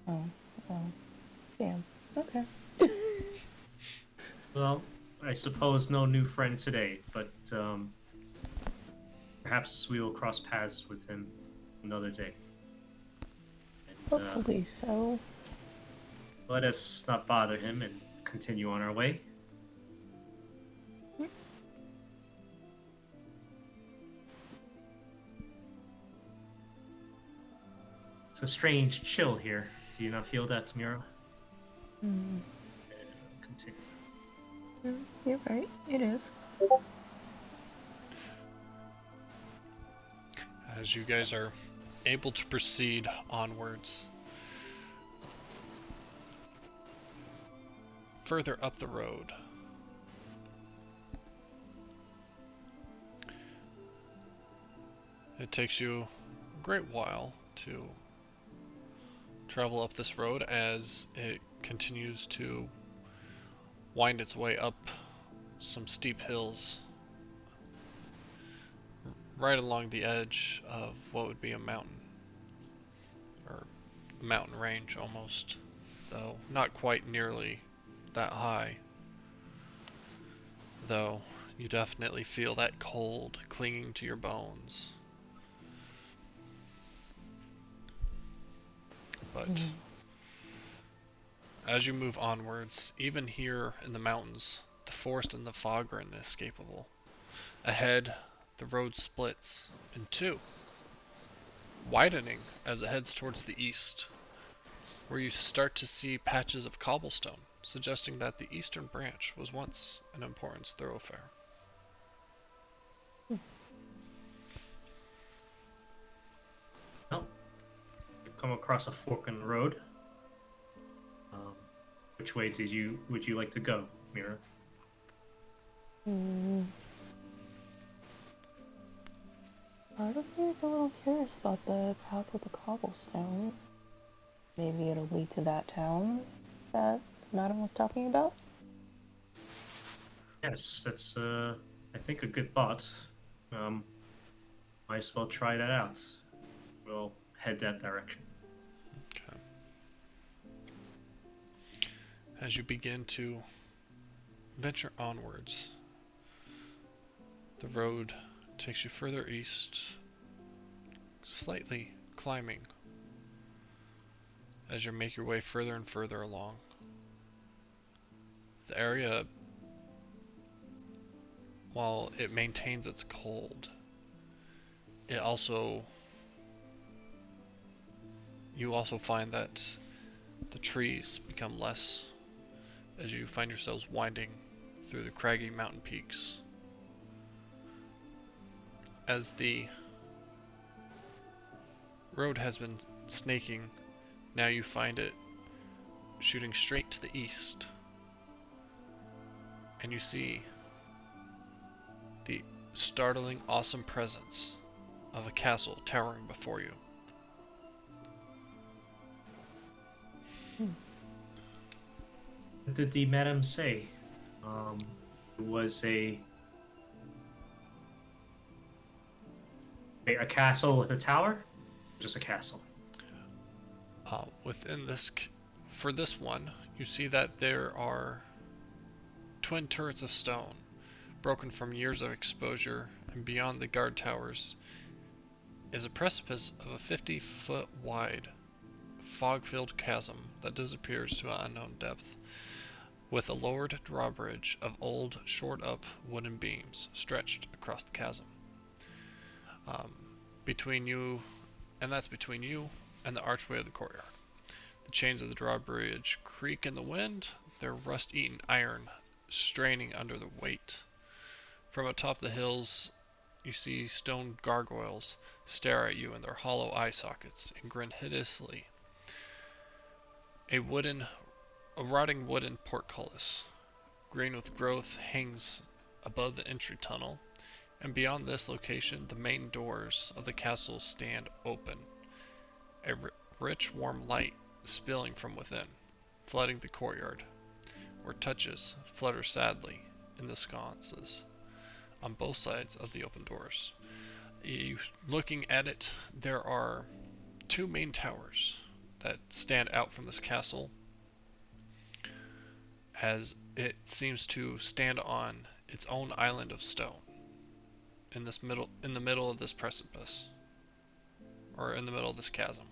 Oh, damn. Okay. Well, I suppose no new friend today, but perhaps we will cross paths with him another day. And, Hopefully so. let us not bother him and continue on our way. It's a strange chill here. Do you not feel that, Mira? Mm, Continue. you're right. It is. As you guys are able to proceed onwards, further up the road, it takes you a great while to travel up this road as it continues to wind its way up some steep hills right along the edge of what would be a mountain, or a mountain range almost, though not quite nearly that high. Though you definitely feel that cold clinging to your bones. But as you move onwards, even here in the mountains, the forest and the fog are inescapable. Ahead, the road splits in two, widening as it heads towards the east, where you start to see patches of cobblestone, suggesting that the eastern branch was once an important thoroughfare. Well, you've come across a fork in the road. Which way would you like to go, Mira? Part of me is a little curious about the path with the cobblestone. Maybe it'll lead to that town that Madam was talking about? Yes, that's I think a good thought. Might as well try that out. We'll head that direction. Okay. As you begin to venture onwards, the road takes you further east, slightly climbing as you make your way further and further along. The area, while it maintains its cold, you also find that the trees become less as you find yourselves winding through the craggy mountain peaks. As the road has been snaking, now you find it shooting straight to the east, and you see the startling, awesome presence of a castle towering before you. What did the madam say? It was a castle with a tower? Just a castle. Within this, for this one, you see that there are twin turrets of stone, broken from years of exposure, and beyond the guard towers is a precipice of a 50-foot wide, fog-filled chasm that disappears to an unknown depth, with a lowered drawbridge of old, shored-up wooden beams stretched across the chasm. Between you and the archway of the courtyard. The chains of the drawbridge creak in the wind, their rust-eaten iron straining under the weight. From atop the hills, you see stone gargoyles stare at you in their hollow eye sockets and grin hideously. A rotting wooden portcullis, green with growth, hangs above the entry tunnel, and beyond this location, the main doors of the castle stand open, a rich, warm light spilling from within, flooding the courtyard, where touches flutter sadly in the sconces on both sides of the open doors. Looking at it, there are two main towers that stand out from this castle, as it seems to stand on its own island of stone in the middle of this precipice, or in the middle of this chasm.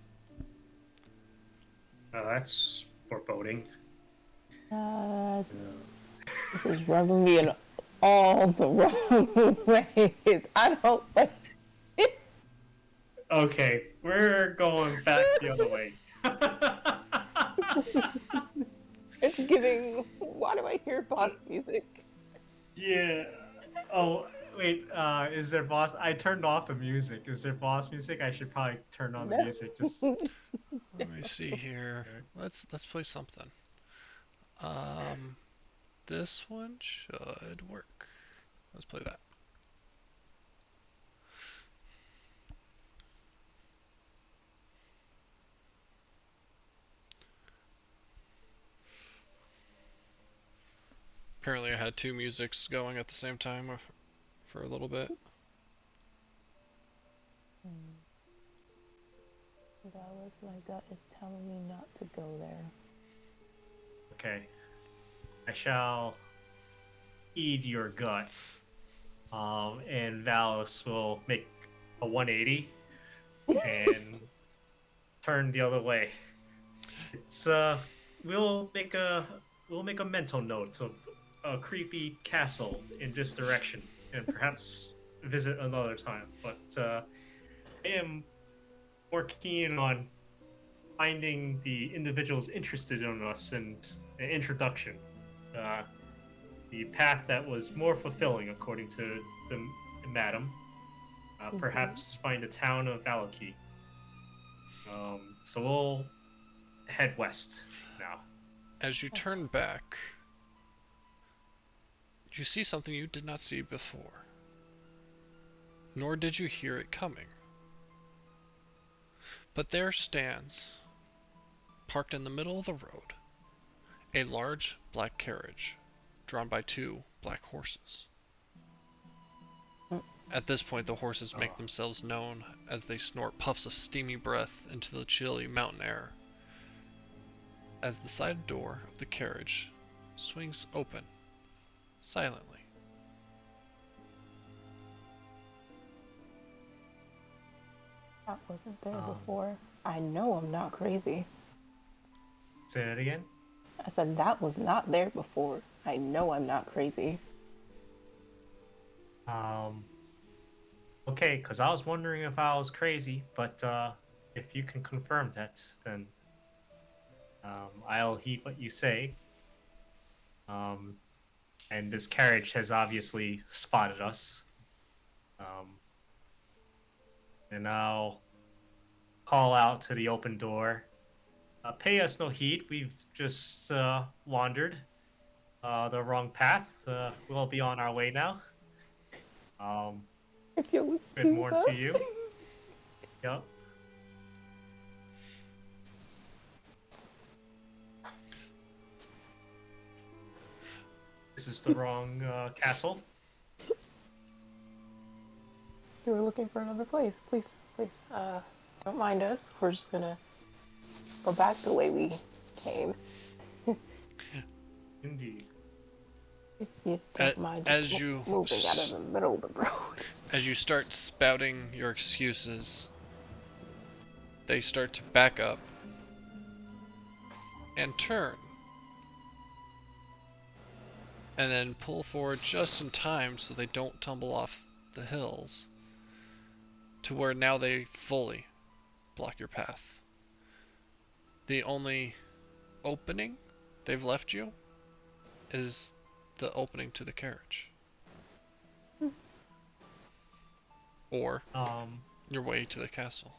That's foreboding. This is rubbing me in all the wrong ways. I don't like it. Okay, we're going back the other way. It's giving. Why do I hear boss music? Yeah. Oh, wait. Is there boss? I turned off the music. Is there boss music? I should probably turn on the No. music. Just. Let me see here. Let's play something. Um, this one should work. Let's play that. Apparently I had two musics going at the same time for a little bit. Dallas, my gut is telling me not to go there. Okay. I shall heed your gut. And Valis will make a 180 and turn the other way. It's we'll make a mental note of a creepy castle in this direction and perhaps visit another time. But I am more keen on finding the individuals interested in us and an introduction. The path that was more fulfilling, according to the madam. Perhaps find a town of Valaki. So we'll head west now. As you turn back, you see something you did not see before, nor did you hear it coming. But there stands, parked in the middle of the road, a large black carriage drawn by two black horses. At this point, the horses make themselves known as they snort puffs of steamy breath into the chilly mountain air. As the side door of the carriage swings open, silently. That wasn't there before. I know I'm not crazy. Say that again? I said that was not there before. I know I'm not crazy. Okay, because I was wondering if I was crazy, but if you can confirm that, then I'll heed what you say. And this carriage has obviously spotted us. And I'll call out to the open door. Pay us no heed. We've just wandered the wrong path. We'll be on our way now. If you'll Good excuse morning us. to you. Yep. This is the wrong castle. You were looking for another place. Please, don't mind us. We're just gonna go back the way we came. Indeed. If you don't mind just moving out of the middle of the road. As you start spouting your excuses, they start to back up and turn. And then pull forward just in time so they don't tumble off the hills, to where now they fully block your path. The only opening they've left you is the opening to the carriage. Or your way to the castle.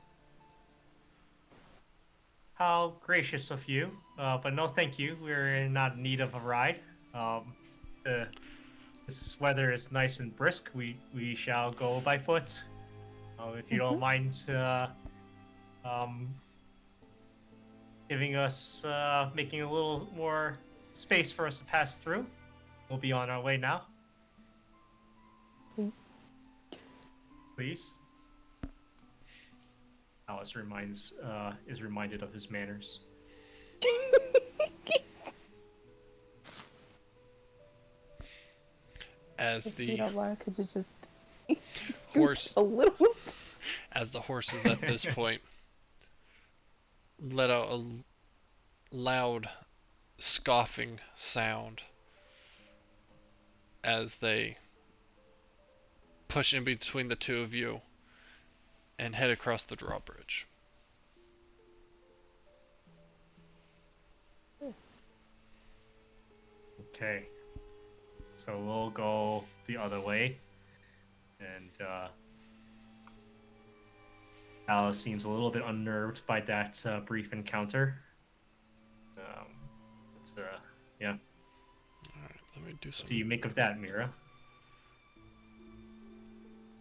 How gracious of you, but no thank you. We're not in need of a ride. This weather is nice and brisk. We shall go by foot. If you don't mind giving us, making a little more space for us to pass through, we'll be on our way now. Please. Please. Alice is reminded of his manners. As If the you don't mind, could you just horse, a little? as the horses at this point let out a loud scoffing sound as they push in between the two of you and head across the drawbridge. Okay. So we'll go the other way. And Alice seems a little bit unnerved by that brief encounter. Yeah. Alright, let me do some. What do you make of that, Mira?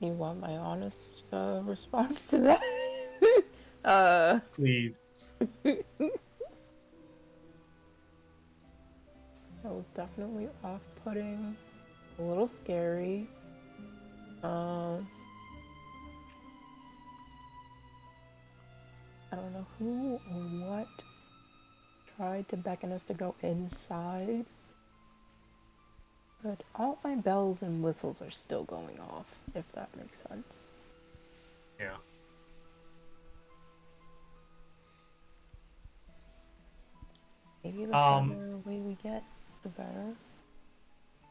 You want my honest response to that? Please. That was definitely off-putting, a little scary. I don't know who or what tried to beckon us to go inside, but all my bells and whistles are still going off, if that makes sense. Yeah. Maybe the farther away we get, the better.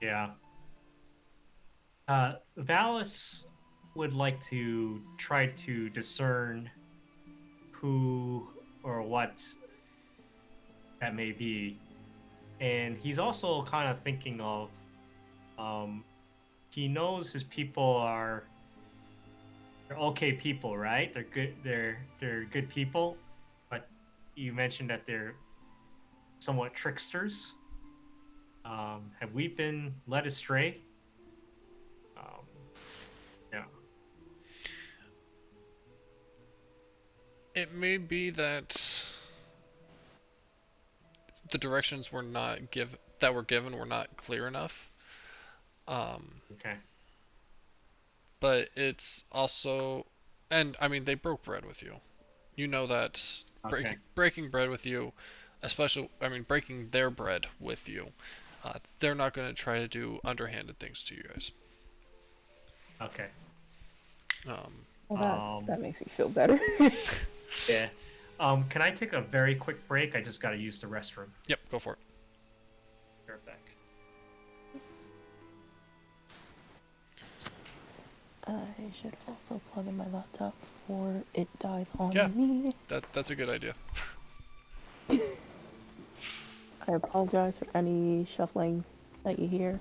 Yeah. Valis would like to try to discern who or what that may be. And he's also kind of thinking of he knows his people they're okay people, right? They're good they're good people, but you mentioned that they're somewhat tricksters. Have we been led astray? Yeah. It may be that the directions were not given were not clear enough. Okay. But it's also, and I mean, they broke bread with you. You know that Okay. breaking bread with you, especially, I mean, breaking their bread with you, they're not going to try to do underhanded things to you guys. Okay. Well, that makes me feel better. Yeah. Can I take a very quick break? I just got to use the restroom. Yep, go for it. Be right back. I should also plug in my laptop before it dies on Yeah. me. That's a good idea. I apologize for any shuffling that you hear.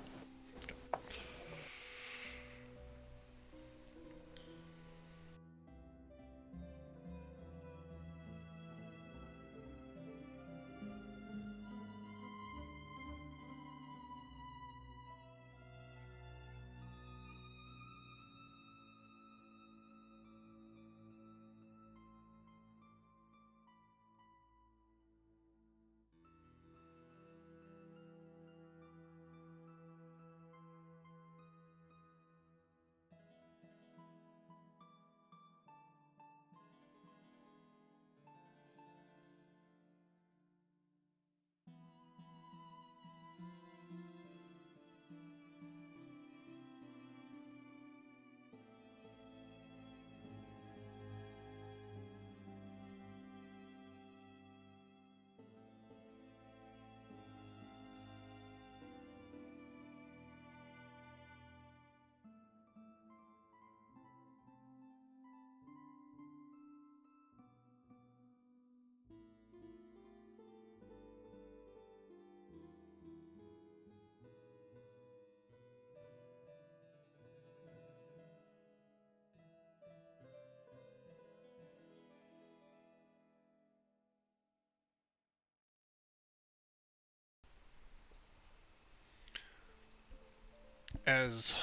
As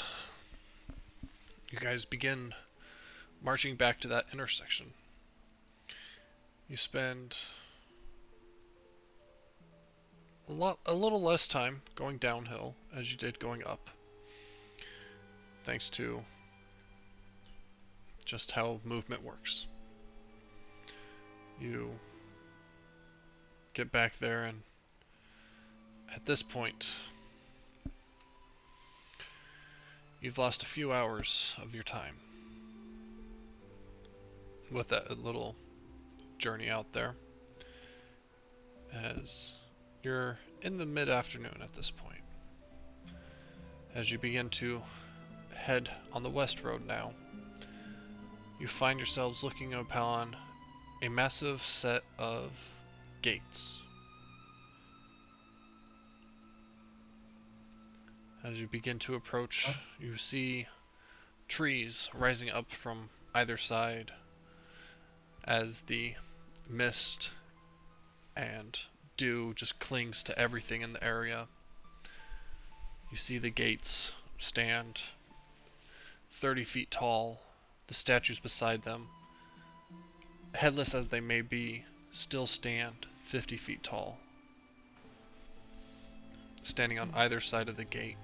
you guys begin marching back to that intersection, you spend a little less time going downhill as you did going up, thanks to just how movement works. You get back there, and at this point, you've lost a few hours of your time with that little journey out there, as you're in the mid-afternoon at this point. As you begin to head on the west road now, you find yourselves looking upon a massive set of gates. As you begin to approach, you see trees rising up from either side as the mist and dew just clings to everything in the area. You see the gates stand 30 feet tall, the statues beside them, headless as they may be, still stand 50 feet tall, standing on either side of the gate.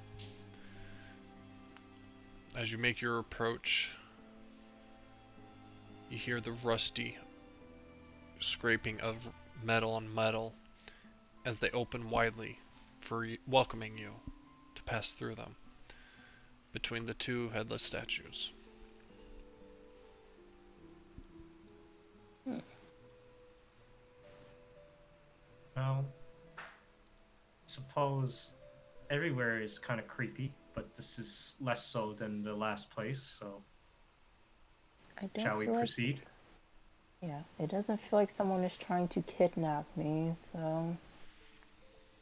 As you make your approach, you hear the rusty scraping of metal on metal as they open widely for welcoming you to pass through them between the two headless statues. Well, suppose everywhere is kind of creepy, but this is less so than the last place, so I don't shall we feel like- proceed? yeah, it doesn't feel like someone is trying to kidnap me, so...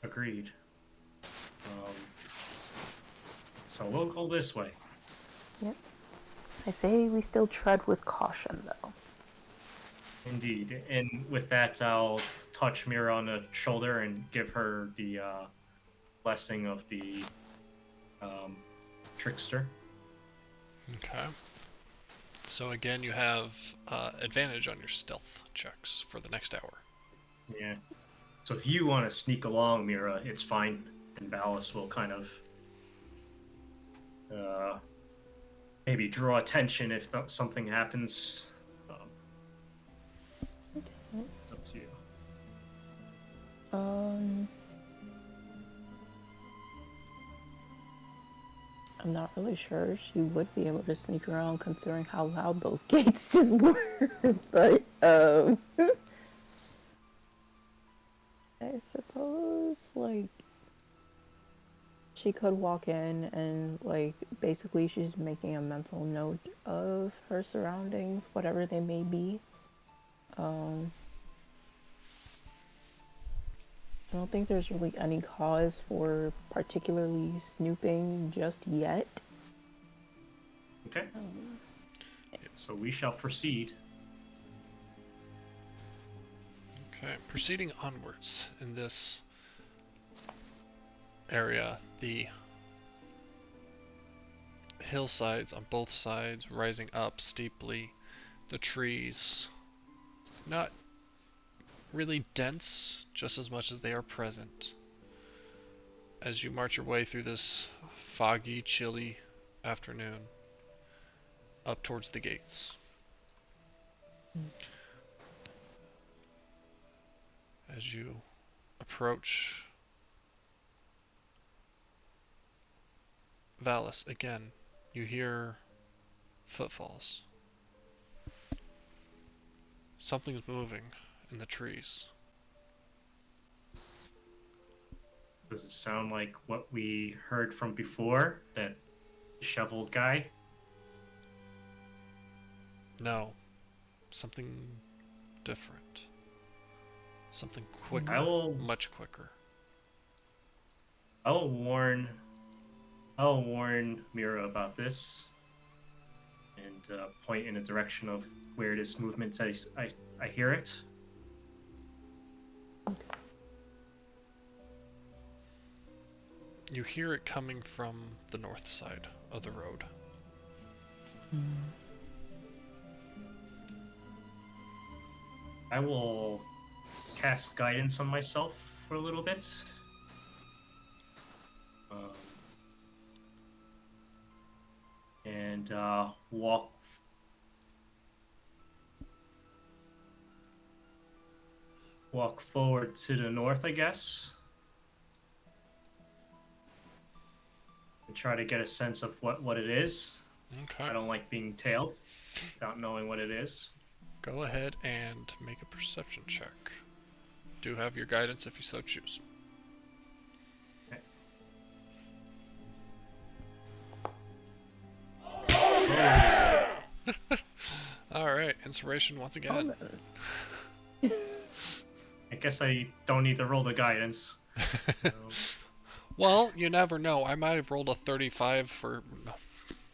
Agreed. So we'll go this way. Yep. I say we still tread with caution, though. Indeed. And with that, I'll touch Mira on the shoulder and give her the blessing of the trickster. Okay. So again, you have advantage on your stealth checks for the next hour. Yeah. So if you want to sneak along, Mira, it's fine. And Valis will kind of maybe draw attention if something happens. It's up to you. I'm not really sure she would be able to sneak around considering how loud those gates just were, but, I suppose, like, she could walk in and, like, basically she's making a mental note of her surroundings, whatever they may be. I don't think there's really any cause for particularly snooping just yet. Okay. So we shall proceed. Okay, proceeding onwards in this area, the hillsides on both sides rising up steeply, the trees not really dense, just as much as they are present. As you march your way through this foggy, chilly afternoon, up towards the gates. As you approach Valis again, you hear footfalls. Something's moving in the trees. Does it sound like what we heard from before? That disheveled guy? No. Something different. Something quicker. Much quicker. I'll warn Mira about this and point in the direction of where this movement I hear it. You hear it coming from the north side of the road. I will cast guidance on myself for a little bit. And walk forward to the north, I guess. And try to get a sense of what it is. Okay. I don't like being tailed without knowing what it is. Go ahead and make a perception check. Do have your guidance if you so choose. Okay. Alright, inspiration once again. I guess I don't need to roll the guidance. So, Well, you never know. I might have rolled a 35 for.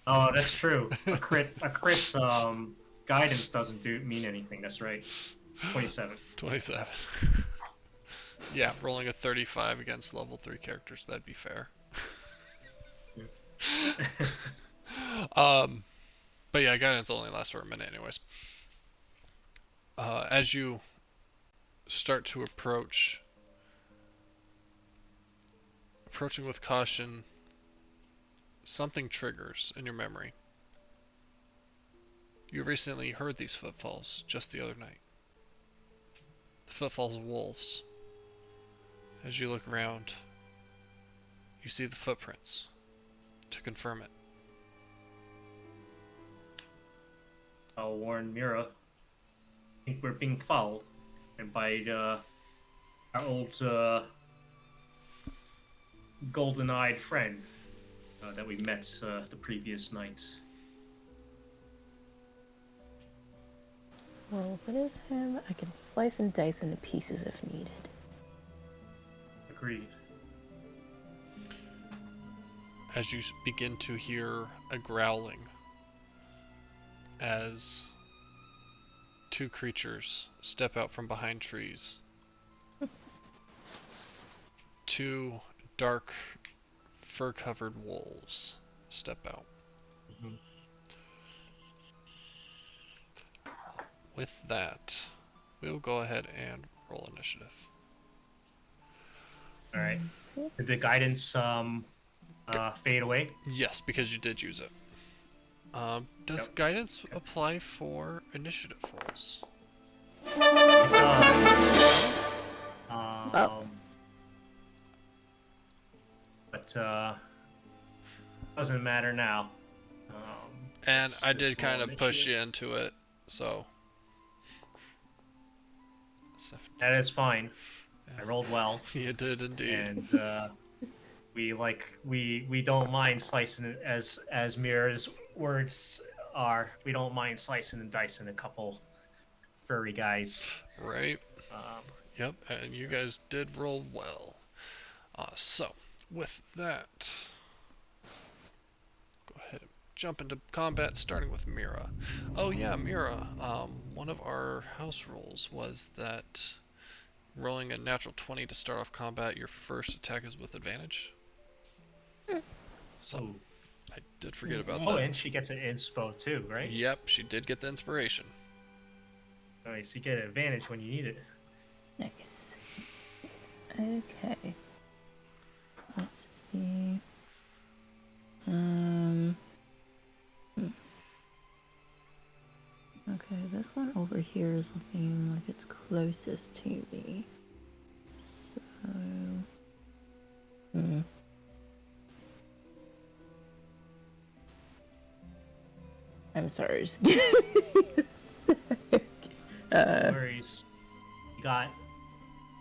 Oh, that's true. A crit guidance doesn't mean anything. That's right. 27. 27. Yeah, rolling a 35 against level 3 characters, that'd be fair. But yeah, guidance only lasts for a minute anyways. As you start to approaching with caution, something triggers in your memory. You recently heard these footfalls just the other night. The footfalls of wolves. As you look around, you see the footprints to confirm it. I'll warn Mira. I think we're being followed, and by our old golden-eyed friend that we met the previous night. Well, if it is him, I can slice and dice into pieces if needed. Agreed. As you begin to hear a growling as two creatures step out from behind trees. Two dark, fur-covered wolves step out. Mm-hmm. With that, we'll go ahead and roll initiative. All right. Did the guidance fade away? Yes, because you did use it. Does Yep. guidance apply for initiative rolls? It does. But doesn't matter now. And let's I just did kind roll of push you initiative. into it, so. That is fine. I rolled well, You did indeed. and we don't mind slicing it as Mira's words are. We don't mind slicing and dicing a couple furry guys. Right. Um, Yep, and you guys did roll well. So, with that, go ahead and jump into combat, starting with Mira. Oh yeah, Mira. One of our house rules was that rolling a natural 20 to start off combat, your first attack is with advantage. So, ooh. I did forget about Oh, that. and she gets an inspo too, right? Yep, she did get the inspiration. Nice. You get an advantage when you need it. Nice. Okay. Let's see. Okay, this one over here is looking like it's closest to me. So. I'm sorry, just give me a sec. No worries. You got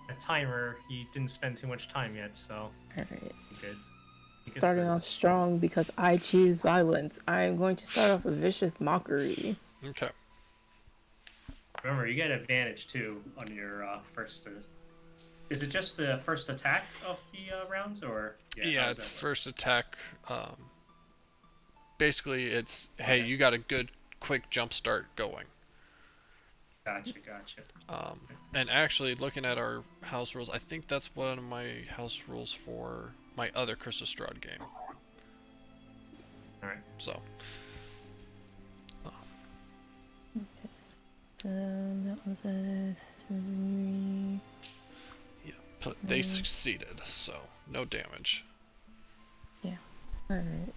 a timer. You didn't spend too much time yet, so Alright. good. Starting off strong because I choose violence. I'm going to start off with vicious mockery. Okay. Remember, you get advantage too on your first. Is it just the first attack of the rounds, or Yeah, how does it's that work? first attack. Basically, it's hey, Okay. you got a good quick jump start going. Gotcha. And actually, looking at our house rules, I think that's one of my house rules for my other Curse of Strahd game. All right. So, That was a 3. yeah, but they succeeded, so no damage. Yeah. Alright.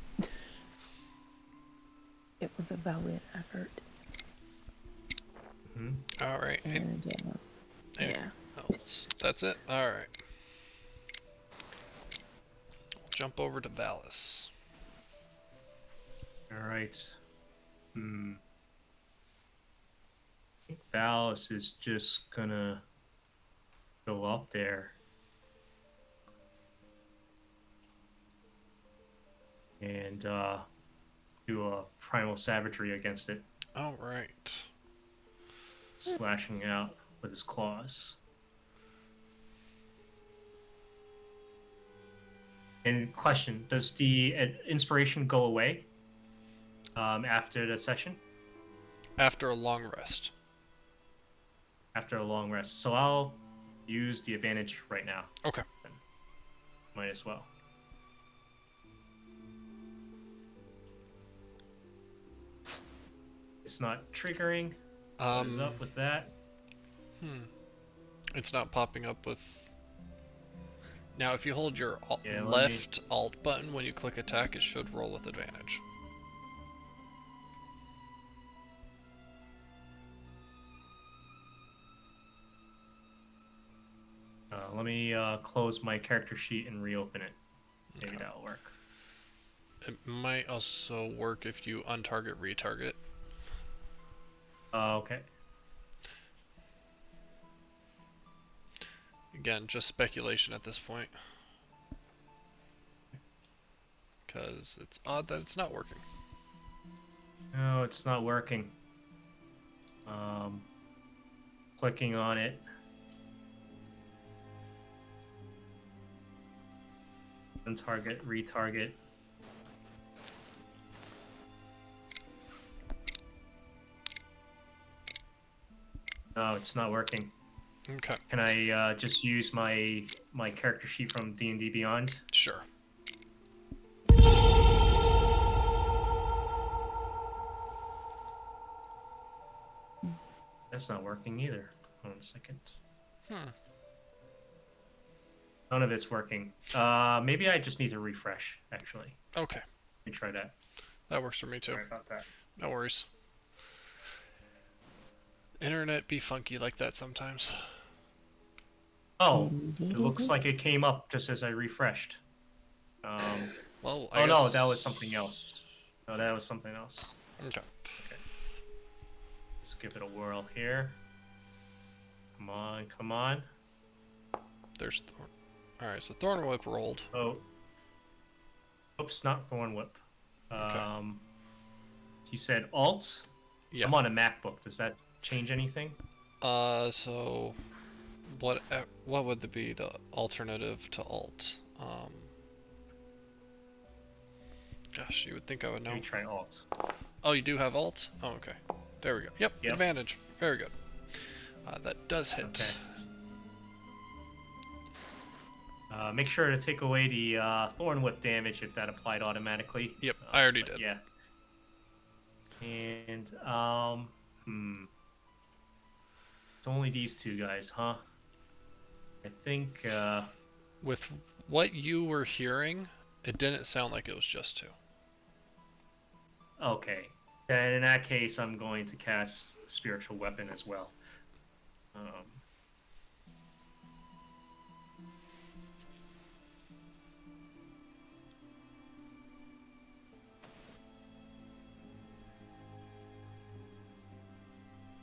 It was a valiant effort. Mm-hmm. All right. And, yeah. That's it. All right. Jump over to Valis. All right. I think Valis is just gonna go up there and do a primal savagery against it, All right. slashing out with his claws. And question: does the inspiration go away after the session? After a long rest. After a long rest. So I'll use the advantage right now. Okay. Then. Might as well. It's not triggering. What is up with that? It's not popping up with... Now, if you hold your Yeah, left Alt button when you click attack, it should roll with advantage. Let me close my character sheet and reopen it. Maybe Okay. that'll work. It might also work if you untarget, retarget. Okay. Again, just speculation at this point. Because it's odd that it's not working. No, it's not working. Clicking on it. Untarget, retarget. No, it's not working. Okay, Can I just use my character sheet from D&D Beyond? sure. That's not working either. Hold on a second. Hmm. None of it's working. Maybe I just need to refresh, actually. Okay, Let me try that. that works for me too. Sorry about that. No worries. Internet be funky like that sometimes. Oh, it looks like it came up just as I refreshed. Well, Oh no, that was something else. No, that was something else. Okay. Let's give it a whirl here. Come on, come on. There's Thorn. Alright, so Thorn Whip rolled. Oh. Oops, not Thorn Whip. Okay. You said Alt? Yeah. I'm on a MacBook. Does that change anything? So what would be the alternative to Alt? Gosh, you would think I would know. Let me try Alt. Oh, you do have Alt? Oh, okay. There we go. Yep, Yep. advantage. Very good. That does hit. Okay. Make sure to take away the Thorn Whip damage if that applied automatically. Yep, I already did. Yeah. And it's only these two guys, huh? I think With what you were hearing, it didn't sound like it was just two. okay. Then in that case, I'm going to cast Spiritual Weapon as well.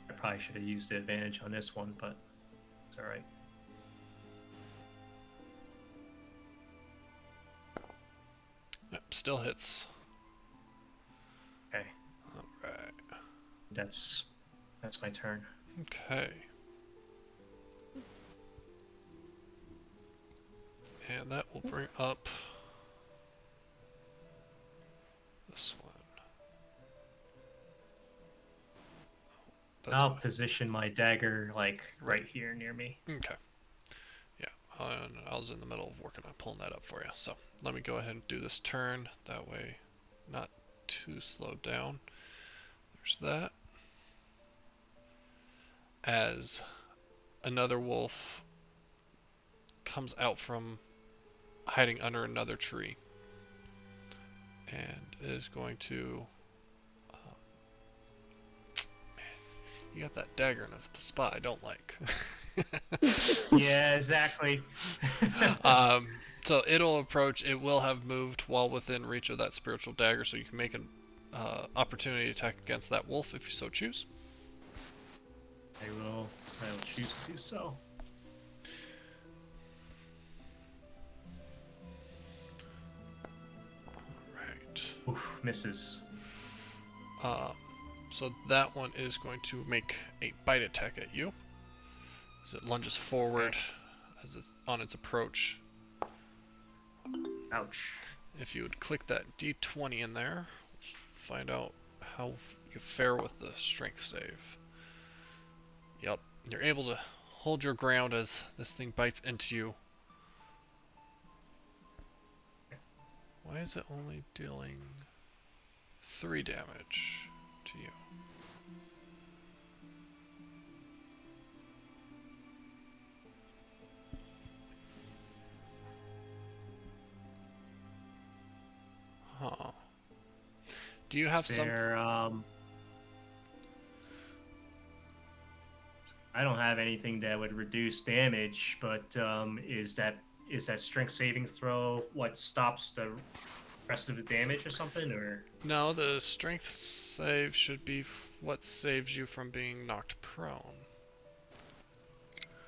I probably should have used the advantage on this one, but it's alright. Yep, still hits. Okay, Alright. that's my turn. Okay. And that will bring up this one. That's I'll fine. position my dagger like right here near me. Okay. Yeah, I was in the middle of working on pulling that up for you. So let me go ahead and do this turn. That way, not too slowed down. There's that. As another wolf comes out from hiding under another tree and is going to man, you got that dagger in a spot I don't like. Yeah, exactly. So it'll approach. It will have moved while within reach of that spiritual dagger, so you can make an opportunity attack against that wolf if you so choose. I will choose to do so. Right. Oof, misses. So that one is going to make a bite attack at you as it lunges forward as it's on its approach. Ouch. If you would click that D20 in there, find out how you fare with the strength save. Yep, you're able to hold your ground as this thing bites into you. Why is it only dealing 3 damage to you? Huh. Do you have some... I don't have anything that would reduce damage, but is that strength saving throw what stops the rest of the damage or something, or? No, the strength save should be what saves you from being knocked prone.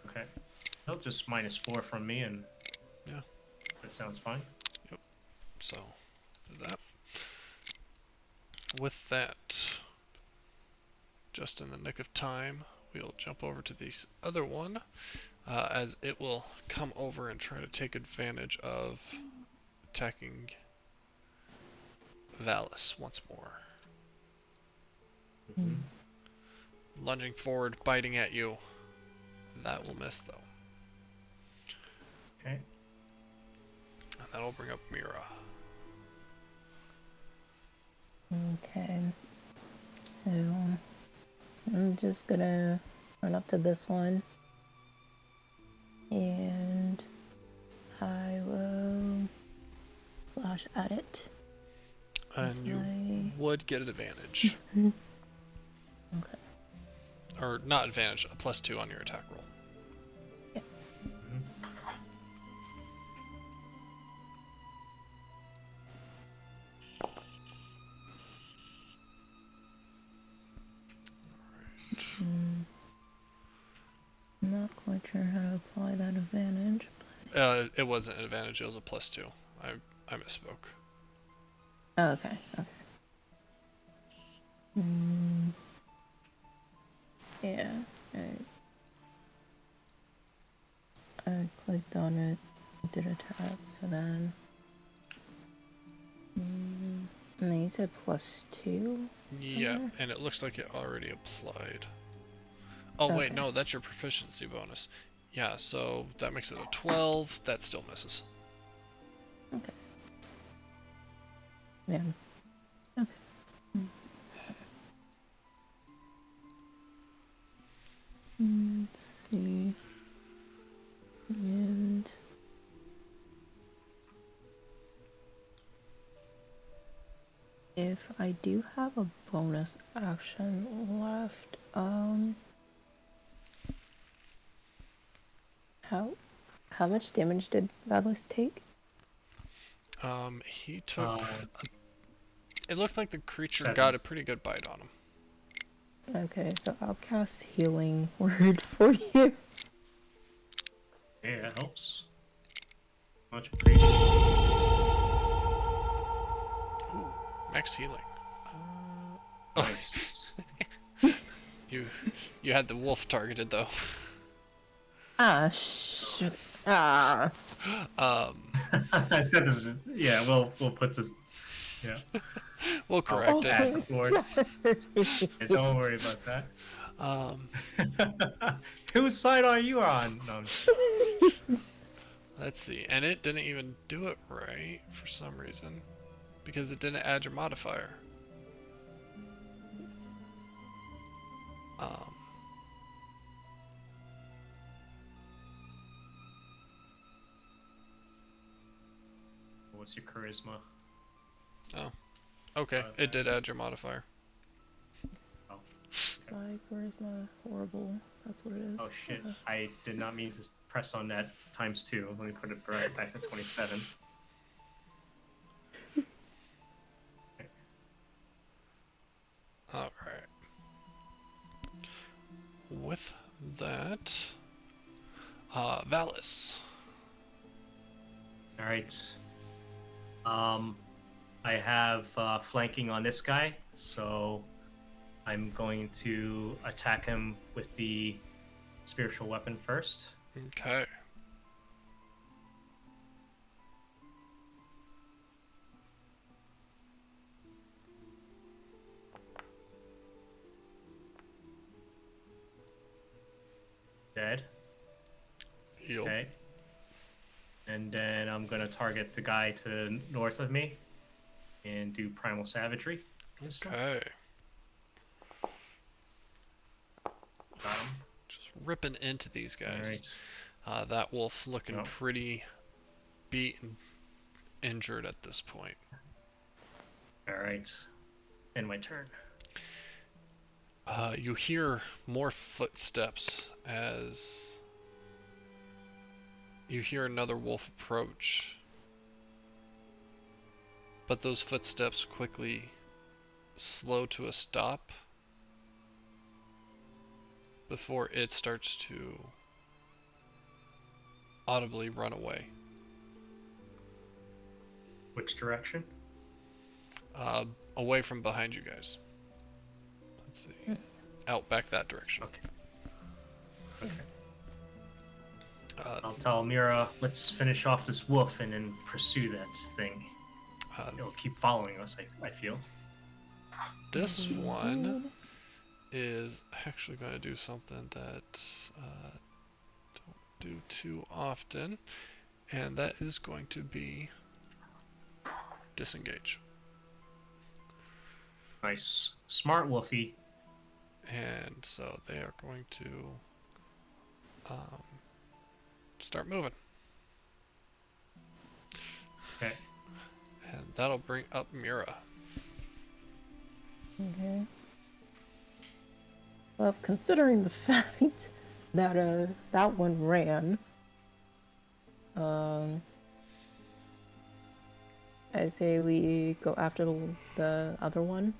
Okay. Well, just -4 from me, and Yeah. that sounds fine. So, do that. With that, just in the nick of time, we'll jump over to this other one, as it will come over and try to take advantage of attacking Valis once more. Lunging forward, biting at you. That will miss, though. Okay. And that'll bring up Mira. Okay. So I'm just gonna run up to this one. And I will slash at it. And you I- would get an advantage. Okay. Or not advantage, a +2 on your attack roll. I'm not quite sure how to apply that advantage. It wasn't an advantage, it was a +2. I misspoke. Oh, okay, okay. Yeah, I clicked on it, did a tap, so then... and then you said +2? Yeah, somewhere? and it looks like it already applied. Oh wait, Okay. no, that's your proficiency bonus. Yeah, so that makes it a 12. That still misses. Okay. Yeah. Okay. Let's see. And if I do have a bonus action left, how much damage did Valis take? He took... it looked like the creature 7. got a pretty good bite on him. Okay, so I'll cast Healing Word for you. Yeah, that helps. Much appreciated. Ooh, max healing. Oh, Nice. you had the wolf targeted though. Shit. Ah. That is, yeah, we'll put the, yeah. We'll correct it. Add forward. Yeah, don't worry about that. Whose side are you on? No, I'm just kidding. Let's see, and it didn't even do it right for some reason, because it didn't add your modifier. What's your charisma? Oh, okay, it did add your modifier. Oh, okay. My charisma horrible. That's what it is. Oh shit! I did not mean to press on that ×2. Let me put it right back to 27. All right. With that, Valis. All right. I have flanking on this guy, so I'm going to attack him with the spiritual weapon first. Okay. Dead. Yup. Okay. And then I'm gonna target the guy to north of me and do primal savagery. Okay. Got him. Just ripping into these guys. Alright. That wolf looking Yep. pretty beat and injured at this point. Alright. End my turn. You hear more footsteps as you hear another wolf approach. But those footsteps quickly slow to a stop before it starts to audibly run away. Which direction? Away from behind you guys. Let's see. Out back that direction. Okay. I'll tell Mira, let's finish off this wolf and then pursue that thing. It'll keep following us, I feel. This one is actually going to do something that don't do too often, and that is going to be disengage. Nice. Smart wolfie. And so they are going to start moving. Okay. And that'll bring up Mira. Okay. Well, considering the fact that that one ran, I say we go after the other one.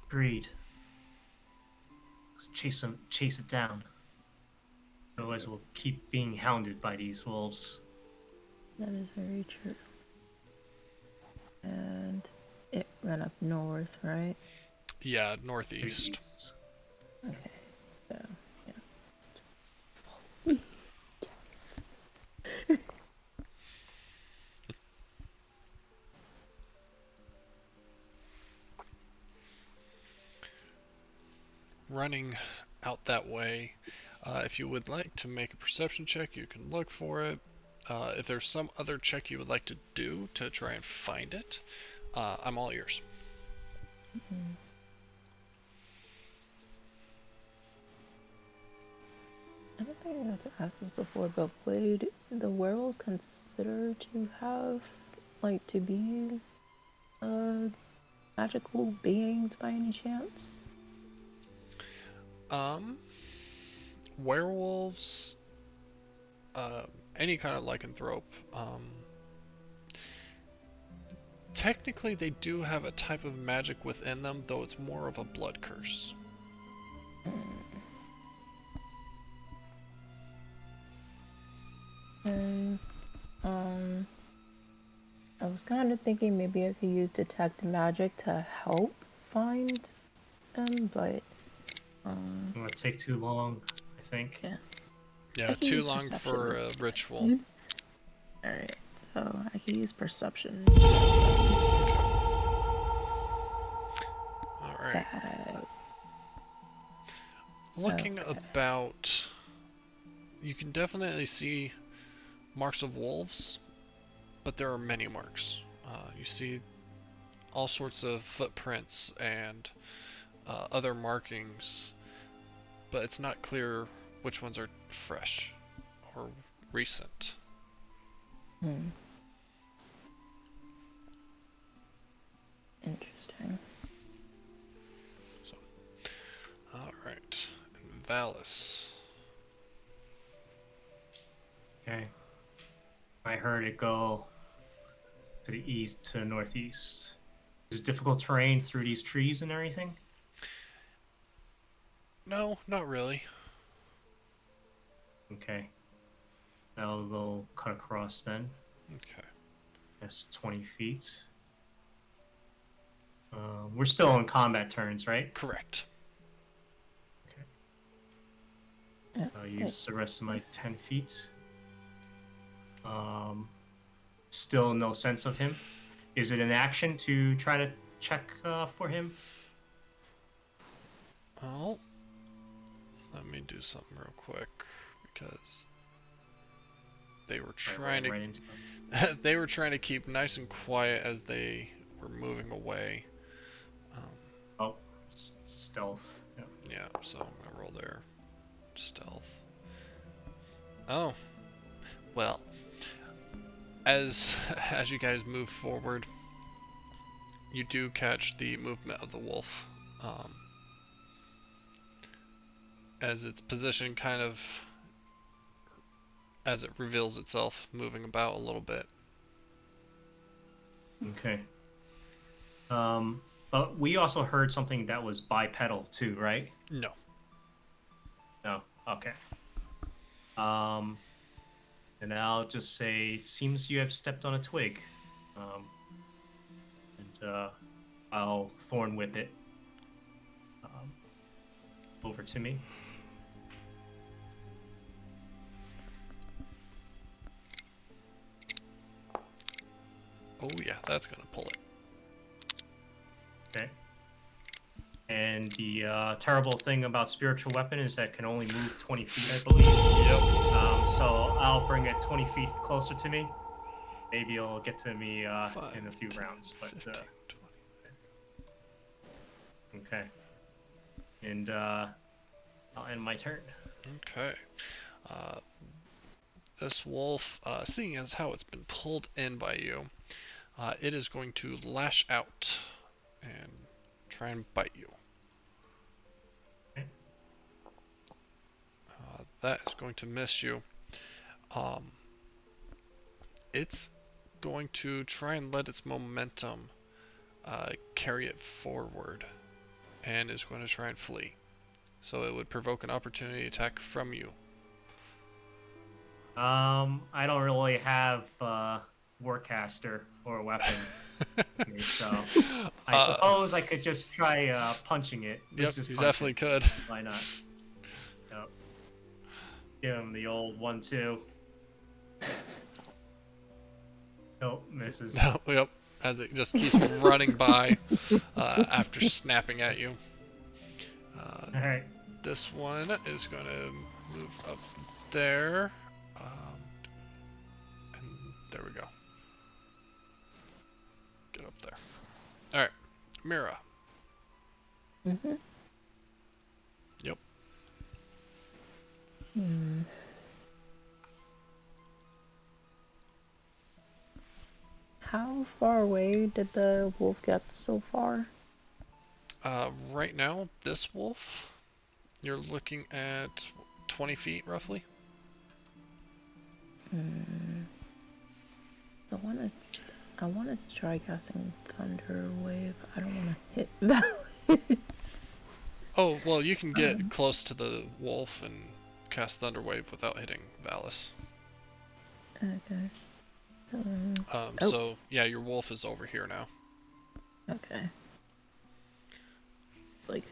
Agreed. Let's chase it down. Otherwise we'll keep being hounded by these wolves. That is very true. And it ran up north, right? Yeah, northeast. Okay. So, yeah. Yes. Running out that way. If you would like to make a perception check, you can look for it. If there's some other check you would like to do to try and find it, I'm all ears. I don't think I got to ask this before, but would the werewolves consider to have, like, to be magical beings by any chance? Werewolves, any kind of lycanthrope, technically they do have a type of magic within them, though it's more of a blood curse. And, I was kind of thinking maybe I could use detect magic to help find them, but, It won't take too long, I think. yeah. Yeah, I can too use long perception for a instead. ritual. Alright, so I can use perception. Alright. Looking about, you can definitely see marks of wolves, but there are many marks. You see all sorts of footprints and other markings, but it's not clear which ones are fresh or recent. Interesting. So, alright. And Valis. Okay. I heard it go to the east, to the northeast. Is it difficult terrain through these trees and everything? No, not really. Okay. I'll go cut across then. Okay. That's 20 feet. We're still in combat turns, right? Correct. Yeah, I'll use the rest of my 10 feet. Still no sense of him. Is it an action to try to check for him? Well, let me do something real quick because they were Right, trying right to into they were trying to keep nice and quiet as they were moving away. Oh, stealth. Yeah. Yeah, so I'm gonna roll their stealth. Oh, well, as as you guys move forward, you do catch the movement of the wolf, as its position kind of as it reveals itself, moving about a little bit. Okay. But we also heard something that was bipedal too, right? No. No. Okay. And I'll just say, seems you have stepped on a twig. And I'll thorn whip it over to me. Oh yeah, that's gonna pull it. Okay. And the terrible thing about spiritual weapon is that it can only move 20 feet, I believe. Yep. So I'll bring it 20 feet closer to me. Maybe it'll get to me 5, in a few 10, rounds. But 15, 20. okay. And I'll end my turn. Okay. This wolf, seeing as how it's been pulled in by you, it is going to lash out and try and bite you. Okay. That is going to miss you. It's going to try and let its momentum carry it forward, and is going to try and flee. So it would provoke an opportunity attack from you. I don't really have Warcaster or a weapon, so I suppose I could just try punching it. Yep, Just you punch definitely it. could. Why not? Yep. Give him the old 1-2. Nope, misses. Yep, as it just keeps running by after snapping at you. All right. This one is going to move up there. And there we go. Get up there. Alright, Mira. Mm-hmm. Yep. How far away did the wolf get so far? Right now, this wolf, you're looking at 20 feet roughly. I wanted to try casting Thunder Wave. I don't want to hit that. Oh, well, you can get close to the wolf and cast Thunder Wave without hitting Valis. Okay. So, yeah, your wolf is over here now. Okay. Like,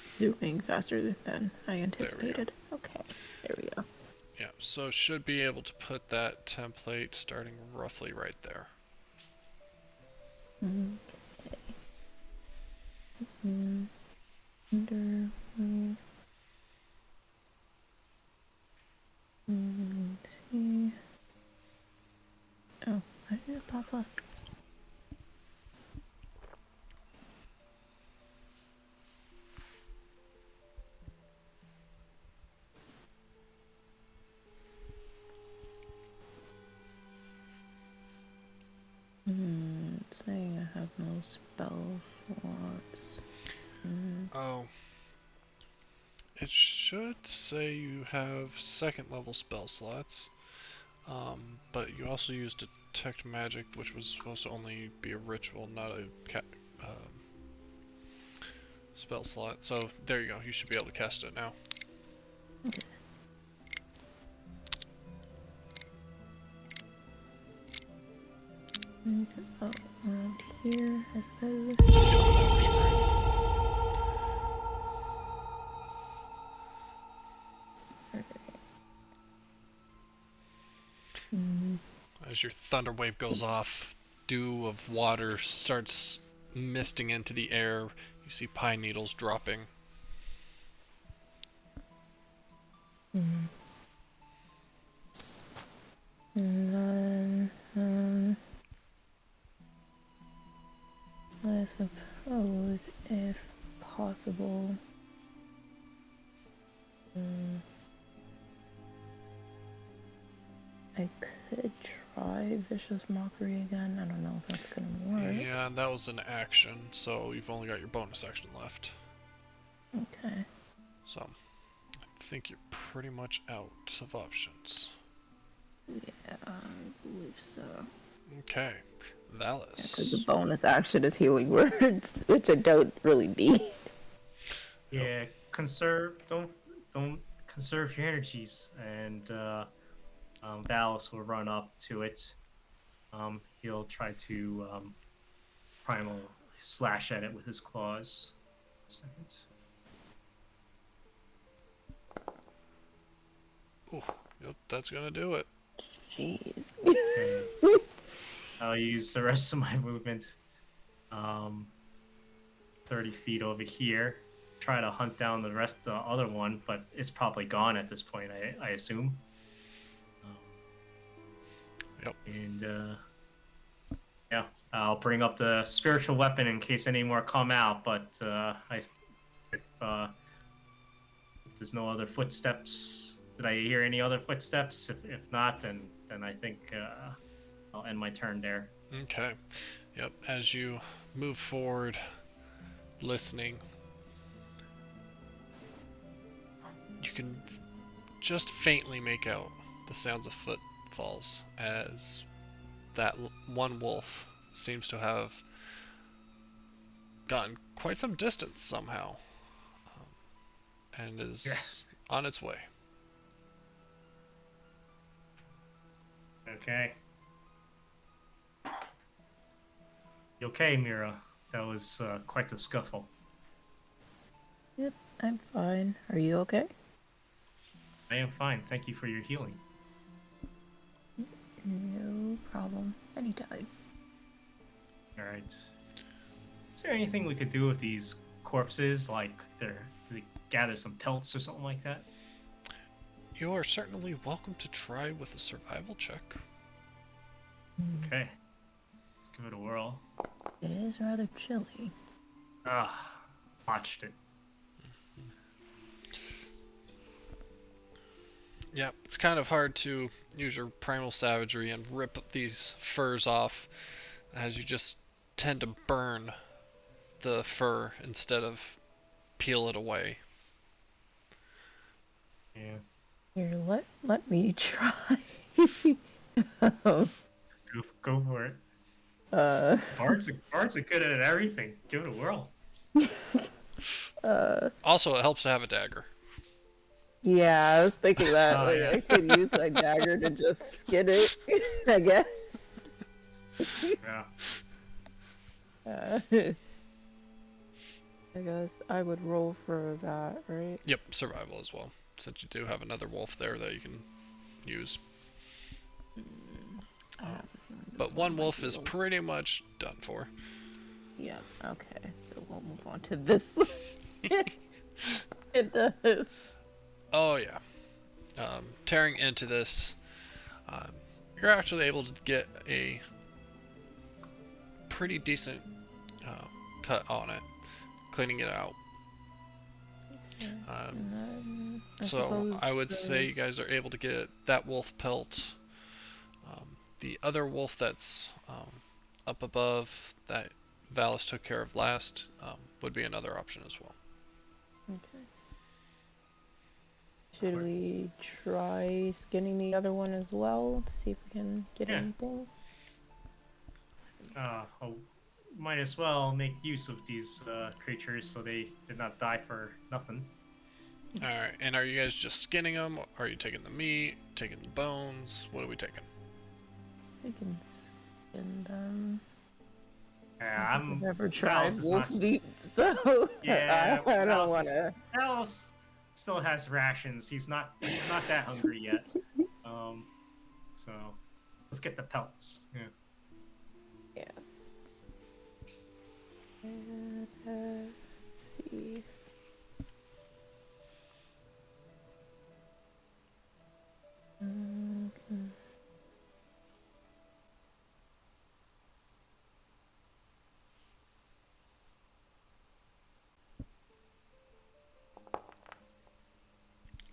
zooming faster than I anticipated. Okay, there we go. Yeah, so should be able to put that template starting roughly right there. Okay. Thunder Wave. Let's see. Oh, why did it pop up? It's saying I have no spell slots. Oh. It should say you have second level spell slots, but you also use Detect Magic, which was supposed to only be a ritual, not a spell slot. So there you go, you should be able to cast it now. Okay. Oh, around here, I suppose. As your thunder wave goes off, dew of water starts misting into the air. You see pine needles dropping. And then, I suppose, if possible, I could try Vicious Mockery again. I don't know if that's gonna work. Yeah, that was an action, so you've only got your bonus action left. Okay. So, I think you're pretty much out of options. Yeah, I believe so. Okay, Because the Valis. bonus action is healing words, which I don't really need. Yeah, don't conserve your energies, and Valis will run up to it. He'll try to primal slash at it with his claws. Second. Ooh, yep, that's gonna do it. Jeez. Okay. I'll use the rest of my movement. 30 feet over here. Try to hunt down the other one, but it's probably gone at this point, I assume. Yep. And yeah, I'll bring up the spiritual weapon in case any more come out. But if there's no other footsteps, did I hear any other footsteps? If not, then I think I'll end my turn there. Okay. Yep, as you move forward, listening, you can just faintly make out the sounds of footfalls as that one wolf seems to have gotten quite some distance somehow, and is on its way. Okay. You okay, Mira? That was quite the scuffle. Yep, I'm fine. Are you okay? I am fine. Thank you for your healing. No problem. Anytime. All right. Is there anything we could do with these corpses? Like, do they gather some pelts or something like that? You are certainly welcome to try with a survival check. Okay. Let's give it a whirl. It is rather chilly. Watched it. Yeah, it's kind of hard to use your primal savagery and rip these furs off, as you just tend to burn the fur instead of peel it away. Yeah. Here, let me try. Go for it. Bards are good at everything. Give it a whirl. Also, it helps to have a dagger. Yeah, I was thinking that. Oh, like, yeah. I could use my dagger to just skin it, I guess. Yeah. I guess I would roll for that, right? Yep, survival as well, since you do have another wolf there that you can use. But one wolf is pretty much done for. Yeah, okay. So we'll move on to this one. It does. Oh yeah. Tearing into this, you're actually able to get a pretty decent cut on it, cleaning it out. And then So suppose I would say you guys are able to get that wolf pelt. The other wolf that's up above that Valis took care of last would be another option as well. Okay. Should we try skinning the other one as well to see if we can get Yeah. anything? Might as well make use of these creatures so they did not die for nothing. Alright, and are you guys just skinning them? Are you taking the meat, taking the bones? What are we taking? We can skin them. Yeah, I've never tried Valis is wolf not- meat, so Yeah, I don't Valis is- want to. Alice still has rations. He's not that hungry yet. So let's get the pelts. Yeah. Yeah. Let's see.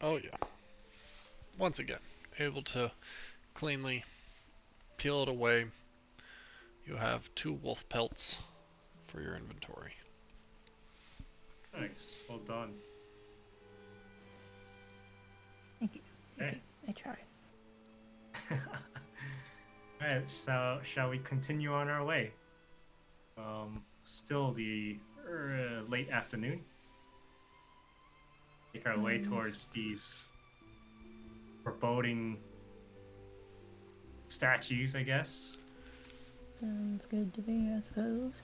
Oh yeah. Once again, able to cleanly peel it away. You have 2 wolf pelts for your inventory. Nice. Well done. Thank you. Thank Okay. you. I tried. Alright, so shall we continue on our way? Still the late afternoon. Make our way towards these foreboding statues, I guess. Sounds good to me, I suppose.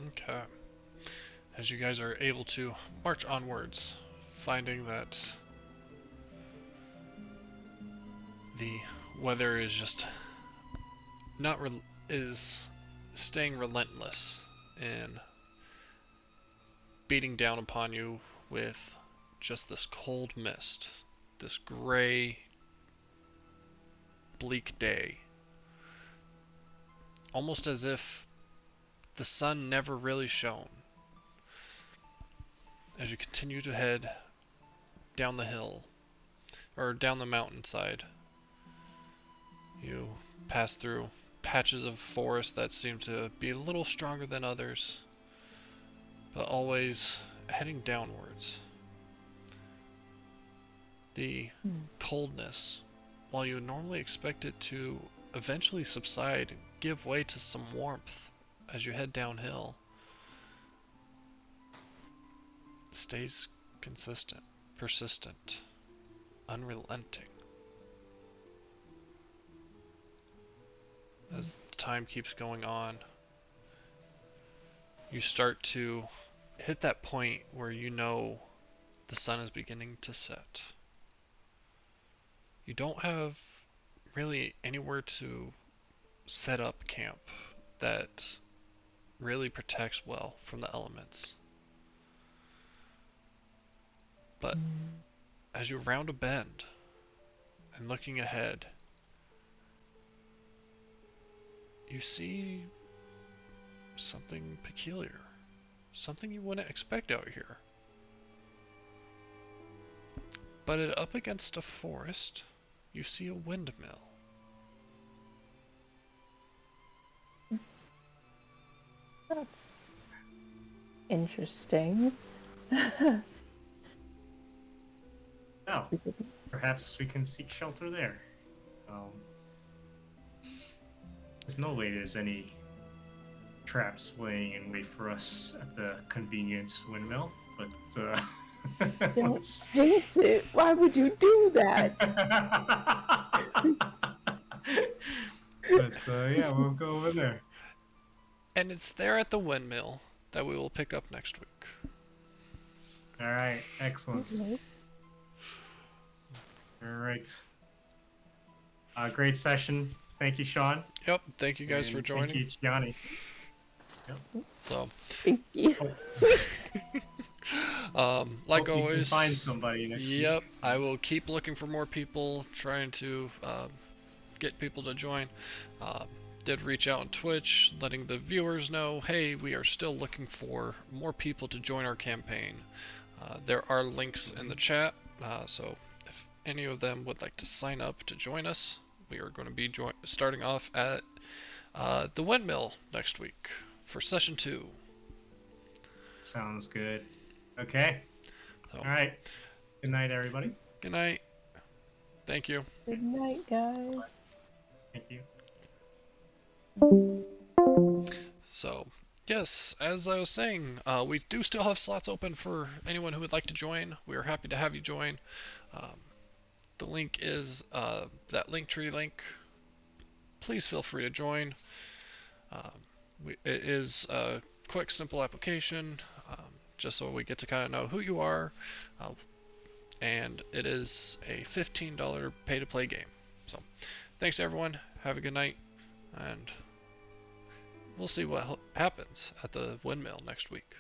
Okay. As you guys are able to march onwards, finding that the weather is just not is staying relentless and beating down upon you with just this cold mist, this gray, bleak day. Almost as if the sun never really shone. As you continue to head down the hill, or down the mountainside, you pass through patches of forest that seem to be a little stronger than others, but always heading downwards. The coldness, while you would normally expect it to eventually subside and give way to some warmth as you head downhill, stays consistent, persistent, unrelenting. As the time keeps going on, you start to hit that point where you know the sun is beginning to set. You don't have really anywhere to set up camp that really protects well from the elements. But as you round a bend and looking ahead, you see something peculiar, something you wouldn't expect out here. But up against a forest, you see a windmill. That's interesting. Now, perhaps we can seek shelter there. There's no way there's any traps laying in wait for us at the convenient windmill, but Don't jinx it. Why would you do that? Yeah, we'll go over there. And it's there at the windmill that we will pick up next week. All right, excellent. Okay. All right. Great session. Thank you, Sean. Yep, thank you guys And for joining. Thank you, Gianni. So, Thank you. like Hope you can always, find somebody next week. yep, I will keep looking for more people, trying to get people to join. Did reach out on Twitch, letting the viewers know, hey, we are still looking for more people to join our campaign. There are links in the chat, so if any of them would like to sign up to join us, we are going to be starting off at the Windmill next week for session 2. Sounds good. Okay. So, All right. Good night, everybody. good night. Thank you. Good night, guys. Thank you. So, yes, as I was saying, we do still have slots open for anyone who would like to join. We are happy to have you join. The link is that Linktree link. Please feel free to join. It is a quick, simple application, just so we get to kind of know who you are. And it is a $15 pay-to-play game. So, thanks everyone. Have a good night, and we'll see what happens at the windmill next week.